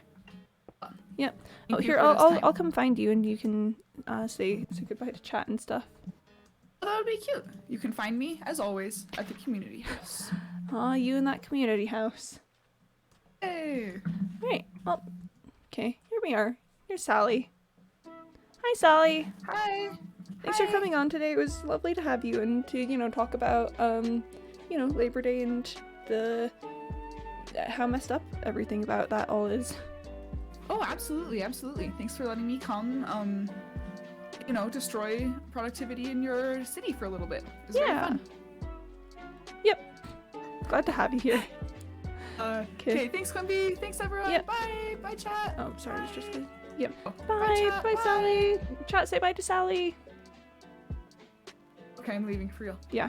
Speaker 1: Yep.
Speaker 2: Thank you
Speaker 1: Here,
Speaker 2: for this time.
Speaker 1: I'll come find you and you can say goodbye to chat and stuff.
Speaker 2: Well, that would be cute. You can find me, as always, at the community house.
Speaker 1: Aw, you in that community house.
Speaker 2: Hey!
Speaker 1: Right, well, okay, here we are. Here's Sally. Hi, Sally.
Speaker 2: Hi!
Speaker 1: Thanks for coming on today. It was lovely to have you and to, talk about, Labor Day and how messed up everything about that all is.
Speaker 2: Oh, absolutely. Thanks for letting me come, destroy productivity in your city for a little bit. It was very fun.
Speaker 1: Yep. Glad to have you here.
Speaker 2: Okay, thanks, Quimby. Thanks, everyone.
Speaker 1: Yep.
Speaker 2: Bye. Bye, chat.
Speaker 1: Oh, sorry, it's just Yep.
Speaker 2: Oh,
Speaker 1: Bye.
Speaker 2: chat.
Speaker 1: Bye, Sally. Chat, say bye to Sally.
Speaker 2: Okay, I'm leaving for real.
Speaker 1: Yeah.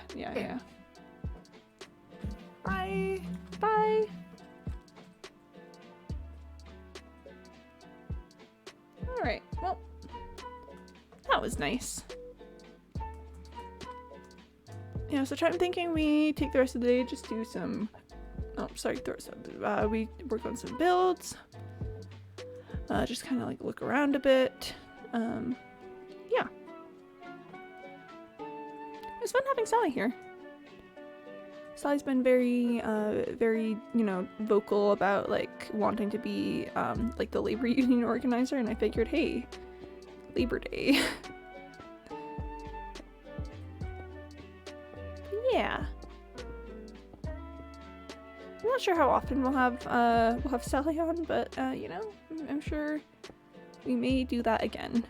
Speaker 2: Bye.
Speaker 1: Bye. Alright, well, that was nice. Yeah, so I'm thinking we take the rest of the day, just do some, we work on some builds, just kind of like look around a bit, yeah. It was fun having Sally here. Sally's been very, vocal about, like, wanting to be, like, the labor union organizer, and I figured, hey, Labor Day. Yeah. I'm not sure how often we'll have Sally on, but, I'm sure we may do that again.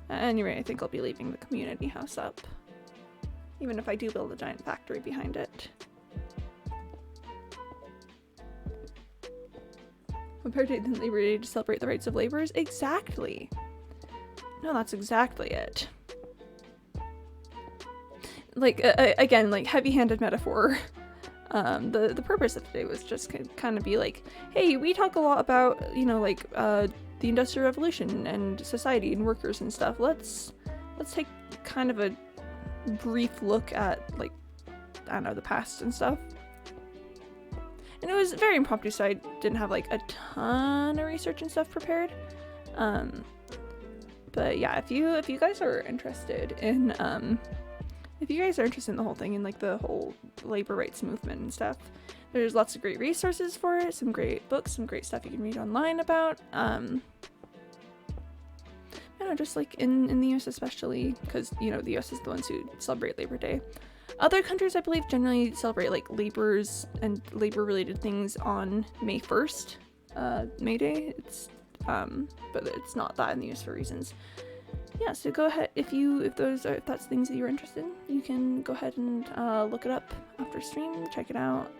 Speaker 1: Anyway, I think I'll be leaving the community house up. Even if I do build a giant factory behind it. Compared to Labor Day to celebrate the rights of laborers? Exactly! No, that's exactly it. Like, again, like, heavy-handed metaphor. The purpose of today was just kind of be like, hey, we talk a lot about, the Industrial Revolution and society and workers and stuff. Let's take kind of a brief look at, like, I don't know, the past and stuff. And it was very impromptu, so I didn't have, like, a ton of research and stuff prepared. But yeah, if you guys are interested in, the whole thing and, like, the whole labor rights movement and stuff, there's lots of great resources for it, some great books, some great stuff you can read online about. Just like in the US especially, because the US is the ones who celebrate Labor Day. Other countries, I believe, generally celebrate like labors and labor-related things on May 1st, May Day. It's but it's not that in the US for reasons. Yeah, so go ahead if that's things that you're interested in, you can go ahead and look it up after stream, check it out.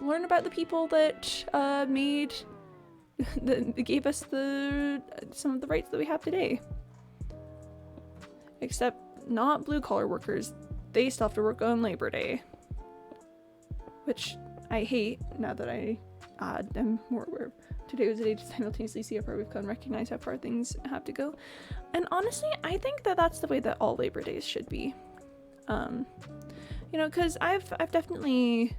Speaker 1: Learn about the people that that gave us some of the rights that we have today. Except not blue-collar workers. They still have to work on Labor Day. Which I hate now that I am more aware of. Today was a day to simultaneously see how far we've come and recognize how far things have to go. And honestly, I think that that's the way that all Labor Days should be. Because I've definitely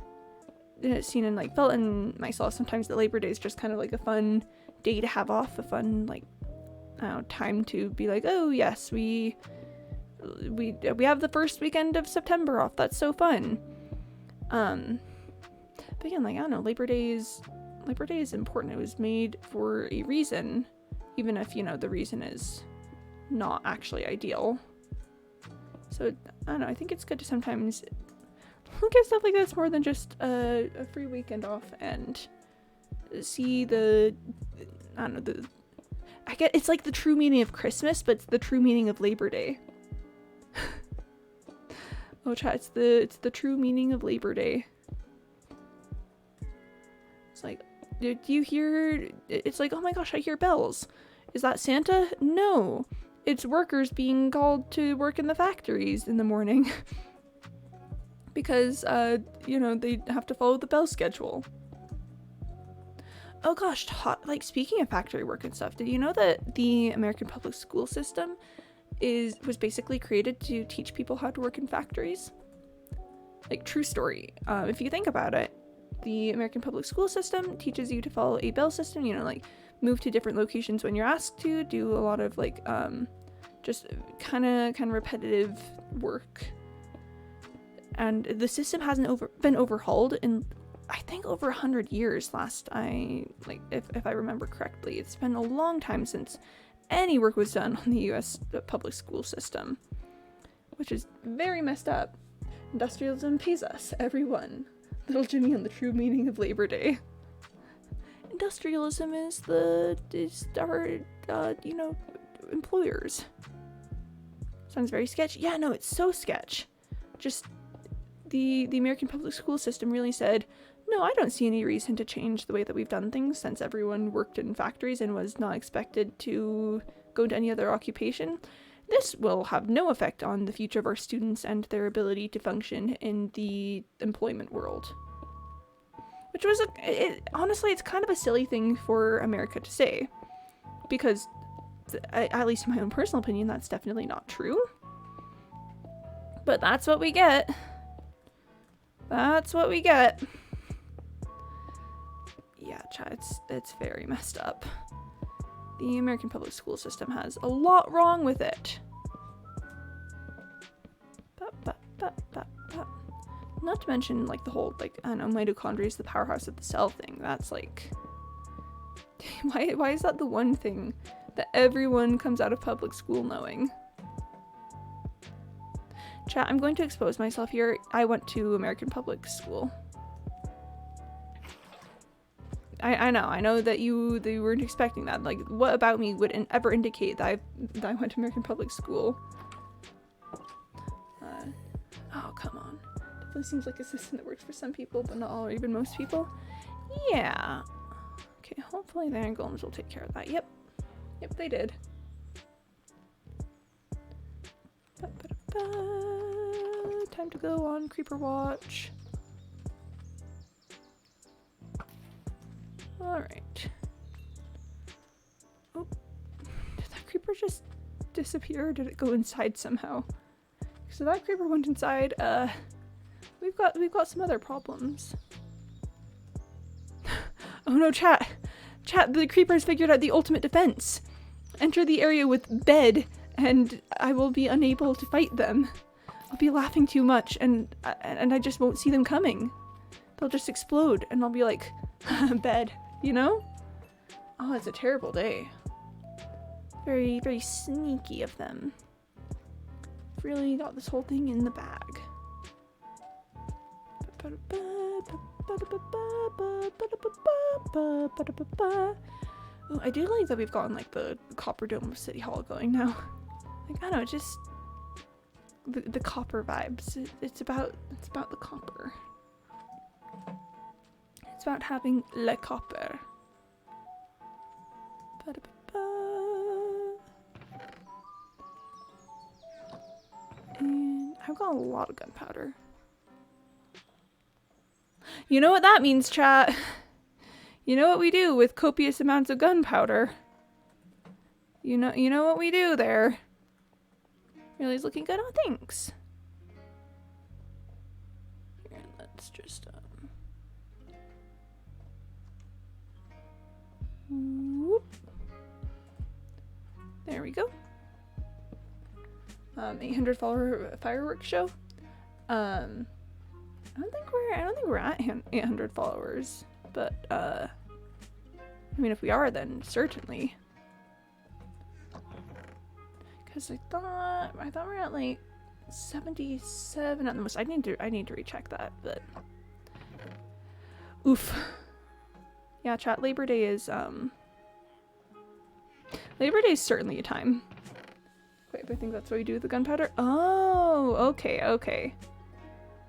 Speaker 1: seen and like felt in myself sometimes that Labor Day is just kind of like a fun day to have off, a fun like time to be like, oh yes, we have the first weekend of September off. That's so fun. But again, like I don't know, Labor Day is important. It was made for a reason, even if the reason is not actually ideal. So I don't know, I think it's good to sometimes look at stuff like this more than just a free weekend off and see I get it's like the true meaning of Christmas, but it's the true meaning of Labor Day. Oh chat, it's the true meaning of Labor Day. It's like, do you hear, it's like, oh my gosh, I hear bells. Is that Santa? No. It's workers being called to work in the factories in the morning. Because, they have to follow the bell schedule. Oh gosh, like speaking of factory work and stuff, did you know that the American public school system was basically created to teach people how to work in factories? Like, true story. If you think about it, the American public school system teaches you to follow a bell system, like move to different locations when you're asked to, do a lot of like just kind of repetitive work. And the system hasn't been overhauled in I think over 100 years last if I remember correctly. It's been a long time since any work was done on the US public school system, which is very messed up. Industrialism pays us, everyone. Little Jimmy on the true meaning of Labor Day. Industrialism is our employers. Sounds very sketchy. Yeah, no, it's so sketch. Just the American public school system really said, no, I don't see any reason to change the way that we've done things since everyone worked in factories and was not expected to go into any other occupation. This will have no effect on the future of our students and their ability to function in the employment world. Which was, honestly, it's kind of a silly thing for America to say. Because, at least in my own personal opinion, that's definitely not true. But that's what we get. That's what we get. Yeah, chat, it's very messed up. The American public school system has a lot wrong with it. Not to mention, like, the whole, like, I don't know, mitochondria is the powerhouse of the cell thing. That's, like... Why is that the one thing that everyone comes out of public school knowing? Chat, I'm going to expose myself here. I went to American public school. I know that they weren't expecting that. Like, what about me would ever indicate that I went to American public school? Oh, come on. Definitely seems like a system that works for some people, but not all or even most people. Yeah. Okay, hopefully the golems will take care of that. Yep, they did. Time to go on Creeper Watch. Alright. Oh, did that creeper just disappear or did it go inside somehow? So that creeper went inside. We've got some other problems. Oh no, chat, the creepers figured out the ultimate defense. Enter the area with bed and I will be unable to fight them. I'll be laughing too much and I just won't see them coming. They'll just explode and I'll be like, bed, you know? Oh, it's a terrible day. Very, very sneaky of them. really got this whole thing in the bag. Oh, I do like that we've gotten like the Copper Dome of City Hall going now. Like, I don't know, just the copper vibes. It's about the copper. It's about having le copper. And I've got a lot of gunpowder. You know what that means, chat? You know what we do with copious amounts of gunpowder? You know what we do there. Really's looking good. Oh, thanks. Here, let's just whoop. There we go. 800 follower fireworks show. I don't think we're at 800 followers, but I mean, if we are, then certainly. Because I thought we're at like 77 at the most. I need to recheck that, but oof. Yeah, chat. Labor Day is certainly a time. Wait, I think that's what we do with the gunpowder. Oh, okay.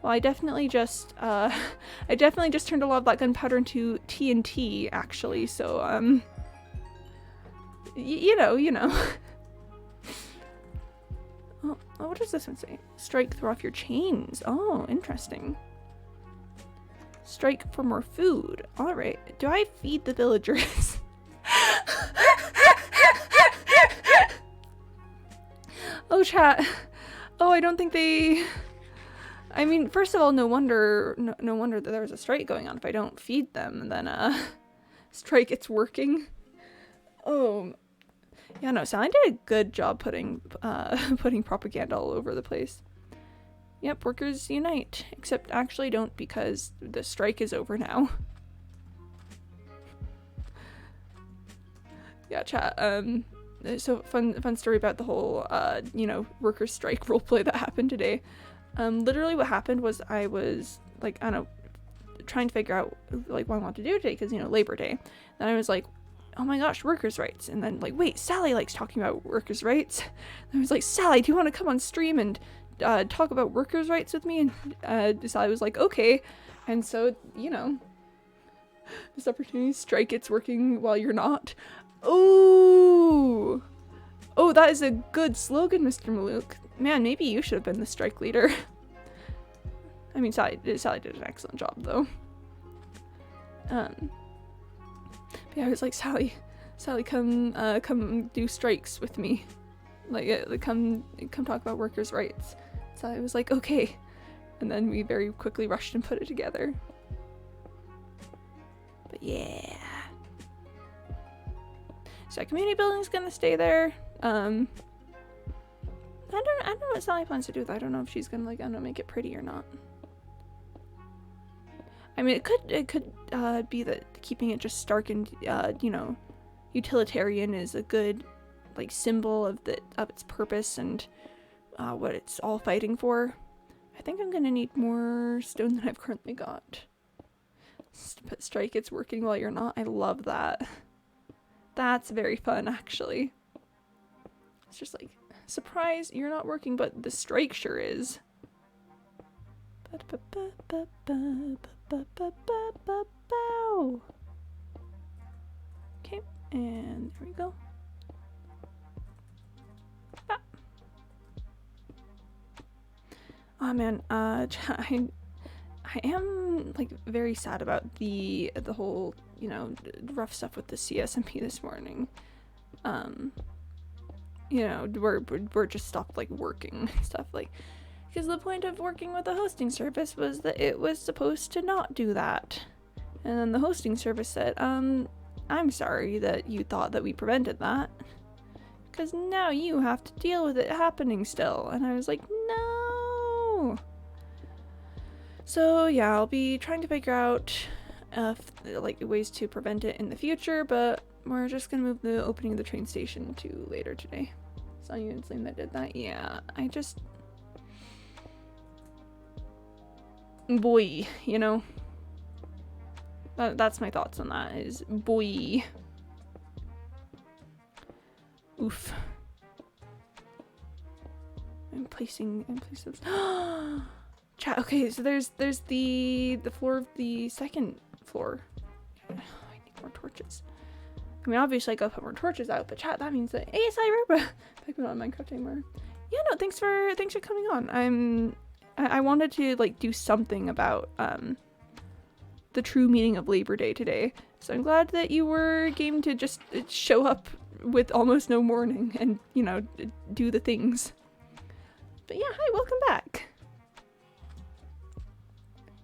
Speaker 1: Well, I definitely just turned a lot of that gunpowder into TNT, actually. So you know. Oh, what does this one say? Strike, throw off your chains. Oh, interesting. Strike for more food. All right. Do I feed the villagers? Oh, chat. Oh, I don't think they... I mean, first of all, no wonder that there was a strike going on if I don't feed them, and then, strike, it's working. Oh, yeah, no, Sally did a good job putting propaganda all over the place. Yep, workers unite, except actually don't, because the strike is over now. Yeah, chat, so fun story about the whole, workers strike roleplay that happened today. Literally what happened was I was, like, I don't know, trying to figure out, like, what I want to do today, because, Labor Day. Then I was like, oh my gosh, workers' rights. And then, like, wait, Sally likes talking about workers' rights. And I was like, Sally, do you want to come on stream and talk about workers' rights with me? And Sally was like, okay. And so, this opportunity strike, it's working while you're not. Oh, that is a good slogan, Mr. Malouk. Man, maybe you should have been the strike leader. I mean, Sally did an excellent job, though. But yeah, I was like, Sally, come do strikes with me. Like, come talk about workers' rights. Sally was like, okay. And then we very quickly rushed and put it together. But yeah. So community building's gonna stay there. I don't know what Sally plans to do with that. I don't know if she's gonna, like, I don't know, make it pretty or not. I mean, it could be that keeping it just stark and utilitarian is a good, like, symbol of its purpose and what it's all fighting for. I think I'm gonna need more stone than I've currently got. But strike, it's working while you're not. I love that. That's very fun, actually. It's just like, surprise, you're not working, but the strike sure is. Okay, and there we go. Oh man, I am, like, very sad about the whole, rough stuff with the CSMP this morning. We're just stopped, like, working and stuff, like, because the point of working with a hosting service was that it was supposed to not do that. And then the hosting service said, I'm sorry that you thought that we prevented that, because now you have to deal with it happening still. And I was like, no. So yeah, I'll be trying to figure out ways to prevent it in the future, but we're just gonna move the opening of the train station to later today. Saw you and Slim that did that. Yeah, I just boy, you know? That's my thoughts on that, is boy. Oof. I'm placing those. Chat, okay, so there's the floor of the second floor. I need more torches. I mean, obviously I gotta put more torches out, but chat, that means that ASI Roba back on Minecraft anymore. Yeah, no, thanks for coming on. I wanted to like do something about the true meaning of Labor Day today. So I'm glad that you were game to just show up with almost no warning and, you know, do the things. But yeah, hi, welcome back.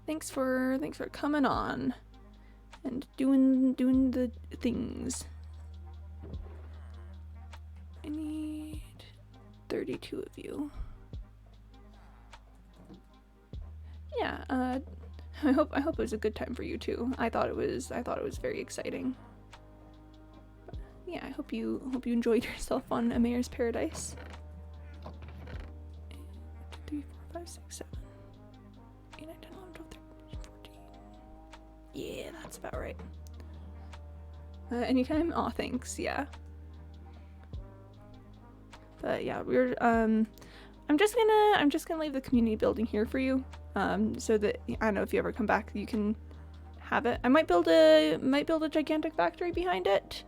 Speaker 1: Thanks for coming on and doing the things. I need 32 of you. Yeah, I hope it was a good time for you too. I thought it was very exciting. But yeah, I hope you enjoyed yourself on A Mayor's Paradise. 3, 4, 5, 6, 7, 8, 9, 10, 11, 12, 13, 14. Yeah, that's about right. Anytime? Aw, thanks, yeah. But yeah, we're I'm just gonna leave the community building here for you. So that I don't know if you ever come back you can have it. I might build a gigantic factory behind it.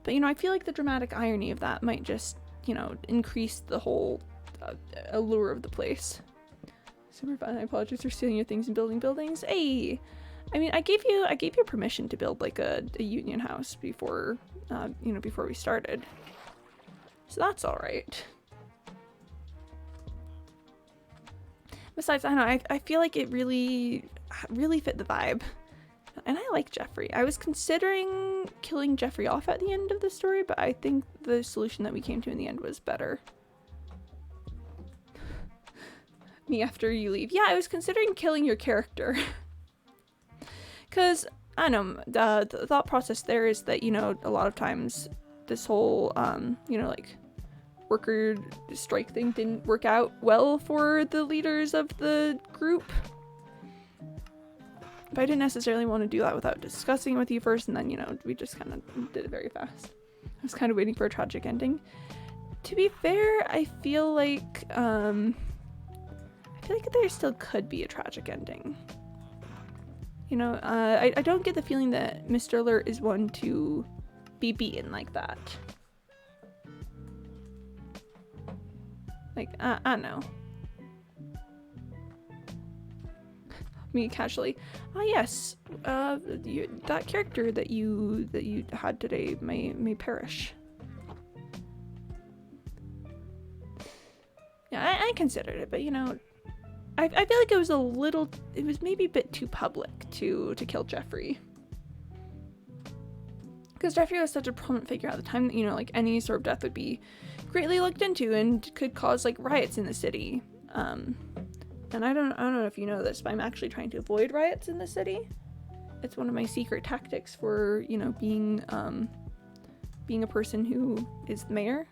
Speaker 1: But you know, I feel like the dramatic irony of that might just, you know, increase the whole allure of the place. Super fun. I apologize for stealing your things and building buildings. Hey, I mean, I gave you permission to build like a union house before, you know, before we started. So that's all right. Besides, I don't know, I feel like it really fit the vibe. And I like Jeffrey. I was considering killing Jeffrey off at the end of the story, but I think the solution that we came to in the end was better. Me after you leave. Yeah, I was considering killing your character. Because, I don't know, the thought process there is that, you know, a lot of times this whole, you know, like, worker strike thing didn't work out well for the leaders of the group. But I didn't necessarily want to do that without discussing it with you first, and then, you know, we just kind of did it very fast. I was kind of waiting for a tragic ending. To be fair, I feel like there still could be a tragic ending. You know, I don't get the feeling that Mr. Alert is one to be beaten like that. Like, I don't know. Me casually. Ah, yes. That character that you had today may perish. Yeah, I considered it, but you know, I feel like it was maybe a bit too public to kill Jeffrey. Because Jeffrey was such a prominent figure at the time that, you know, like any sort of death would be greatly looked into and could cause like riots in the city. And I don't know if you know this, but I'm actually trying to avoid riots in the city. It's one of my secret tactics for, you know, being a person who is the mayor.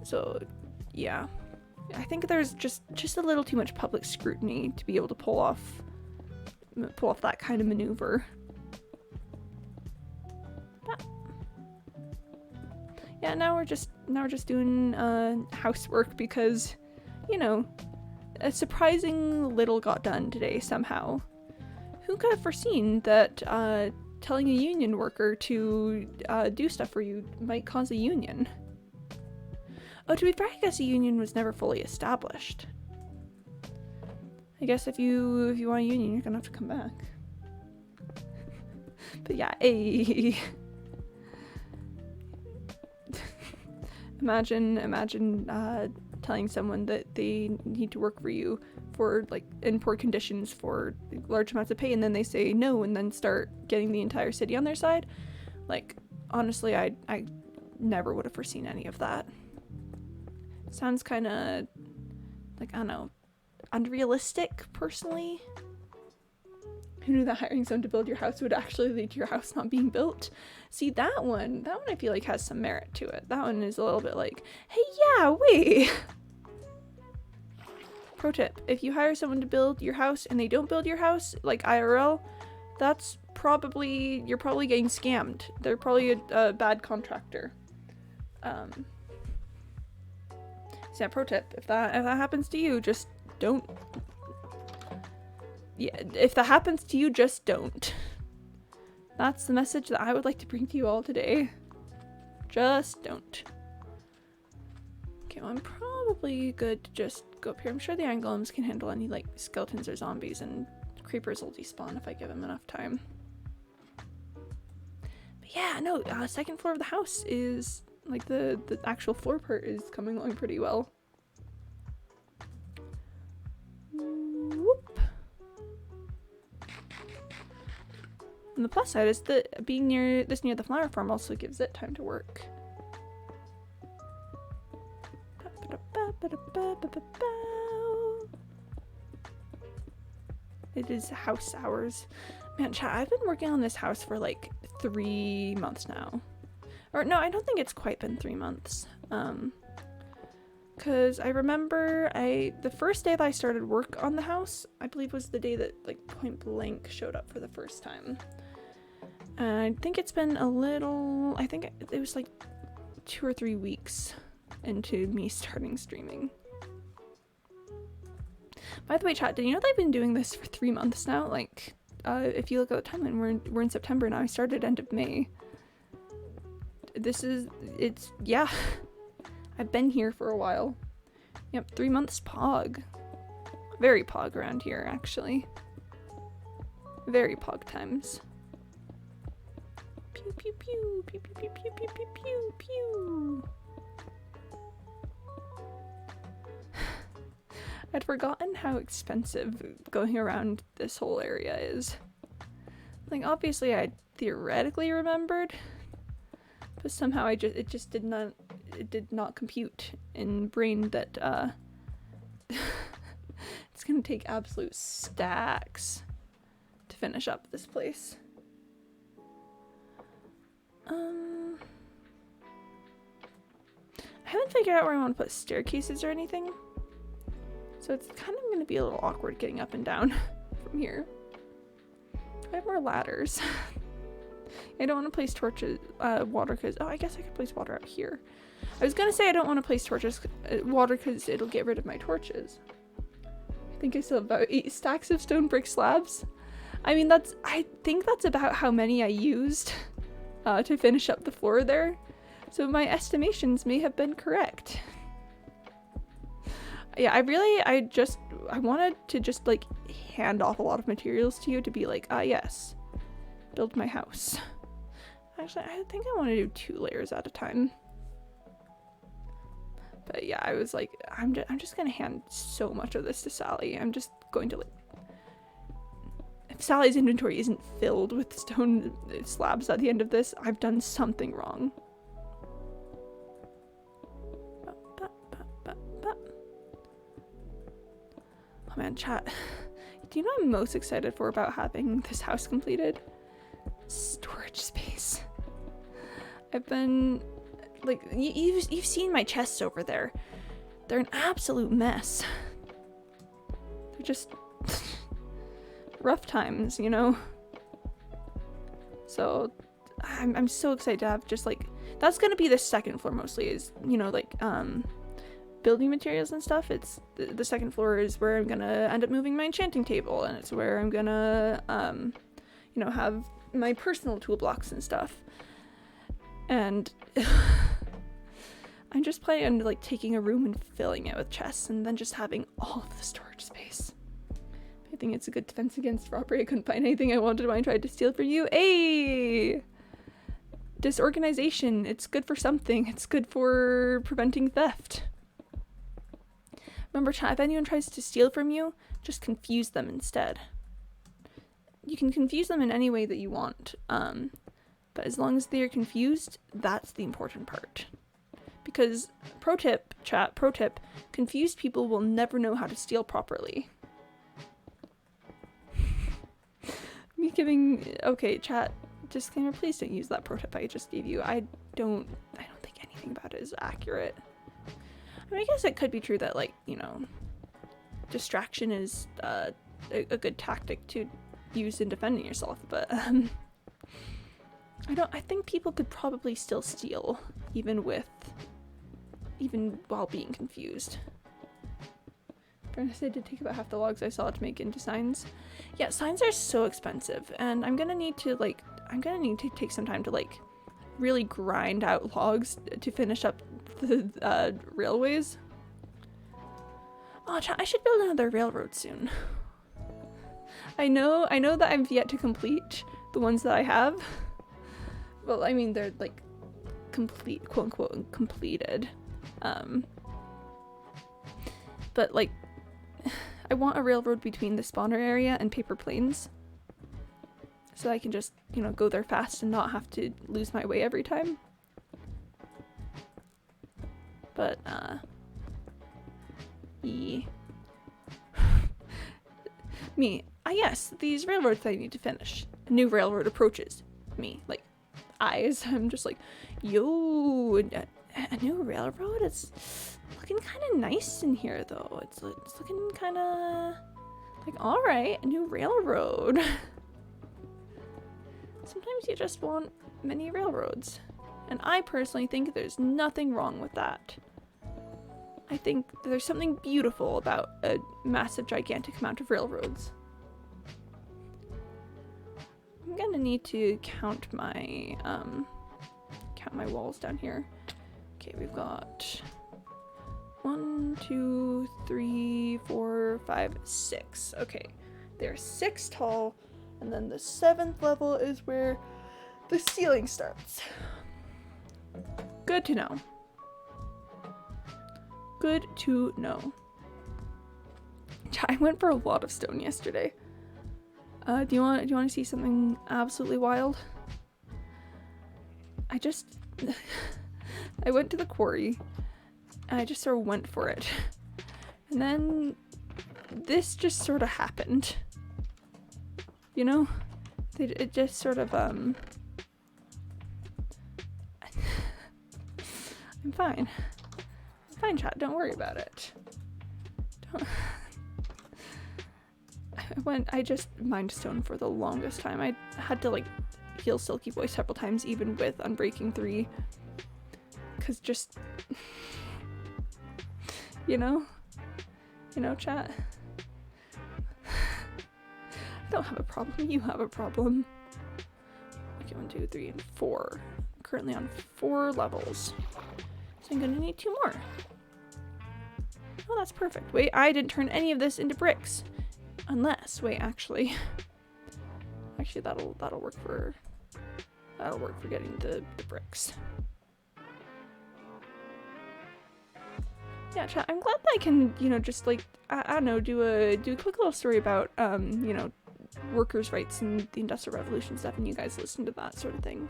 Speaker 1: So, yeah. I think there's just a little too much public scrutiny to be able to pull off that kind of maneuver. But, yeah, now we're just doing housework because, you know, a surprising little got done today somehow. Who could have foreseen that telling a union worker to do stuff for you might cause a union? Oh, to be fair, I guess a union was never fully established. I guess if you want a union, you're gonna have to come back. But yeah, hey. Imagine telling someone that they need to work for you for like in poor conditions for large amounts of pay, and then they say no and then start getting the entire city on their side. Like, honestly, I never would have foreseen any of that. Sounds kind of like, I don't know, unrealistic personally. Who knew that hiring someone to build your house would actually lead to your house not being built? See, that one I feel like has some merit to it. That one is a little bit like, hey, yeah, wait. Pro tip, if you hire someone to build your house and they don't build your house, like IRL, you're probably getting scammed. They're probably a bad contractor. So yeah, pro tip, if that happens to you, just don't. Yeah, if that happens to you, just don't. That's the message that I would like to bring to you all today. Just don't. Okay, well, I'm probably good to just go up here. I'm sure the iron golems can handle any, like, skeletons or zombies, and creepers will despawn if I give them enough time. But yeah, no, second floor of the house is, like, the actual floor part is coming along pretty well. Whoop. And the plus side is that being near the flower farm also gives it time to work. It is house hours. Man, chat, I've been working on this house for like 3 months now. Or no, I don't think it's quite been 3 months. Cause I remember the first day that I started work on the house, I believe was the day that like Point Blank showed up for the first time. And I think it's been I think it was like 2 or 3 weeks into me starting streaming. By the way, chat, did you know that I've been doing this for 3 months now? Like, if you look at the timeline, we're in September now. I started end of May. Yeah. I've been here for a while. Yep, 3 months pog. Very pog around here, actually. Very pog times. Pew pew pew, pew pew pew pew pew pew pew pew. I'd forgotten how expensive going around this whole area is. Like, obviously I theoretically remembered, but somehow it did not compute in brain that it's gonna take absolute stacks to finish up this place. I haven't figured out where I want to put staircases or anything. So it's kind of going to be a little awkward getting up and down from here. I have more ladders. I don't want to place water because, oh, I guess I could place water out here. I was going to say I don't want to place water because it'll get rid of my torches. I think I still have about 8 stacks of stone brick slabs. I mean, I think that's about how many I used to finish up the floor there. So my estimations may have been correct. Yeah, I wanted to just like hand off a lot of materials to you to be like, yes, build my house. Actually, I think I want to do 2 layers at a time. But yeah, I was like, I'm just gonna hand so much of this to Sally. I'm just going to like, if Sally's inventory isn't filled with stone slabs at the end of this, I've done something wrong. Oh man, chat. Do you know what I'm most excited for about having this house completed? Storage space. I've been, like, you've seen my chests over there. They're an absolute mess. They're just rough times, you know? So I'm so excited to have just like, that's gonna be the second floor mostly, is, you know, like, building materials and stuff. It's the second floor is where I'm gonna end up moving my enchanting table, and it's where I'm gonna you know, have my personal tool blocks and stuff. And I'm just planning on like taking a room and filling it with chests and then just having all of the storage space. I think it's a good defense against robbery. I couldn't find anything I wanted when I tried to steal from you. Hey! Disorganization. It's good for something. It's good for preventing theft. Remember, chat, if anyone tries to steal from you, just confuse them instead. You can confuse them in any way that you want, but as long as they're confused, that's the important part. Because, pro tip, chat, pro tip, confused people will never know how to steal properly. Me giving, okay, chat, disclaimer, please don't use that pro tip I just gave you. I don't think anything about it is accurate. I mean, I guess it could be true that, like, you know, distraction is a good tactic to use in defending yourself, but I think people could probably still steal even while being confused. Fairness, I did take about half the logs I saw to make into signs. Yeah, signs are so expensive, and I'm gonna need to take some time to like really grind out logs to finish up the railways. Oh, I should build another railroad soon. I know that I've yet to complete the ones that I have. Well, I mean, they're like complete, quote unquote, completed. But like, I want a railroad between the spawner area and Paper Plains, so I can just, you know, go there fast and not have to lose my way every time. But, yeah. Me. Yes, these railroads that I need to finish. A new railroad approaches me. Like, eyes. I'm just like, yo, a new railroad? It's looking kind of nice in here, though. It's looking kind of like, alright, a new railroad. Sometimes you just want many railroads. And I personally think there's nothing wrong with that. I think there's something beautiful about a massive, gigantic amount of railroads. I'm gonna need to count my walls down here. Okay, we've got 1, 2, 3, 4, 5, 6. Okay, they're 6 tall, and then the 7th level is where the ceiling starts. Good to know. Good to know. I went for a lot of stone yesterday. Do you want to see something absolutely wild? I went to the quarry and I just sort of went for it. And then this just sort of happened. You know? It just sort of I'm fine. I'm fine, chat. Don't worry about it. I just mined stone for the longest time. I had to like heal Silky Boy several times, even with Unbreaking 3. Cause just, you know, chat. I don't have a problem. You have a problem. Okay, 1, 2, 3, and 4. I'm currently on 4 levels, so I'm gonna need 2 more. Oh, that's perfect. Wait, I didn't turn any of this into bricks. Unless, wait, actually that'll work for getting the bricks. Yeah, chat, I'm glad that I can, you know, just like I don't know, do a quick little story about you know, workers' rights and the Industrial Revolution stuff, and you guys listen to that sort of thing.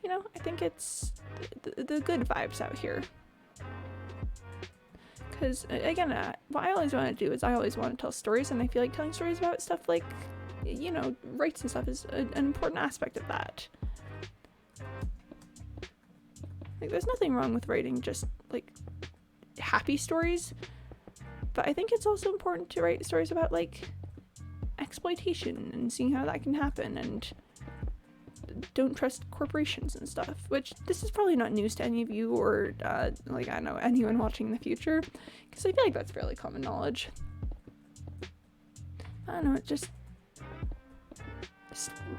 Speaker 1: You know, I think it's the good vibes out here. Because, again, what I always want to do is I always want to tell stories, and I feel like telling stories about stuff like, you know, rights and stuff is an important aspect of that. Like, there's nothing wrong with writing just, like, happy stories, but I think it's also important to write stories about, like, exploitation and seeing how that can happen, and don't trust corporations and stuff, which this is probably not news to any of you or like, I don't know, anyone watching in the future, because I feel like that's fairly common knowledge. I don't know,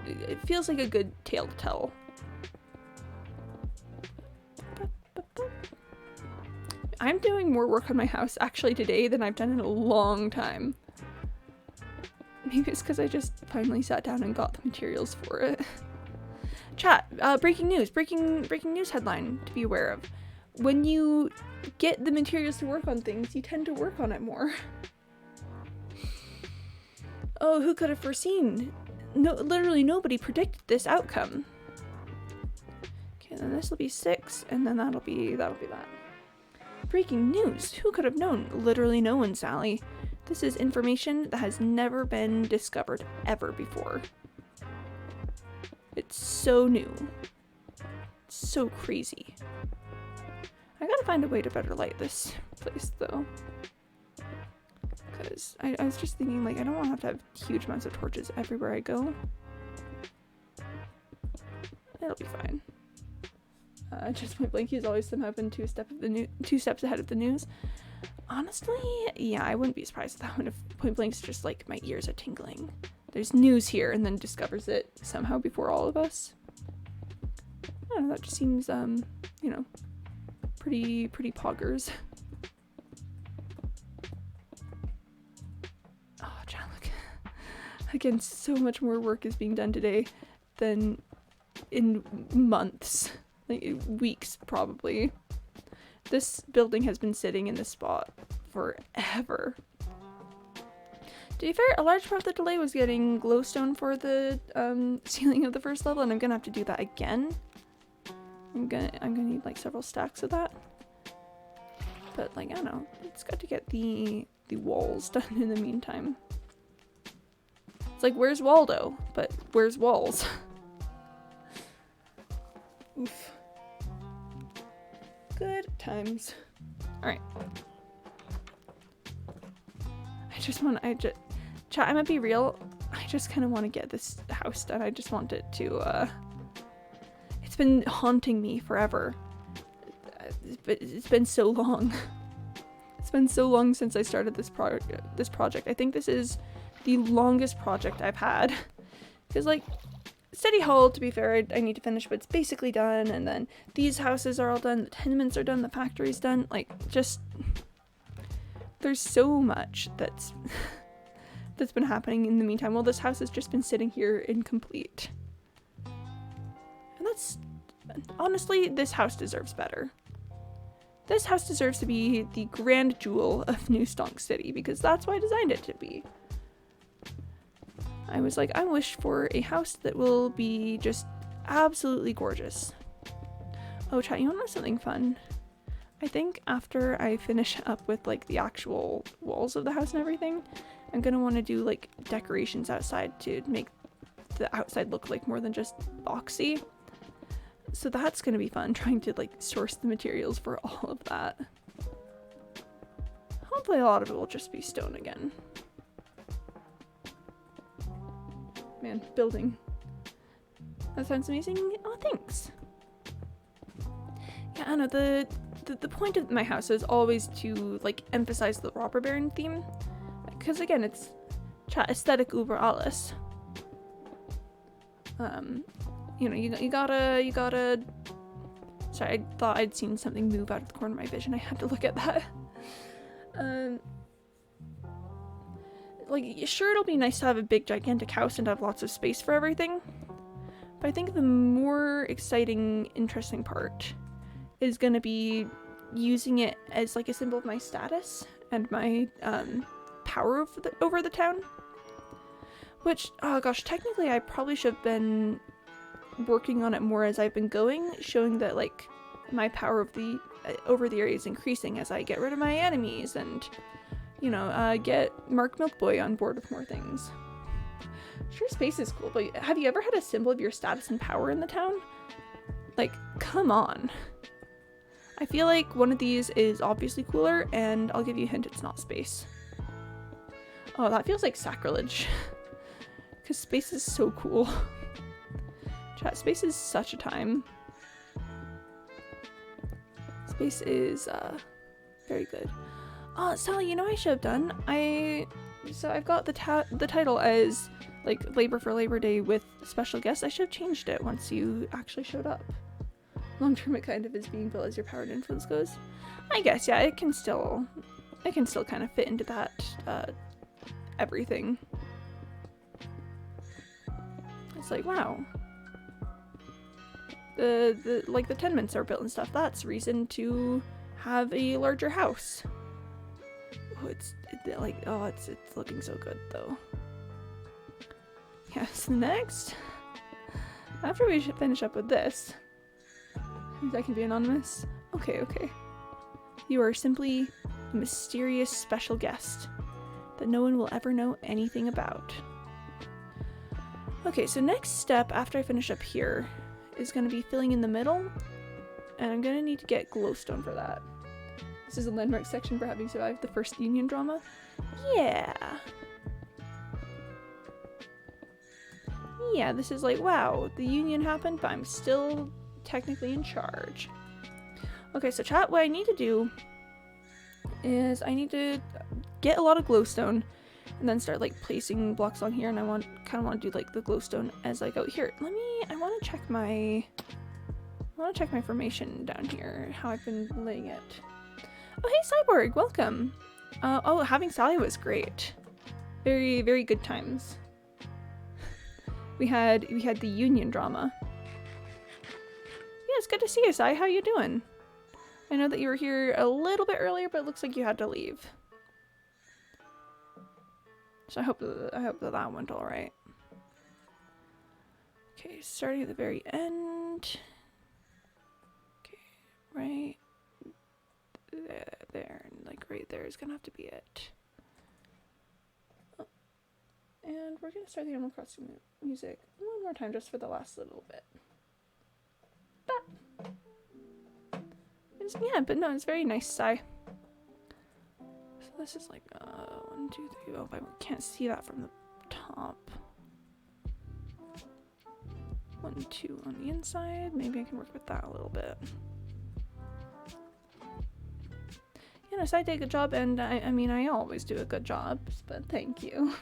Speaker 1: it feels like a good tale to tell. I'm doing more work on my house actually today than I've done in a long time. Maybe it's because I just finally sat down and got the materials for it. Chat, breaking news headline to be aware of. When you get the materials to work on things, you tend to work on it more. Oh, who could have foreseen? No, literally nobody predicted this outcome. Okay, then this will be 6, and then that'll be that. Breaking news, who could have known? Literally no one, Sally. This is information that has never been discovered ever before. It's so new. It's so crazy. I gotta find a way to better light this place, though. Because torches. I was just thinking, like, I don't want to have huge amounts of torches everywhere I go. It'll be fine. Just Point Blank has always somehow been two steps ahead of the news. Honestly, yeah, I wouldn't be surprised at that one if Point Blank's just like, my ears are tingling. There's news here, and then discovers it somehow before all of us. I don't know, that just seems, you know, pretty poggers. Oh, John, look. Again, so much more work is being done today than in months. Like, weeks, probably. This building has been sitting in this spot forever. To be fair, a large part of the delay was getting glowstone for the ceiling of the first level, and I'm gonna have to do that again. I'm gonna need like several stacks of that. But like, I don't know, it's got to get the walls done in the meantime. It's like, where's Waldo? But where's walls? Oof. Good times. Alright. Chat, I'm gonna be real. I just kind of want to get this house done. I just want it to, it's been haunting me forever. It's been so long. It's been so long since I started this project. I think this is the longest project I've had. Because, like, City Hall, to be fair, I need to finish, but it's basically done, and then these houses are all done, the tenements are done, the factory's done, like, just, there's so much that's been happening in the meantime. Well, this house has just been sitting here incomplete. And that's, honestly, this house deserves better. This house deserves to be the grand jewel of New Stonk City, because that's what I designed it to be. I was like, I wish for a house that will be just absolutely gorgeous. Oh, chat, you wanna know something fun? I think after I finish up with like the actual walls of the house and everything, I'm gonna want to do like decorations outside to make the outside look like more than just boxy. So that's gonna be fun, trying to like source the materials for all of that. Hopefully a lot of it will just be stone again. Man, building. That sounds amazing. Oh, thanks. Yeah, I know, the point of my house is always to like emphasize the robber baron theme, because again, it's aesthetic über alles. You know, you gotta. Sorry, I thought I'd seen something move out of the corner of my vision. I had to look at that. Like, sure, it'll be nice to have a big, gigantic house and have lots of space for everything, but I think the more exciting, interesting part is gonna be using it as like a symbol of my status and my power over the town. Which, oh gosh, technically I probably should have been working on it more as I've been going, showing that like my power of over the area is increasing as I get rid of my enemies and, you know, get Mark Milkboy on board with more things. Sure, space is cool, but have you ever had a symbol of your status and power in the town? Like, come on. I feel like one of these is obviously cooler, and I'll give you a hint, it's not space. Oh, that feels like sacrilege. Because space is so cool. Chat, space is such a time. Space is, very good. Oh, Sally, you know what I should have done? So I've got the title as, like, Labor for Labor Day with special guests. I should have changed it once you actually showed up. Long term, it kind of is being built as your power and influence goes. I guess, yeah, it can still kind of fit into that, everything. It's like, wow. The tenements are built and stuff. That's reason to have a larger house. Oh, it's looking so good though. Yes, next. After we finish up with this, that can be anonymous. Okay. You are simply a mysterious special guest that no one will ever know anything about. Okay, so next step after I finish up here is going to be filling in the middle, and I'm going to need to get glowstone for that. This is a landmark section for having survived the first Union drama. Yeah. Yeah, this is like, wow, the union happened, but I'm still technically in charge. Okay, so chat, what I need to do is I need to get a lot of glowstone and then start like placing blocks on here, and I kind of want to do like the glowstone as I go. Here, I want to check my formation down here, how I've been laying it. Oh, hey Cyborg, welcome. Oh, having Sally was great. Very, very good times. We had the union drama. Yeah, it's good to see you, Sai. How you doing? I know that you were here a little bit earlier, but it looks like you had to leave. So I hope that went all right. Okay, starting at the very end. Okay, right there, and like right there is gonna have to be it. Oh. And we're gonna start the Animal Crossing music one more time, just for the last little bit. Yeah, but no, it's very nice, Sai. So this is like 1, 2, 3. Oh, I can't see that from the top. 1, 2 on the inside. Maybe I can work with that a little bit. Yeah, no, Sai did a good job, and I mean, I always do a good job, but thank you.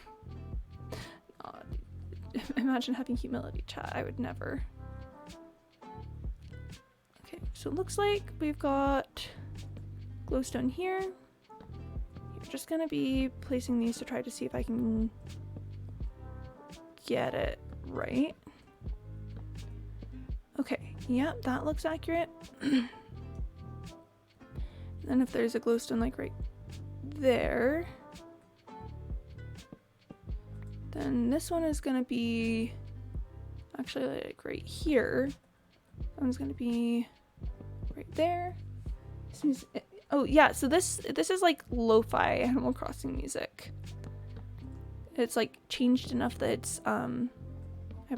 Speaker 1: Imagine having humility, chat. I would never. Okay, so it looks like we've got glowstone here. You're just gonna be placing these to try to see if I can get it right. Okay, yeah, that looks accurate. Then if there's a glowstone like right there, then this one is gonna be actually like right here. That one's gonna be right there. Oh yeah, so this is like lo-fi Animal Crossing music. It's like changed enough that it's I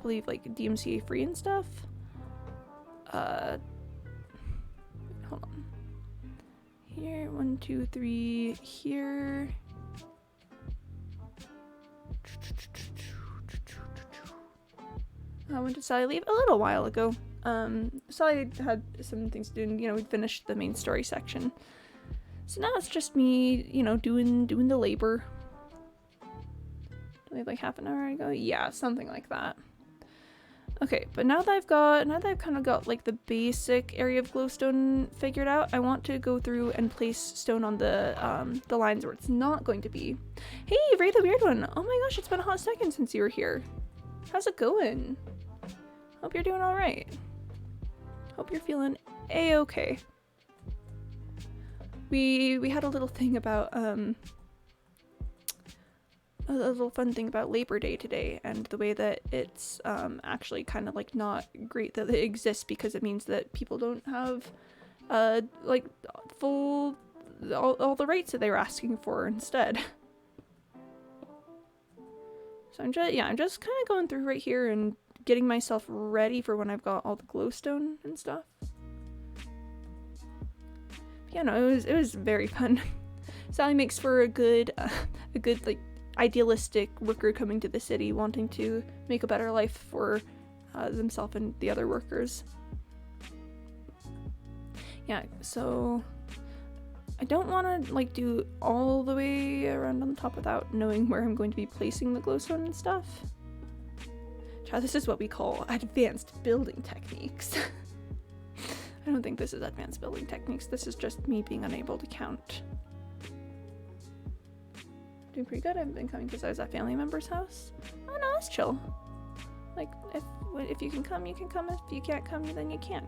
Speaker 1: believe like DMCA free and stuff. Hold on. Here, 1, 2, 3, here. When did Sally leave? A little while ago. Sally had some things to do, and, we'd finished the main story section. So now it's just me, doing the labor. Did I leave like half an hour ago? Yeah, something like that. Okay, but now that I've kind of got like the basic area of glowstone figured out, I want to go through and place stone on the lines where it's not going to be. Hey, Ray the Weird One! Oh my gosh, it's been a hot second since you were here. How's it going? Hope you're doing all right. Hope you're feeling a-okay. We had a little thing about a little fun thing about Labor Day today, and the way that it's actually kind of like not great that it exists, because it means that people don't have like full all the rights that they were asking for instead. So I'm just kind of going through right here and getting myself ready for when I've got all the glowstone and stuff. Yeah, no, it was very fun. Sally makes for a good like idealistic worker coming to the city, wanting to make a better life for themselves and the other workers. Yeah, so I don't want to like do all the way around on the top without knowing where I'm going to be placing the glowstone and stuff. Child, this is what we call advanced building techniques. I don't think this is advanced building techniques. This is just me being unable to count. Doing pretty good. I've been coming because I was at family member's house. Oh no, that's chill. Like, if you can come, you can come. If you can't come, then you can't,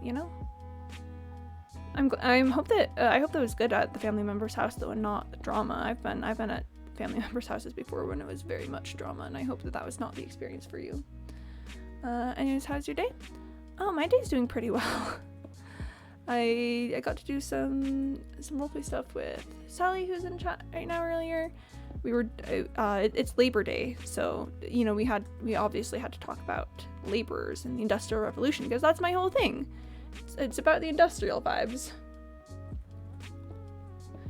Speaker 1: I hope that was good at the family member's house though, and not drama. I've been at family members' houses before when it was very much drama, and I hope that was not the experience for you. Anyways, how's your day? Oh, my day's doing pretty well. I got to do some roleplay stuff with Sally, who's in chat right now earlier. We were it's Labor Day, so we obviously had to talk about laborers and the Industrial Revolution, because that's my whole thing. It's about the industrial vibes.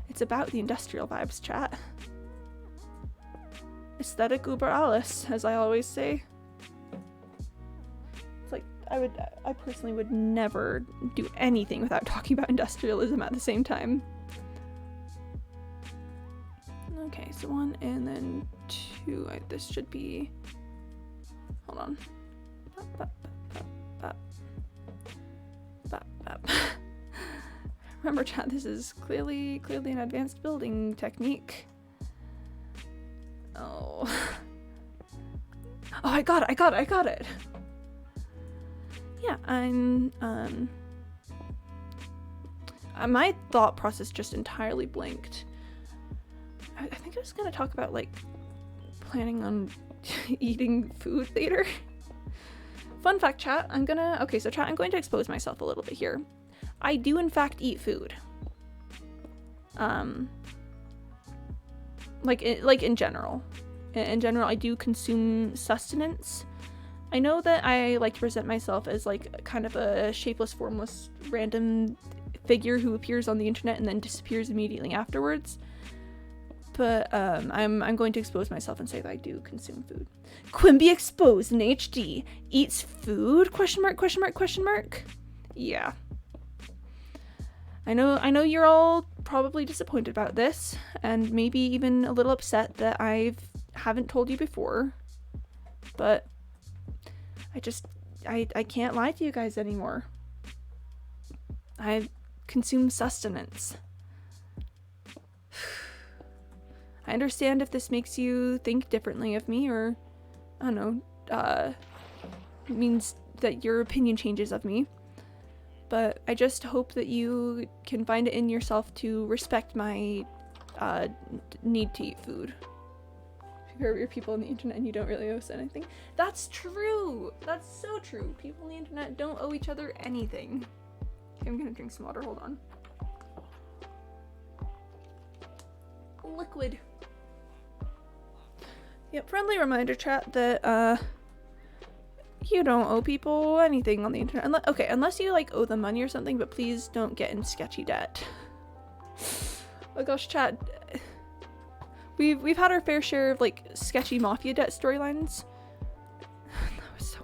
Speaker 1: It's about the industrial vibes, chat. aesthetic über alles, as I always say. It's like, I personally would never do anything without talking about industrialism at the same time. Okay, so 1 and then 2. This should be... Hold on. Remember, chat, this is clearly an advanced building technique. Oh. Oh, I got it! Yeah, my thought process just entirely blinked. I think I was gonna talk about, like, planning on eating food later. Fun fact, chat, okay, so chat, I'm going to expose myself a little bit here. I do in fact eat food. Like in general. In general, I do consume sustenance. I know that I like to present myself as like kind of a shapeless, formless, random figure who appears on the internet and then disappears immediately afterwards. But I'm going to expose myself and say that I do consume food. Quimby exposed in HD. Eats food? Question mark, question mark, question mark? Yeah. I know you're all probably disappointed about this, and maybe even a little upset that I haven't told you before. But I can't lie to you guys anymore. I consume sustenance. I understand if this makes you think differently of me, or, I don't know, means that your opinion changes of me. But I just hope that you can find it in yourself to respect my need to eat food. If you're people on the internet and you don't really owe us anything. That's true! That's so true. People on the internet don't owe each other anything. Okay, I'm gonna drink some water, hold on. Liquid. Yep, friendly reminder, chat, that you don't owe people anything on the internet. Unless you like owe them money or something, but please don't get in sketchy debt. Oh gosh, chat, we've had our fair share of like sketchy mafia debt storylines. That was so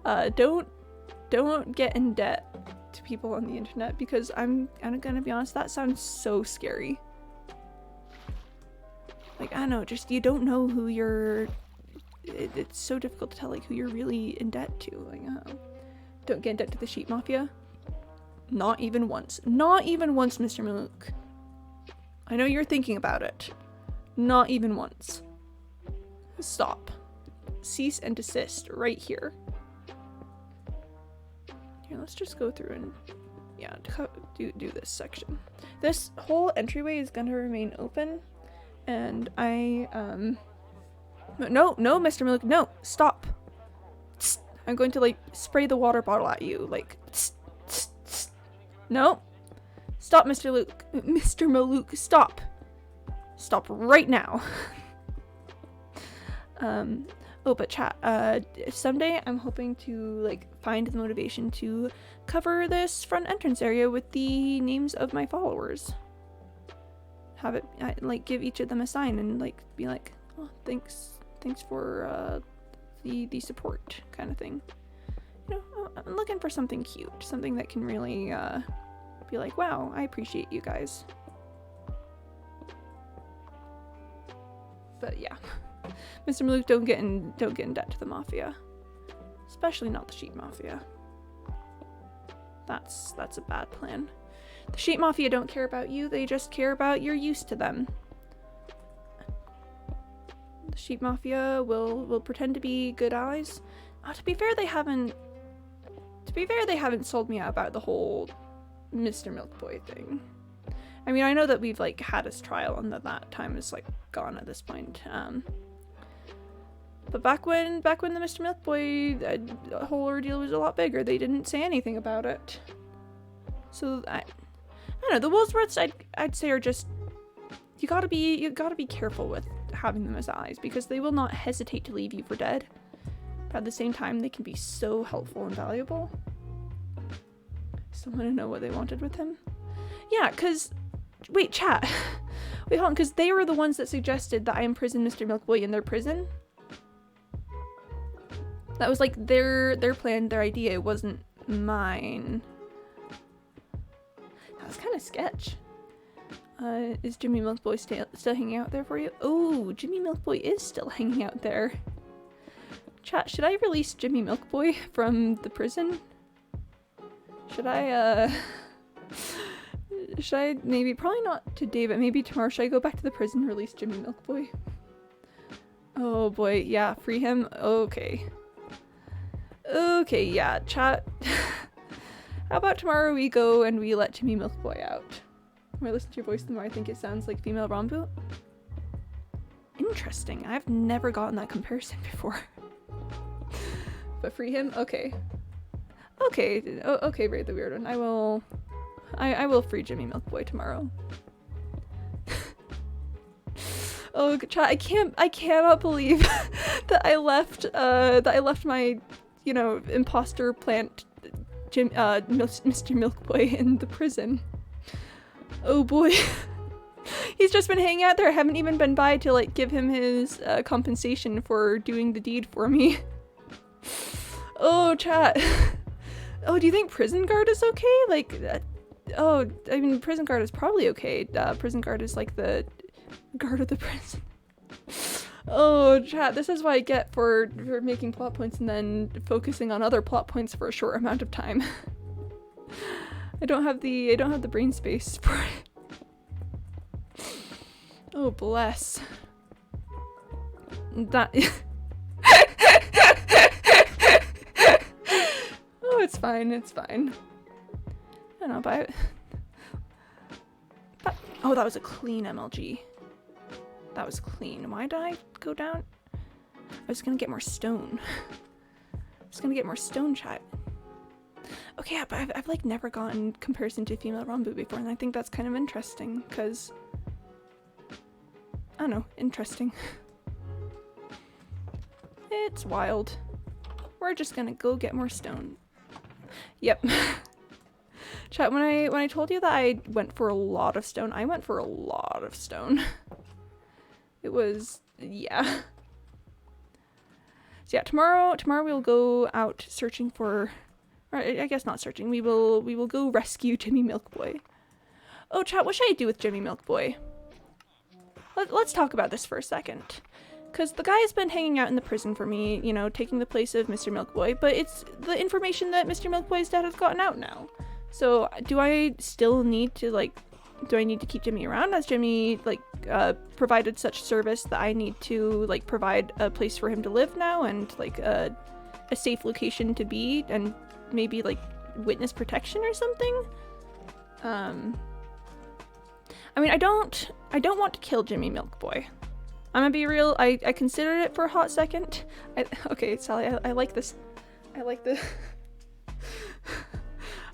Speaker 1: wild. Don't get in debt to people on the internet, because I'm gonna be honest, that sounds so scary. Like, I don't know, just you don't know who you're... It's so difficult to tell, like, who you're really in debt to. Like, don't get in debt to the sheep mafia. Not even once. Not even once, Mr. Maluk. I know you're thinking about it. Not even once. Stop. Cease and desist right here. Here, let's just go through and, yeah, do this section. This whole entryway is gonna remain open. And no, Mr. Maluk, no, stop. I'm going to, like, spray the water bottle at you, like, no. Stop, Mr. Maluk, stop. Stop right now. Oh, but chat, someday I'm hoping to, like, find the motivation to cover this front entrance area with the names of my followers. Have it, like, give each of them a sign and, like, be like, oh, thanks for the support, kind of thing. You know, I'm looking for something cute, something that can really be like, wow, I appreciate you guys. But yeah, Mr. Maluk, don't get in debt to the mafia, especially not the sheep mafia. That's a bad plan. The sheep mafia don't care about you, they just care about your use to them. The sheep mafia will pretend to be good allies. To be fair, they haven't sold me out about the whole Mr. Milk Boy thing. I mean, I know that we've, like, had his trial and that time is, like, gone at this point. But back when the Mr. Milk Boy the whole ordeal was a lot bigger, they didn't say anything about it. So I don't know, the Woolsworths I'd say are just, you gotta be careful with having them as allies, because they will not hesitate to leave you for dead. But at the same time, they can be so helpful and valuable. Still want to know what they wanted with him? Yeah, because Wait, chat. Wait, hold on, because they were the ones that suggested that I imprison Mr. Milkboy in their prison. That was like their plan, their idea. It wasn't mine. That was kind of sketch. Is Jimmy Milkboy still hanging out there for you? Oh, Jimmy Milkboy is still hanging out there. Chat, should I release Jimmy Milkboy from the prison? Should I, should I maybe, probably not today, but maybe tomorrow, should I go back to the prison and release Jimmy Milkboy? Oh boy, yeah, free him? Okay. Okay, yeah, chat. How about tomorrow we go and we let Jimmy Milkboy out? The more I listen to your voice, the more I think it sounds like female Rambo. Interesting. I've never gotten that comparison before. But free him? Okay. Okay. Oh, okay, Ray the Weird One. I will free Jimmy Milkboy tomorrow. Oh, chat, I cannot believe that I left my, you know, imposter plant Mr. Milkboy in the prison. Oh boy. He's just been hanging out there. I haven't even been by to like give him his compensation for doing the deed for me. Oh, chat. Oh, do you think prison guard is okay? Like, oh, I mean, prison guard is probably okay. Prison guard is like the guard of the prison. Oh, chat, this is what I get for making plot points and then focusing on other plot points for a short amount of time. I don't have the brain space for it. Oh, bless. That Oh, it's fine, it's fine. I don't know, but oh, that was a clean MLG. That was clean. Why did I go down? I was gonna get more stone. I was gonna get more stone, chat. Okay, yeah, but I've like never gotten comparison to female Rambo before, and I think that's kind of interesting, because I don't know, interesting. It's wild. We're just gonna go get more stone. Yep. Chat, when I told you that I went for a lot of stone, I went for a lot of stone. It was, yeah. So yeah, tomorrow we'll go out searching for, or I guess not searching, we will go rescue Jimmy Milkboy. Oh, chat, what should I do with Jimmy Milkboy? Let's talk about this for a second. Because the guy has been hanging out in the prison for me, you know, taking the place of Mr. Milkboy, but it's the information that Mr. Milkboy's dad has gotten out now. So do I still need to, like, do I need to keep Jimmy around? Has Jimmy, like, provided such service that I need to, like, provide a place for him to live now and, like, a safe location to be and maybe, like, witness protection or something? I mean, I don't want to kill Jimmy Milkboy. I'm gonna be real, I considered it for a hot second. Okay, Sally, I like this. I like the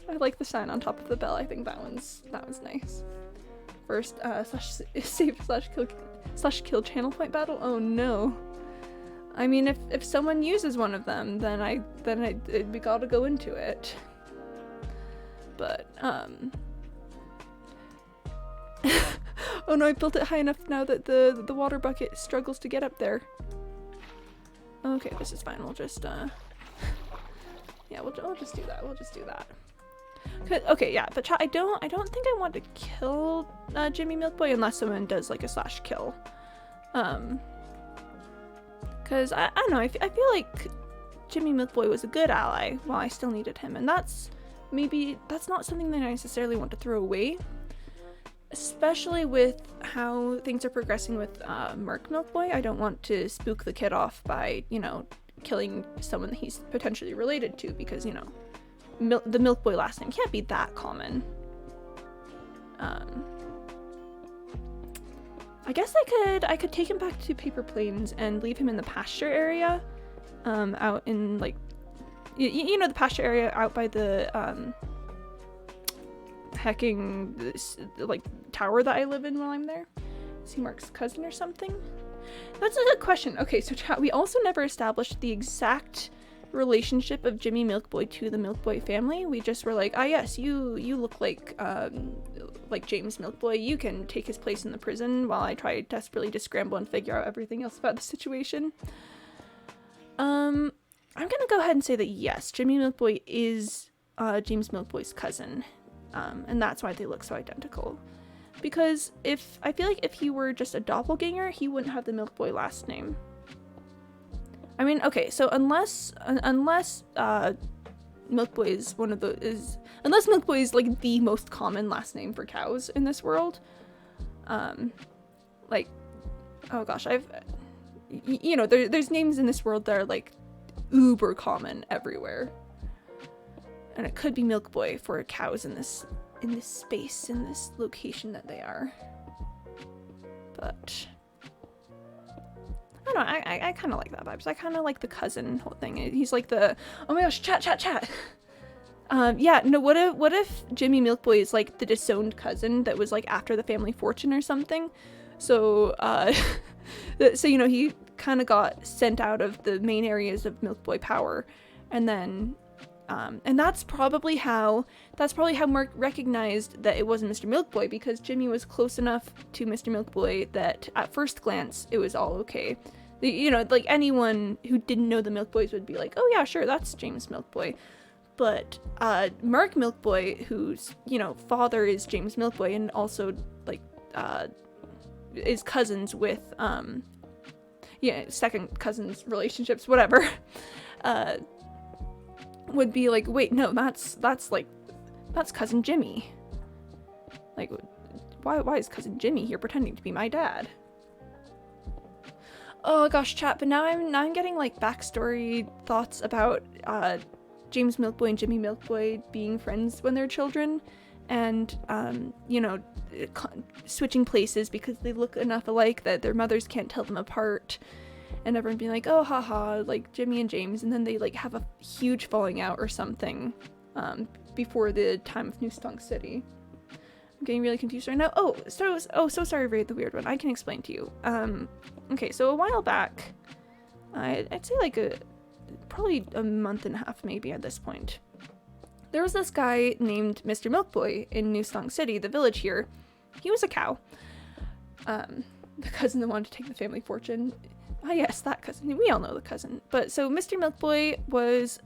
Speaker 1: I like the sign on top of the bell. I think that one's nice. First, save / kill channel point battle. Oh no. I mean, if someone uses one of them, then we gotta go into it. But oh no, I built it high enough now that the water bucket struggles to get up there. Okay, this is fine. We'll just yeah, we'll just do that. We'll just do that. Okay, yeah, but chat, I don't think I want to kill Jimmy Milkboy unless someone does like a / kill. Cause I don't know, I feel like Jimmy Milkboy was a good ally while I still needed him, and that's not something that I necessarily want to throw away. Especially with how things are progressing with Merc Milkboy. I don't want to spook the kid off by, you know, killing someone that he's potentially related to, because, you know, the Milkboy last name can't be that common. I guess I could take him back to Paper Plains and leave him in the pasture area, out in, like, you know, the pasture area out by the hacking, like, tower that I live in while I'm there. Is he Mark's cousin or something? That's a good question. Okay, so chat, we also never established the exact relationship of Jimmy Milkboy to the Milkboy family. We just were like, ah, yes, you look like James Milkboy. You can take his place in the prison, while I try desperately to scramble and figure out everything else about the situation. I'm gonna go ahead and say that yes, Jimmy Milkboy is James Milkboy's cousin, and that's why they look so identical. Because I feel like if he were just a doppelganger, he wouldn't have the Milkboy last name. I mean, okay, so unless Milkboy is unless Milkboy is like the most common last name for cows in this world, like, oh gosh, there's names in this world that are like uber common everywhere, and it could be Milkboy for cows in this space, in this location that they are. But I don't know, I kind of like that vibes. I kind of like the cousin whole thing. He's like the, oh my gosh, chat. Yeah, no, what if Jimmy Milkboy is like the disowned cousin that was like after the family fortune or something? So, so he kind of got sent out of the main areas of Milkboy power, and then, and that's probably how Mark recognized that it wasn't Mr. Milkboy, because Jimmy was close enough to Mr. Milkboy that at first glance it was all okay. Like anyone who didn't know the Milkboys would be like, oh yeah, sure, that's James Milkboy. But Mark Milkboy, whose father is James Milkboy, and also like is cousins with second cousins relationships, whatever, would be like, wait, no, that's cousin Jimmy. Like, why is cousin Jimmy here pretending to be my dad? Oh gosh, chat, but now I'm getting like backstory thoughts about James Milkboy and Jimmy Milkboy being friends when they're children, and switching places because they look enough alike that their mothers can't tell them apart, and everyone being like, oh haha, like Jimmy and James, and then they like have a huge falling out or something before the time of New Stonk City. I'm getting really confused right now. So sorry, Raid the Weird One. I can explain to you. Okay, so a while back, I'd say like probably a month and a half maybe at this point, there was this guy named Mr. Milkboy in New Stonk City, the village here. He was a cow. The cousin that wanted to take the family fortune. Ah yes, that cousin. We all know the cousin. But so Mr. Milkboy was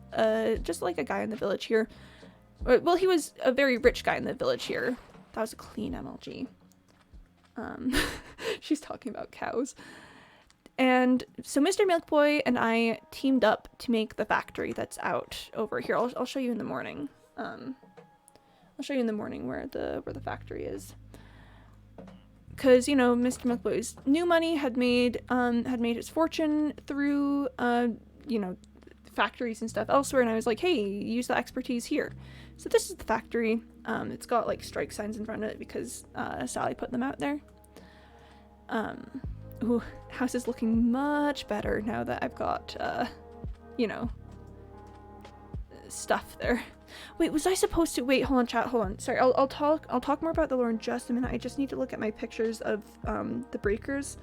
Speaker 1: just like a guy in the village here. Well, he was a very rich guy in the village here. That was a clean MLG. She's talking about cows. And so Mr. Milkboy and I teamed up to make the factory that's out over here. I'll show you in the morning. I'll show you in the morning where the factory is. Because, Mr. Milkboy's new money had made his fortune through, factories and stuff elsewhere. And I was like, hey, use the expertise here. So this is the factory. It's got like strike signs in front of it because Sally put them out there. Ooh, house is looking much better now that I've got, stuff there. Wait, was I supposed to? Wait, hold on, chat, hold on. Sorry, I'll talk more about the lore in just a minute. I just need to look at my pictures of the breakers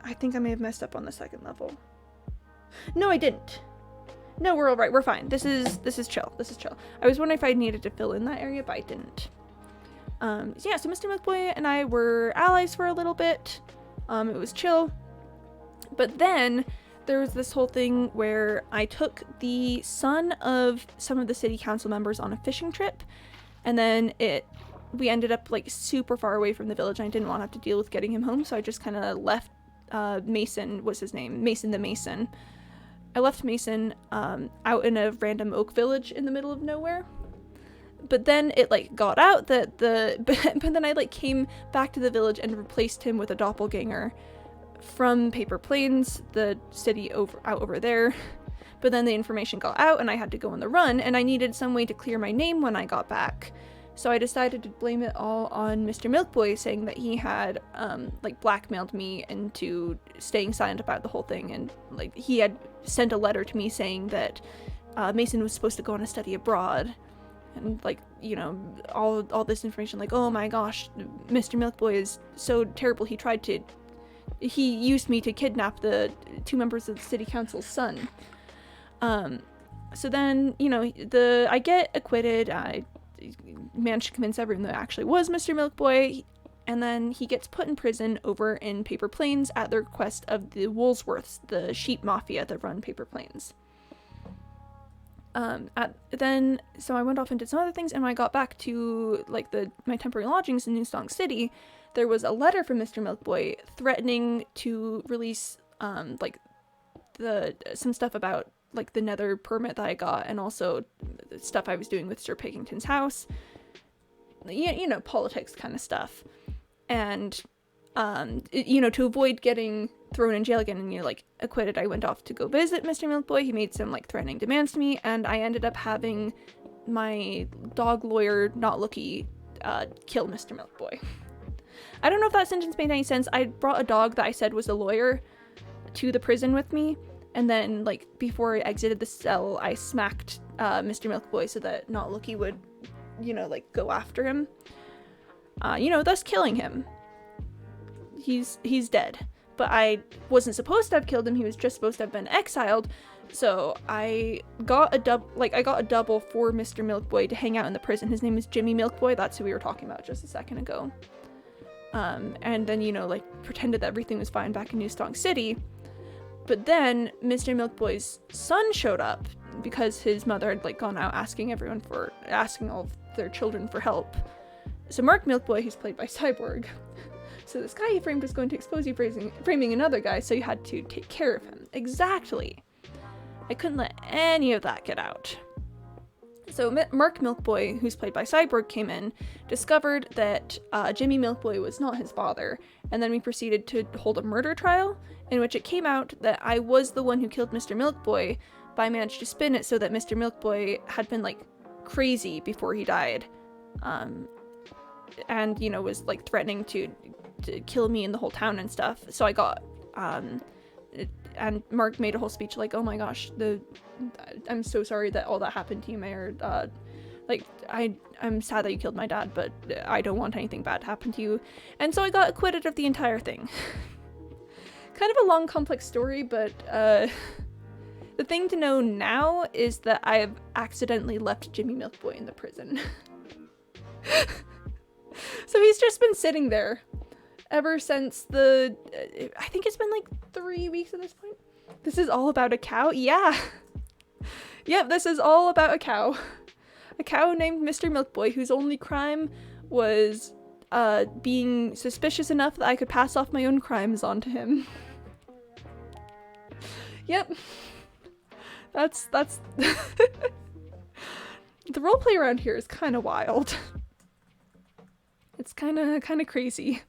Speaker 1: I think I may have messed up on the second level. No, I didn't. No, we're all right. We're fine. This is chill. This is chill. I was wondering if I needed to fill in that area, but I didn't. So Mr. Milkboy and I were allies for a little bit. It was chill. But then there was this whole thing where I took the son of some of the city council members on a fishing trip, and then we ended up like super far away from the village, and I didn't want to have to deal with getting him home, so I just kind of left Mason was his name, Mason the Mason. I left Mason out in a random oak village in the middle of nowhere. But then it like got out that but then I like came back to the village and replaced him with a doppelganger from Paper Plains, the city out over there. But then the information got out and I had to go on the run, and I needed some way to clear my name when I got back. So I decided to blame it all on Mr. Milkboy, saying that he had like blackmailed me into staying silent about the whole thing, and like he had sent a letter to me saying that Mason was supposed to go on a study abroad. And like, all this information, like, oh my gosh, Mr. Milkboy is so terrible, he used me to kidnap the 2 members of the city council's son. So then, I get acquitted. I managed to convince everyone that it actually was Mr. Milkboy, and then he gets put in prison over in Paper Plains at the request of the Woolsworths, the sheep mafia that run Paper Plains. So I went off and did some other things, and when I got back to my temporary lodgings in New Stonk City, there was a letter from Mr. Milkboy threatening to release some stuff about the nether permit that I got, and also the stuff I was doing with Sir Pickington's house. Politics kind of stuff. And to avoid getting thrown in jail again and acquitted, I went off to go visit Mr. Milkboy. He made some threatening demands to me, and I ended up having my dog lawyer, Not Looky, kill Mr. Milkboy. I don't know if that sentence made any sense. I brought a dog that I said was a lawyer to the prison with me, and then before I exited the cell, I smacked Mr. Milkboy so that Not Looky would go after him, thus killing him. He's dead. But I wasn't supposed to have killed him. He was just supposed to have been exiled. So I got a double for Mr. Milkboy to hang out in the prison. His name is Jimmy Milkboy. That's who we were talking about just a second ago. And then, pretended that everything was fine back in New Stonk City. But then Mr. Milkboy's son showed up because his mother had gone out asking all of their children for help. So Mark Milkboy, who's played by Cyborg, so this guy he framed was going to expose you framing another guy, so you had to take care of him. Exactly. I couldn't let any of that get out. So Mark Milkboy, who's played by Cyborg, came in, discovered that Jimmy Milkboy was not his father, and then we proceeded to hold a murder trial, in which it came out that I was the one who killed Mr. Milkboy, but I managed to spin it so that Mr. Milkboy had been crazy before he died, and was threatening to kill me and the whole town and stuff. So I got and Mark made a whole speech oh my gosh, I'm so sorry that all that happened to you, Mayor. I'm sad that you killed my dad, but I don't want anything bad to happen to you. And so I got acquitted of the entire thing. Kind of a long, complex story, but the thing to know now is that I have accidentally left Jimmy Milkboy in the prison. So he's just been sitting there ever since I think it's been 3 weeks at this point. This is all about a cow? Yeah. Yep, this is all about a cow. A cow named Mr. Milkboy, whose only crime was being suspicious enough that I could pass off my own crimes onto him. Yep. That's the roleplay around here is kind of wild. It's kind of crazy.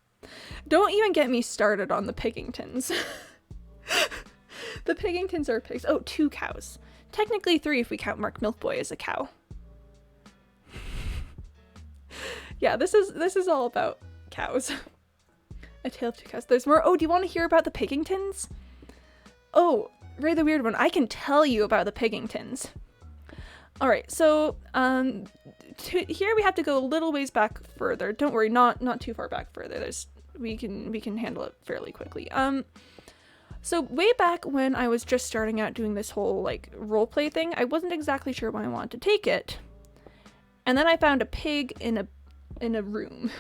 Speaker 1: Don't even get me started on the Pickingtons. The Pickingtons are pigs. Oh, 2 cows. Technically 3 if we count Mark Milkboy as a cow. Yeah, this is all about cows. A Tale of Two Cows. There's more. Oh, do you want to hear about the Pickingtons? Oh, Ray the Weird One. I can tell you about the Pickingtons. Alright, so, here we have to go a little ways back further. Don't worry, not too far back further. We can handle it fairly quickly. So way back when I was just starting out doing this whole, roleplay thing, I wasn't exactly sure when I wanted to take it. And then I found a pig in a room.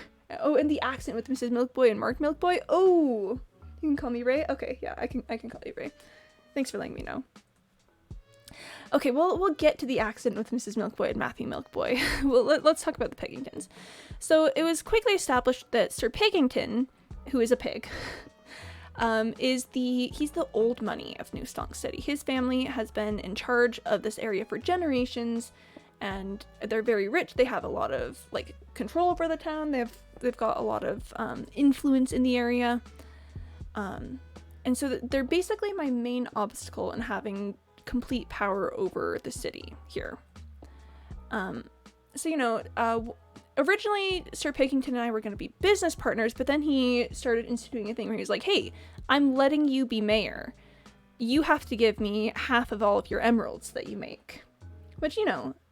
Speaker 1: Oh, and the accent with Mrs. Milkboy and Mark Milkboy. Oh, you can call me Ray? Okay, yeah, I can call you Ray. Thanks for letting me know. Okay, well, we'll get to the accent with Mrs. Milkboy and Matthew Milkboy. Well, let's talk about the Pickingtons. So it was quickly established that Sir Pickington, who is a pig, he's the old money of New Stonk City. His family has been in charge of this area for generations, and they're very rich. They have a lot of control over the town. They've got a lot of influence in the area, and so they're basically my main obstacle in having complete power over the city here. Originally Sir Pickington and I were going to be business partners, but then he started instituting a thing where he's like, hey, I'm letting you be mayor. You have to give me half of all of your emeralds that you make. Which,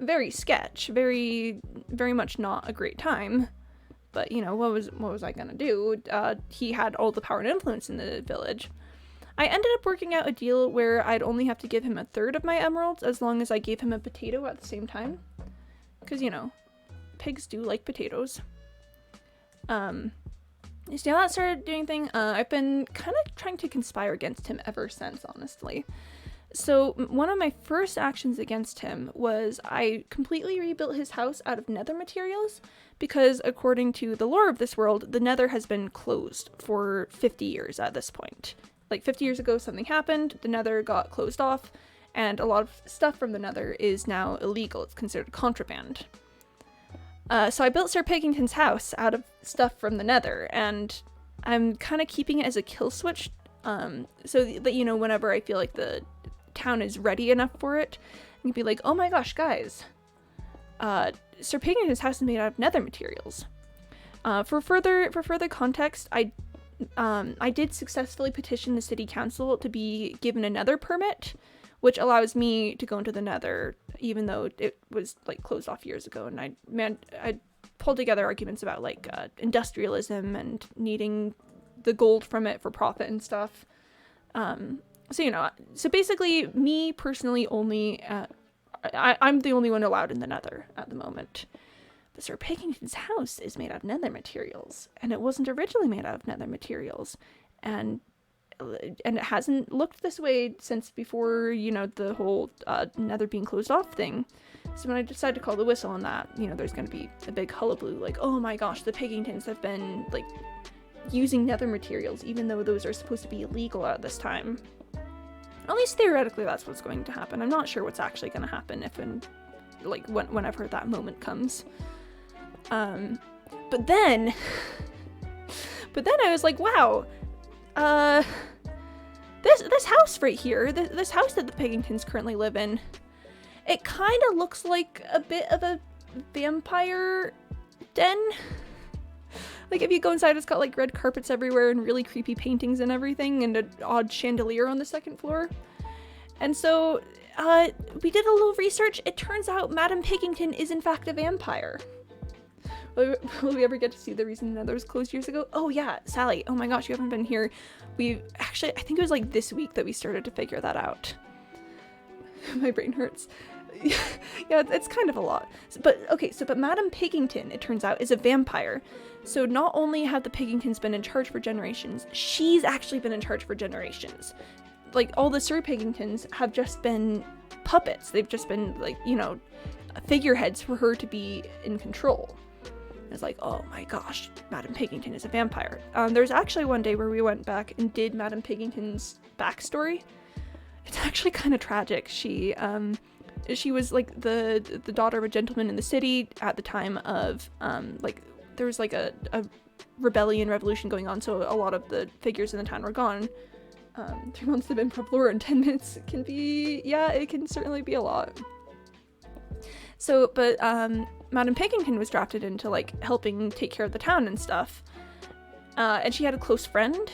Speaker 1: very sketch, very, very much not a great time. But, what was I going to do? He had all the power and influence in the village. I ended up working out a deal where I'd only have to give him a third of my emeralds as long as I gave him a potato at the same time. Because, pigs do like potatoes. So yeah, that started doing thing. I've been kind of trying to conspire against him ever since, honestly. So one of my first actions against him was I completely rebuilt his house out of nether materials because according to the lore of this world, the nether has been closed for 50 years at this point. Like 50 years ago, something happened, the nether got closed off, and a lot of stuff from the nether is now illegal. It's considered contraband. So I built Sir Pigington's house out of stuff from the nether, and I'm kind of keeping it as a kill switch, so that, whenever I feel like the town is ready enough for it, you can be like, oh my gosh, guys, Sir Pigington's house is made out of nether materials. For further context, I did successfully petition the city council to be given a nether permit, which allows me to go into the nether, even though it was like closed off years ago. And I pulled together arguments about like industrialism and needing the gold from it for profit and stuff. So basically, me personally only, I'm the only one allowed in the nether at the moment. But Sir Pigington's house is made out of nether materials, and it wasn't originally made out of nether materials, and it hasn't looked this way since before, the whole nether being closed off thing. So when I decided to call the whistle on that, there's going to be a big hullabaloo, like, oh my gosh, the Pigingtons have been, like, using nether materials, even though those are supposed to be illegal at this time. At least theoretically that's what's going to happen. I'm not sure what's actually going to happen whenever that moment comes. But then I was like, wow, this house right here, this house that the Pigingtons currently live in, it kind of looks like a bit of a vampire den. Like, if you go inside, it's got like red carpets everywhere and really creepy paintings and everything, and an odd chandelier on the second floor. And so we did a little research. It turns out Madame Pigington is in fact a vampire. Will we ever get to see the reason that was closed years ago? Oh yeah, Sally, oh my gosh, you haven't been here. I think it was like this week that we started to figure that out. My brain hurts. Yeah, it's kind of a lot. But Madame Pigington, it turns out, is a vampire. So not only have the Pigingtons been in charge for generations, she's actually been in charge for generations. Like, all the Sir Pigingtons have just been puppets. They've just been, like, figureheads for her to be in control. It's like, oh my gosh, Madame Pigington is a vampire. There's actually one day where we went back and did Madame Pigington's backstory. It's actually kind of tragic. She was like the daughter of a gentleman in the city at the time of there was like a revolution going on, so a lot of the figures in the town were gone. 3 months of improv lore in 10 minutes it can certainly be a lot. So, but Madame Pigington was drafted into like helping take care of the town and stuff, and she had a close friend.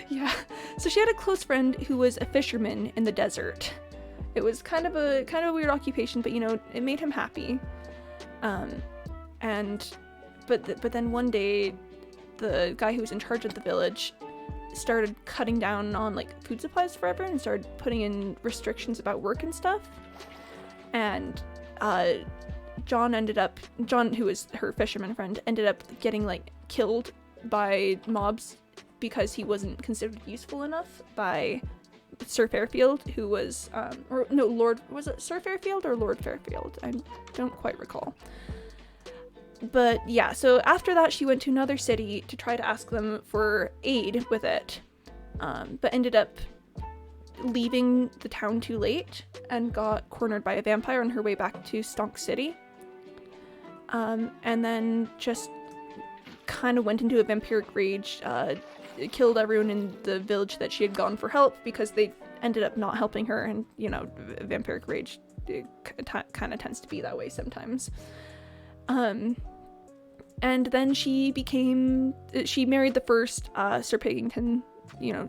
Speaker 1: Yeah, so she had a close friend who was a fisherman in the desert. It was kind of a weird occupation, but it made him happy. But then one day, the guy who was in charge of the village started cutting down on like food supplies for everyone and started putting in restrictions about work and stuff. And John, who was her fisherman friend, ended up getting like killed by mobs because he wasn't considered useful enough by Sir Fairfield, who was was it Sir Fairfield or Lord Fairfield? I don't quite recall. But yeah, so after that she went to another city to try to ask them for aid with it, but ended up leaving the town too late and got cornered by a vampire on her way back to Stonk City. And then just kind of went into a vampiric rage, killed everyone in the village that she had gone for help because they ended up not helping her, and vampiric rage kind of tends to be that way sometimes. And then she married the first Sir Pigington,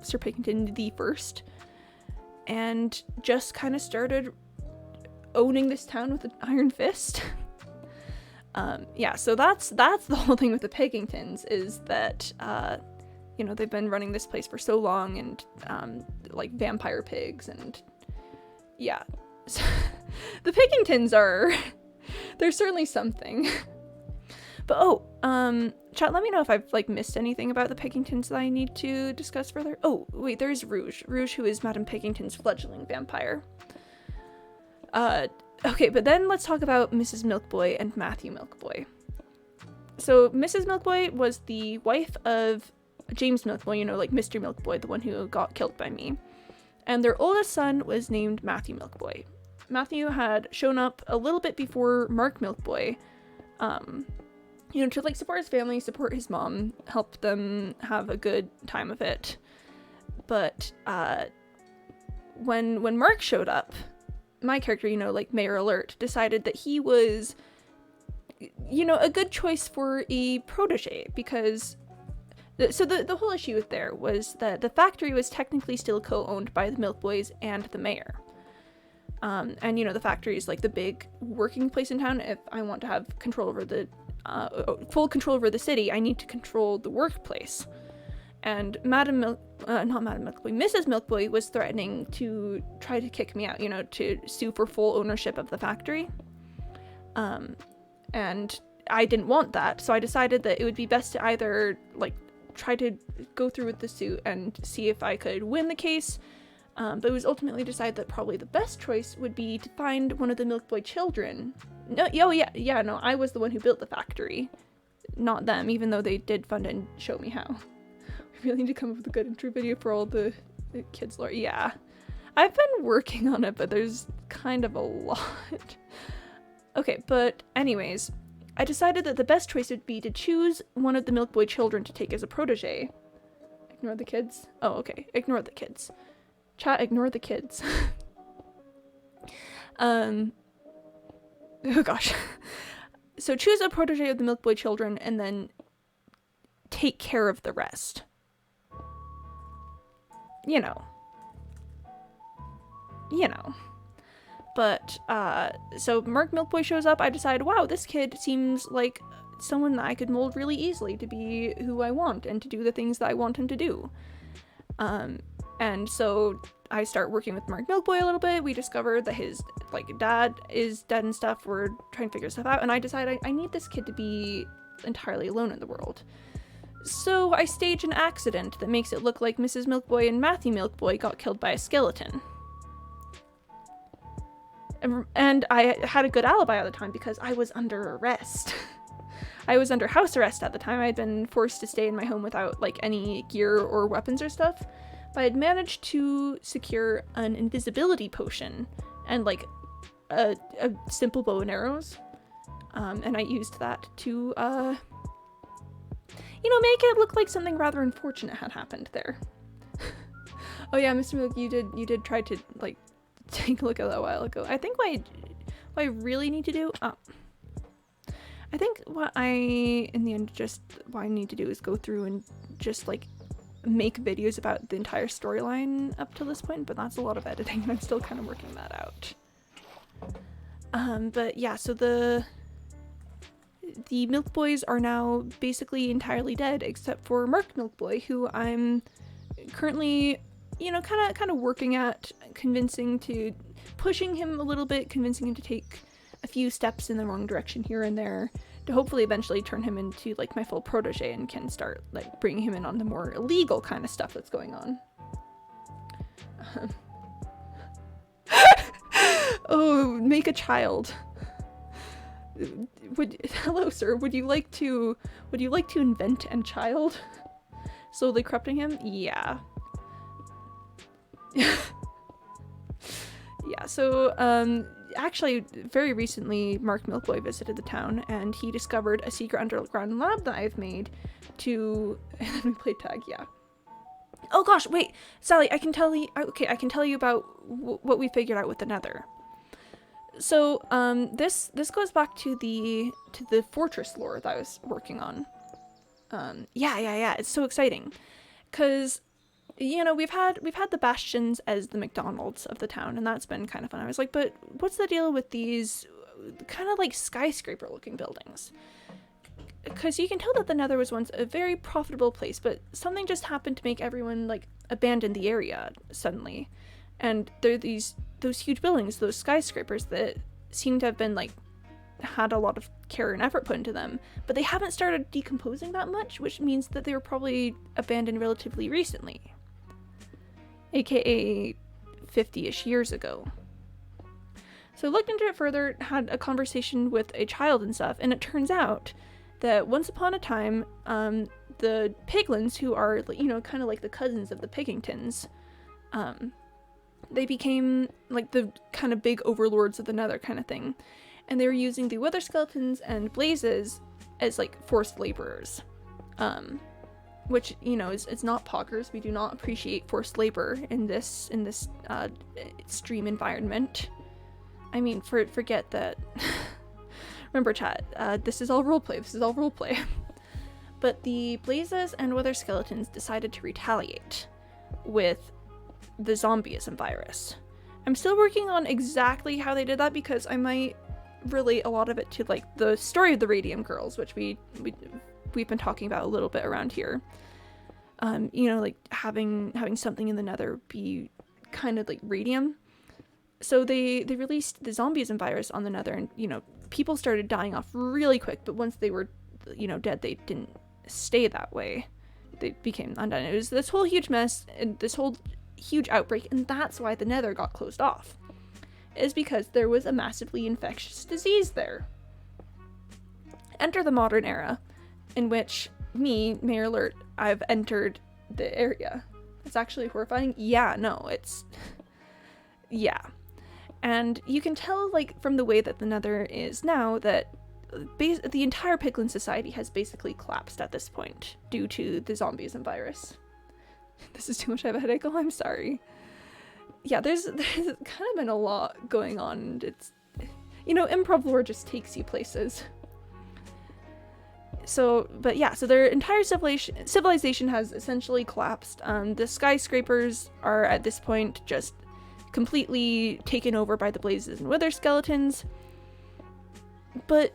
Speaker 1: Sir Pigington the First, and just kind of started owning this town with an iron fist. So that's the whole thing with the Pigingtons, is that you know, they've been running this place for so long, and like vampire pigs, and yeah. So, the Pickingtons are they're certainly something. But chat, let me know if I've like missed anything about the Pickingtons that I need to discuss further. Oh wait, there's Rouge, who is Madame Pickington's fledgling vampire. Okay, but then let's talk about Mrs. Milkboy and Matthew Milkboy. So Mrs. Milkboy was the wife of James Milkboy, you know, like Mr. Milkboy, the one who got killed by me. And their oldest son was named Matthew Milkboy. Matthew had shown up a little bit before Mark Milkboy, you know, to like support his family, support his mom, help them have a good time of it. But when Mark showed up, my character, you know, like Mayor Alert, decided that he was, you know, a good choice for a protege, because the whole issue with there was that the factory was technically still co-owned by the Milkboys and the mayor. And, you know, the factory is like the big working place in town. If I want to have control over the, full control over the city, I need to control the workplace. And Mrs. Milkboy was threatening to try to kick me out, you know, to sue for full ownership of the factory. And I didn't want that, so I decided that it would be best to either, like, try to go through with the suit and see if I could win the case. But it was ultimately decided that probably the best choice would be to find one of the Milkboy children. No, I was the one who built the factory, not them, even though they did fund it and show me how. We really need to come up with a good intro video for all the kids lore. Yeah, I've been working on it, but there's kind of a lot. Okay, but anyways, I decided that the best choice would be to choose one of the Milkboy children to take as a protege. Ignore the kids? Oh, okay. Ignore the kids. Chat, ignore the kids. Oh gosh. So choose a protege of the Milkboy children and then take care of the rest. You know. But, so Mark Milkboy shows up. I decide, wow, this kid seems like someone that I could mold really easily to be who I want and to do the things that I want him to do. And so I start working with Mark Milkboy a little bit. We discover that his, like, dad is dead and stuff. We're trying to figure stuff out. And I decide I need this kid to be entirely alone in the world. So I stage an accident that makes it look like Mrs. Milkboy and Matthew Milkboy got killed by a skeleton. And I had a good alibi at the time because I was under arrest. I was under house arrest at the time. I had been forced to stay in my home without, like, any gear or weapons or stuff. But I had managed to secure an invisibility potion and, like, a simple bow and arrows. And I used that to, you know, make it look like something rather unfortunate had happened there. Oh yeah, Mr. Milk, you did try to, like, take a look at that a while ago. I think what I really need to do, I think what I need to do is go through and just, like, make videos about the entire storyline up to this point, but that's a lot of editing and I'm still kind of working that out. But yeah, so the Milkboys are now basically entirely dead except for Mark Milkboy, who I'm currently, you know, kind of working at pushing him a little bit, convincing him to take a few steps in the wrong direction here and there to hopefully eventually turn him into, like, my full protege and can start, like, bringing him in on the more illegal kind of stuff that's going on. Oh, make a child. Hello, sir. Would you like to invent a child? Slowly corrupting him? Yeah. Yeah, so, actually, very recently, Mark Milkboy visited the town, and he discovered a secret underground lab that I've made to... And then we played tag, yeah. Oh gosh, wait! Sally, I can tell you about what we figured out with the Nether. So, this goes back to the fortress lore that I was working on. Yeah, it's so exciting. 'Cause... you know, we've had the bastions as the McDonald's of the town, and that's been kind of fun. I was like, but what's the deal with these kind of like skyscraper looking buildings? because you can tell that the Nether was once a very profitable place, but something just happened to make everyone like abandon the area suddenly. And there are those huge buildings, those skyscrapers that seem to have been like had a lot of care and effort put into them, but they haven't started decomposing that much, which means that they were probably abandoned relatively recently, aka 50-ish years ago. So I looked into it further, had a conversation with a child and stuff, and it turns out that once upon a time, the piglins, who are, you know, kind of like the cousins of the Piggingtons, they became like the kind of big overlords of the Nether kind of thing. And they were using the wither skeletons and blazes as like forced laborers, which, you know, is not poggers. We do not appreciate forced labor in this extreme environment. I mean, forget that. Remember, chat. This is all roleplay. This is all roleplay. But the blazes and wither skeletons decided to retaliate with the zombieism virus. I'm still working on exactly how they did that, because I might relate a lot of it to like the story of the Radium Girls, which we've been talking about a little bit around here. You know, like having something in the Nether be kind of like radium. So they released the zombieism virus on the Nether, and, you know, people started dying off really quick, but once they were, you know, dead, they didn't stay that way. They became undone. It was this whole huge mess and this whole huge outbreak, and that's why the Nether got closed off. Is because there was a massively infectious disease there. Enter the modern era, in which Mayor Alert, I've entered the area. It's actually horrifying. Yeah, no, it's... yeah. And you can tell, like, from the way that the Nether is now, that the entire Piglin society has basically collapsed at this point, due to the zombieism virus. This is too much. I have a headache. Oh, I'm sorry. Yeah, there's kind of been a lot going on, and it's, you know, improv lore just takes you places. So, but yeah, so their entire civilization has essentially collapsed. The skyscrapers are at this point just completely taken over by the blazes and wither skeletons. But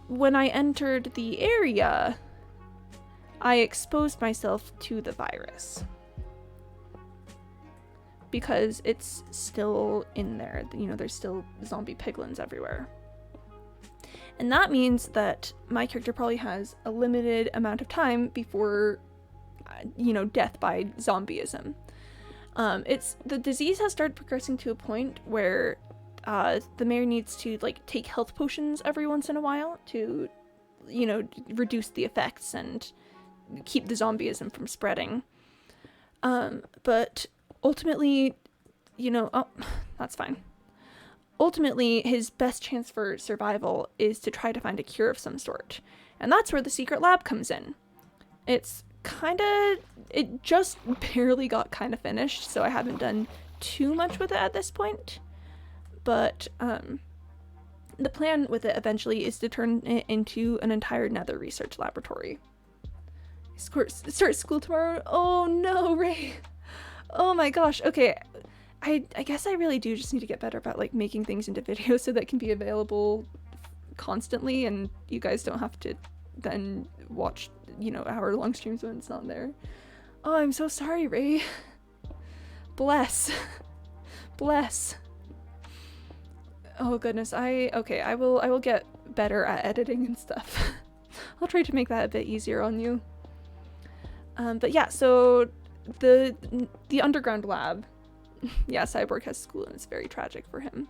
Speaker 1: when I entered the area, I exposed myself to the virus. Because it's still in there. You know, there's still zombie piglins everywhere. And that means that my character probably has a limited amount of time before, you know, death by zombieism. The disease has started progressing to a point where the mayor needs to, like, take health potions every once in a while to, you know, reduce the effects and keep the zombieism from spreading. But ultimately, you know, oh, that's fine. Ultimately, his best chance for survival is to try to find a cure of some sort. And that's where the secret lab comes in. It just barely got kind of finished, so I haven't done too much with it at this point. But the plan with it eventually is to turn it into an entire Nether research laboratory. Start school tomorrow? Oh no, Ray! Oh my gosh, okay. I guess I really do just need to get better about, like, making things into videos so that can be available constantly, and you guys don't have to then watch, you know, hour-long streams when it's not there. Oh, I'm so sorry, Ray. Bless. Bless. Oh goodness, I will get better at editing and stuff. I'll try to make that a bit easier on you. But yeah, so the underground lab, yeah, Cyborg has school and it's very tragic for him.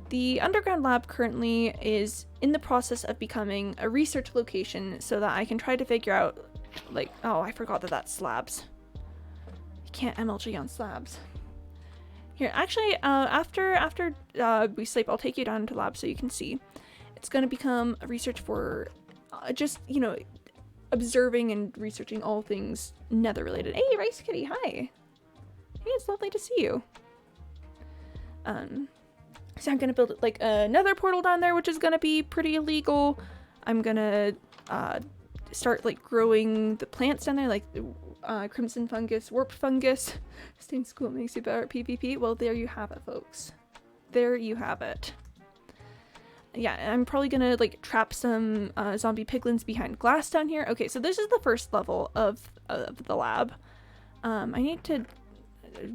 Speaker 1: The underground lab currently is in the process of becoming a research location so that I can try to figure out, like, oh, I forgot that that's slabs. You can't MLG on slabs. Here, actually, after we sleep, I'll take you down to lab so you can see. It's going to become a research for just, you know, observing and researching all things Nether related. Hey, Rice Kitty, hi. Hey, it's lovely to see you. So I'm gonna build like a Nether portal down there, which is gonna be pretty illegal. I'm gonna start like growing the plants down there, like crimson fungus, warp fungus. Staying in school makes you better at PvP. Well, there you have it, folks. There you have it. yeah, I'm probably gonna like trap some zombie piglins behind glass down here. Okay, so this is the first level of the lab. I need to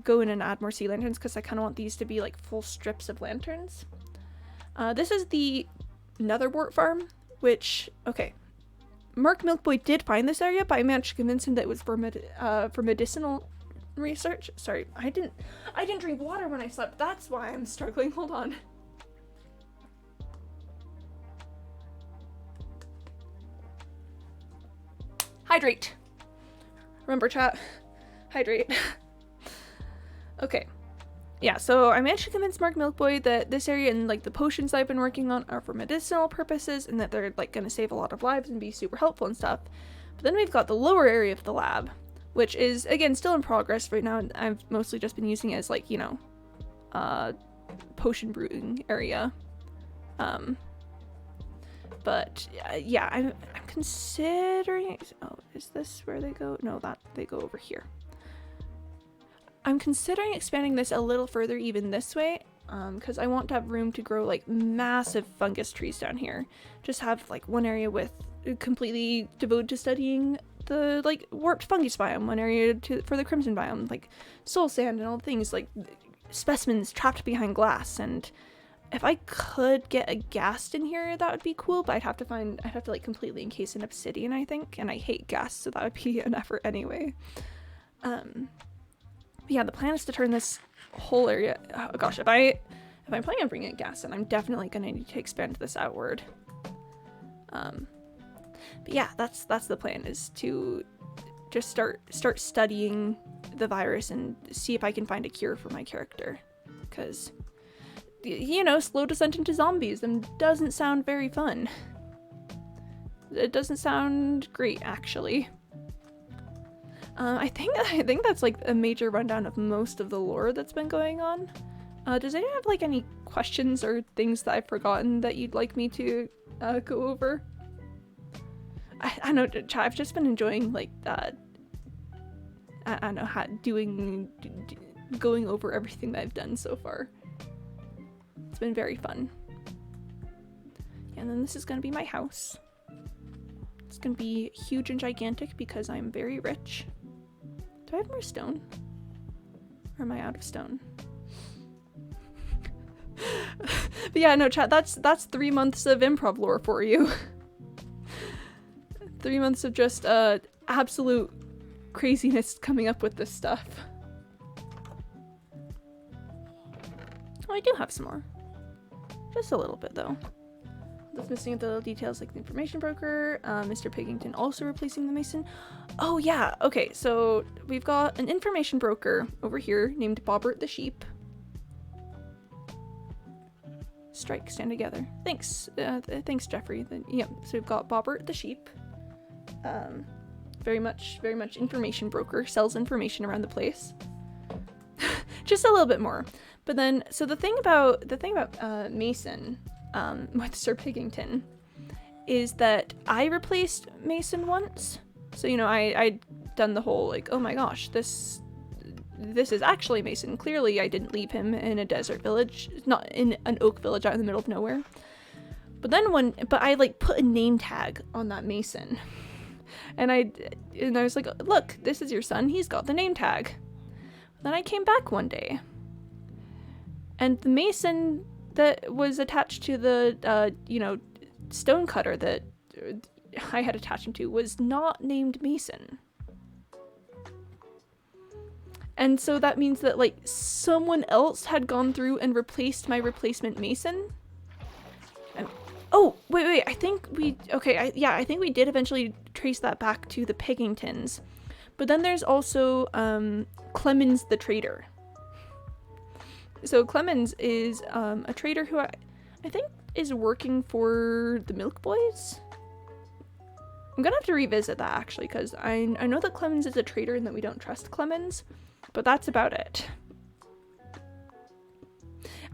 Speaker 1: go in and add more sea lanterns because I kind of want these to be like full strips of lanterns. This is the Netherwort farm, which, okay, Mark Milkboy did find this area, but I managed to convince him that it was for medicinal research. Sorry, I didn't drink water when I slept. That's why I'm struggling. Hold on. Hydrate. Remember, chat. Hydrate. Okay. Yeah, so I managed to convince Mark Milkboy that this area and like the potions I've been working on are for medicinal purposes and that they're like gonna save a lot of lives and be super helpful and stuff. But then we've got the lower area of the lab, which is again still in progress right now. I've mostly just been using it as like, you know, potion brewing area. But yeah, I'm considering. Oh, is this where they go? No, that they go over here. I'm considering expanding this a little further even this way, because I want to have room to grow like massive fungus trees down here. Just have like one area with completely devoted to studying the like warped fungus biome, one area for the crimson biome, like soul sand and all things like specimens trapped behind glass. And if I could get a ghast in here, that would be cool, but I'd have to like completely encase in obsidian, I think, and I hate ghasts, so that would be an effort anyway. But yeah, the plan is to turn this whole area. Oh gosh, if I'm planning on bringing a ghast, then I'm definitely gonna need to expand this outward. But yeah, that's the plan, is to just start studying the virus and see if I can find a cure for my character, because you know, slow descent into zombies doesn't sound very fun. It doesn't sound great, actually. I think that's like a major rundown of most of the lore that's been going on. Does anyone have like any questions or things that I've forgotten that you'd like me to go over? I know, chat, I've just been enjoying like I don't know, going over everything that I've done so far. It's been very fun. And then this is gonna be my house. It's gonna be huge and gigantic because I'm very rich. Do I have more stone? Or am I out of stone? But yeah, no, chat, that's 3 months of improv lore for you. 3 months of just absolute craziness coming up with this stuff. Oh, I do have some more. Just a little bit, though. Just missing the little details like the information broker, Mr. Pigington also replacing the mason. Oh yeah, okay, so we've got an information broker over here named Bobbert the Sheep. Strike, stand together. Thanks, thanks Jeffrey. Yeah, so we've got Bobbert the Sheep. Very much information broker, sells information around the place. Just a little bit more. But then, so the thing about Mason, with Sir Pigington, is that I replaced Mason once. So, you know, I'd done the whole, like, oh my gosh, this is actually Mason. Clearly I didn't leave him in a desert village, not in an oak village out in the middle of nowhere. But then but I, like, put a name tag on that Mason. And I was like, look, this is your son, he's got the name tag. Then I came back one day. And the mason that was attached to the, you know, stone cutter that I had attached him to was not named Mason. And so that means that, like, someone else had gone through and replaced my replacement Mason. And, oh, wait, I think we, okay, I think we did eventually trace that back to the Pigingtons. But then there's also, Clemens the Trader. So Clemens is a trader who I think is working for the Milk Boys. I'm gonna have to revisit that actually, because I know that Clemens is a trader and that we don't trust Clemens, but that's about it.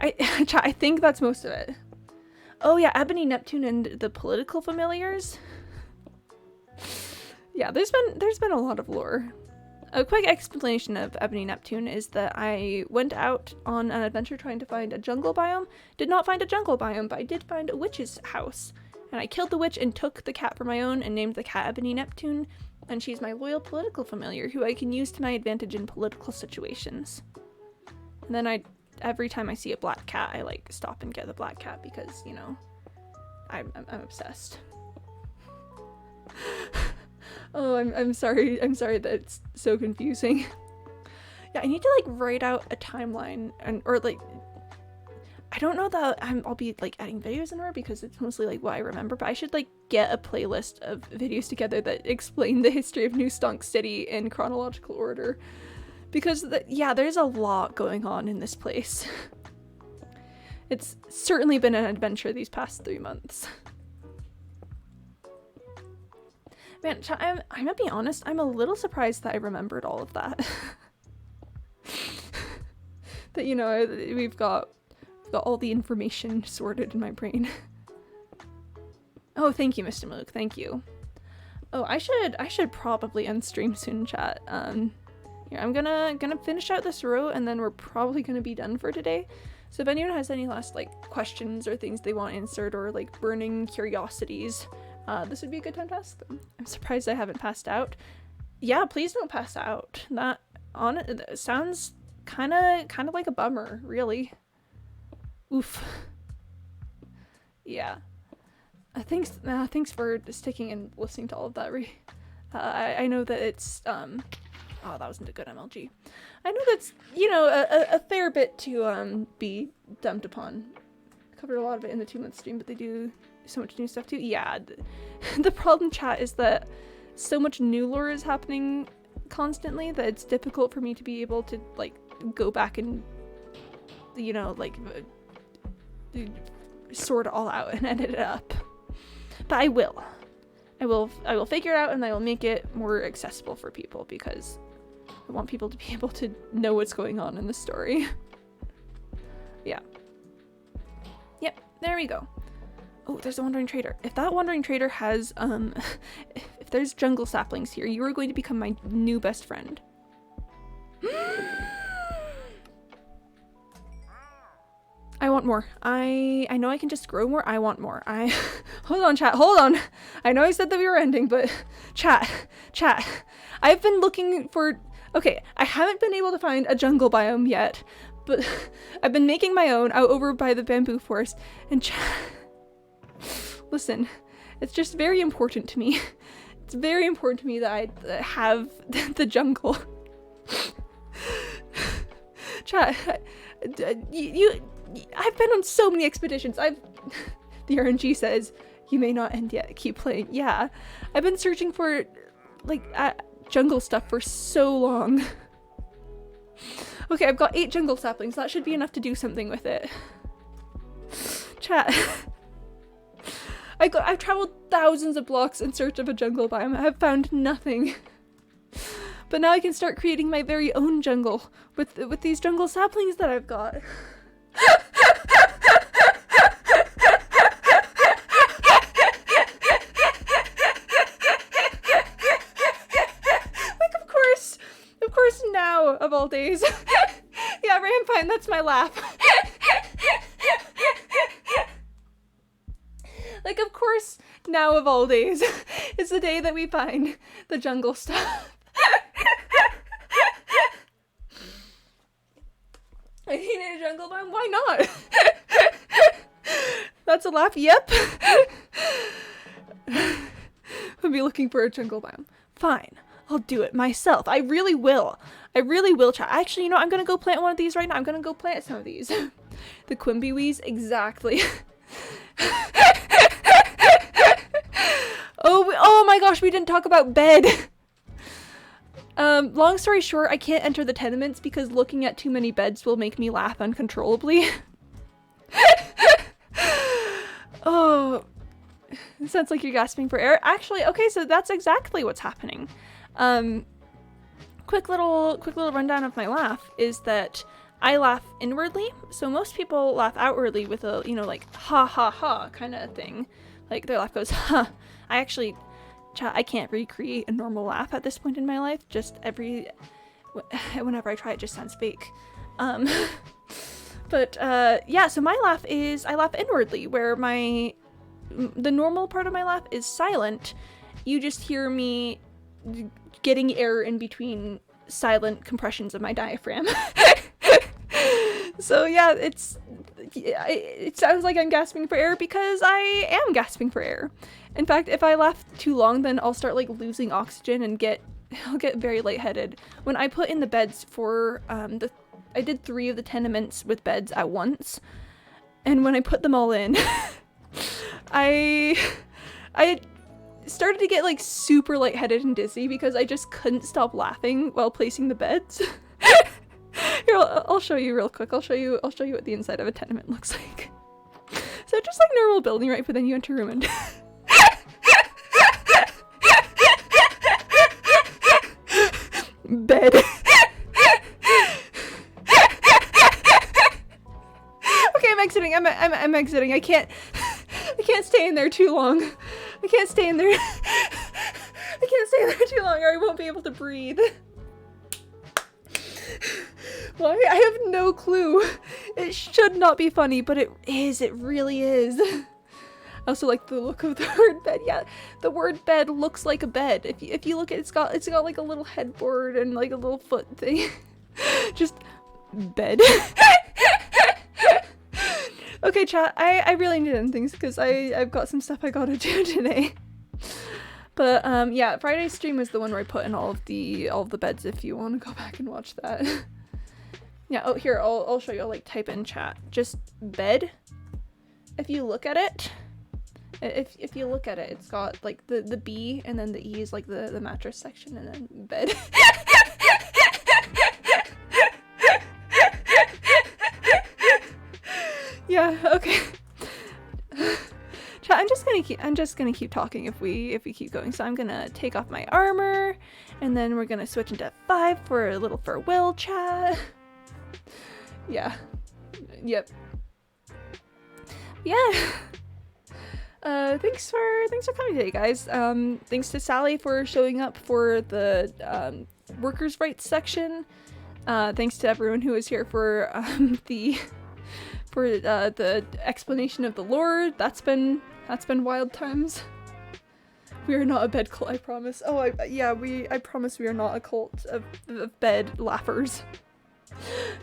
Speaker 1: I think that's most of it. Oh yeah, Ebony, Neptune, and the political familiars. Yeah, there's been a lot of lore. A quick explanation of Ebony Neptune is that I went out on an adventure trying to find a jungle biome. Did not find a jungle biome, but I did find a witch's house. And I killed the witch and took the cat for my own and named the cat Ebony Neptune. And she's my loyal political familiar who I can use to my advantage in political situations. And then every time I see a black cat, I like stop and get the black cat because, you know, I'm obsessed. Oh, I'm sorry that it's so confusing. Yeah, I need to like write out a timeline or like, I don't know that I'll be like adding videos anywhere because it's mostly like what I remember, but I should like get a playlist of videos together that explain the history of New Stonk City in chronological order. Because yeah, there's a lot going on in this place. It's certainly been an adventure these past 3 months. Man, I'm gonna be honest, I'm a little surprised that I remembered all of that. That, you know, we've got all the information sorted in my brain. Oh, thank you, Mr. Malouk, thank you. Oh, I should probably end stream soon, chat. Here, I'm gonna finish out this row and then we're probably gonna be done for today. So if anyone has any last like questions or things they want answered or like burning curiosities, this would be a good time to ask them. I'm surprised I haven't passed out. Yeah, please don't pass out. That sounds kind of like a bummer, really. Oof. Yeah. Thanks for sticking and listening to all of that. I know that it's oh, that wasn't a good MLG. I know that's, you know, a fair bit to be dumped upon. I covered a lot of it in the 2-month stream, but they do so much new stuff too. Yeah, the problem, chat, is that so much new lore is happening constantly that it's difficult for me to be able to like go back and, you know, like sort it all out and edit it up. But I will figure it out and I will make it more accessible for people because I want people to be able to know what's going on in the story. Yeah. Yep, there we go. Oh, there's a wandering trader. If that wandering trader has, if there's jungle saplings here, you are going to become my new best friend. I want more. I know I can just grow more. I want more. Hold on, chat. Hold on. I know I said that we were ending, but chat. I've been looking for, okay, I haven't been able to find a jungle biome yet, but I've been making my own out over by the bamboo forest, and chat, listen, it's just very important to me. It's very important to me that I have the jungle. Chat, I've been on so many expeditions. The RNG says, you may not end yet, keep playing. Yeah, I've been searching for, like, jungle stuff for so long. Okay, I've got 8 jungle saplings. That should be enough to do something with it. Chat. I've traveled thousands of blocks in search of a jungle biome. I have found nothing. But now I can start creating my very own jungle with these jungle saplings that I've got. Like, of course now of all days. Yeah, Rampine, that's my laugh. Like, of course now of all days is the day that we find the jungle stuff. I need a jungle biome? Why not? That's a laugh. Yep. I'll be looking for a jungle biome. Fine. I'll do it myself. I really will. Chat. Actually, you know, I'm gonna go plant one of these right now. I'm gonna go plant some of these. The Quimby wees? Exactly. Oh my gosh, we didn't talk about bed. Long story short, I can't enter the tenements because looking at too many beds will make me laugh uncontrollably. Oh, it sounds like you're gasping for air. Actually, okay, so that's exactly what's happening. Quick little rundown of my laugh is that I laugh inwardly. So most people laugh outwardly with a, you know, like ha ha ha kind of thing. Like their laugh goes, huh. I actually Chat, I can't recreate a normal laugh at this point in my life. Just whenever I try, it just sounds fake. But yeah, so my laugh is, I laugh inwardly, where the normal part of my laugh is silent. You just hear me getting air in between silent compressions of my diaphragm. So yeah, it sounds like I'm gasping for air because I am gasping for air. In fact, if I laugh too long, then I'll start like losing oxygen and I'll get very lightheaded. When I put in the beds for I did 3 of the tenements with beds at once, and when I put them all in, I started to get like super lightheaded and dizzy because I just couldn't stop laughing while placing the beds. Here, I'll show you real quick. I'll show you what the inside of a tenement looks like. So just like normal building, right? But then you enter a room and bed. Okay, I'm exiting. I'm exiting. I can't stay in there too long. I can't stay in there. I can't stay in there too long, or I won't be able to breathe. Why? I have no clue. It should not be funny, but it is. It really is. I also like the look of the word bed. Yeah, the word bed looks like a bed. If you look at it, it's got like a little headboard and like a little foot thing. Just bed. Okay, chat. I really need to end things because I've got some stuff I gotta do today. But yeah, Friday's stream was the one where I put in all of the beds. If you want to go back and watch that. Yeah. Oh, here I'll show you. I'll like type in chat. Just bed. If you look at it, if you look at it, it's got like the B and then the E is like the mattress section and then bed. Yeah. Okay. Chat, I'm just gonna keep talking if we keep going. So I'm gonna take off my armor, and then we're gonna switch into 5 for a little farewell chat. Yeah. Yep. Yeah. Thanks for coming today, guys. Thanks to Sally for showing up for the workers' rights section. Thanks to everyone who was here for the explanation of the Lord. That's been wild times. We are not a bed cult, I promise. Oh, I promise we are not a cult of bed laughers.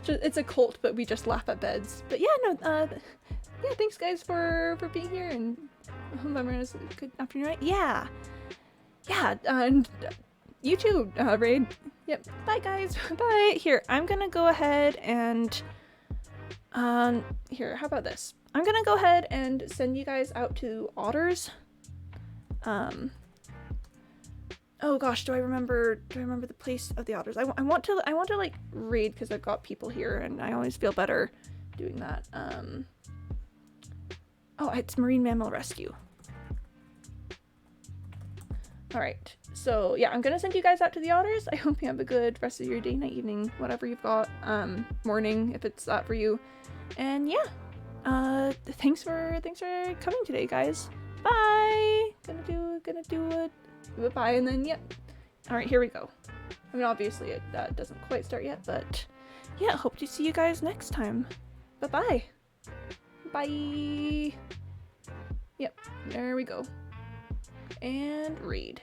Speaker 1: It's a cult, but we just laugh at beds. But yeah, no, yeah, thanks guys for being here, and I hope everyone has a good afternoon, right? Yeah, and you too, Raid. Yep, bye guys, bye. Here, I'm gonna go ahead and, here, how about this? I'm gonna go ahead and send you guys out to Otters. Oh gosh, do I remember the place of the Otters? I want to like raid because I've got people here and I always feel better doing that. Oh, it's Marine Mammal Rescue. All right, so yeah, I'm gonna send you guys out to the Otters. I hope you have a good rest of your day, night, evening, whatever you've got. Morning if it's that for you. And yeah, thanks for coming today, guys. Bye. Gonna do a bye, and then yep. All right, here we go. I mean, obviously it doesn't quite start yet, but yeah, hope to see you guys next time. Bye-bye. Bye. Yep, there we go. And read.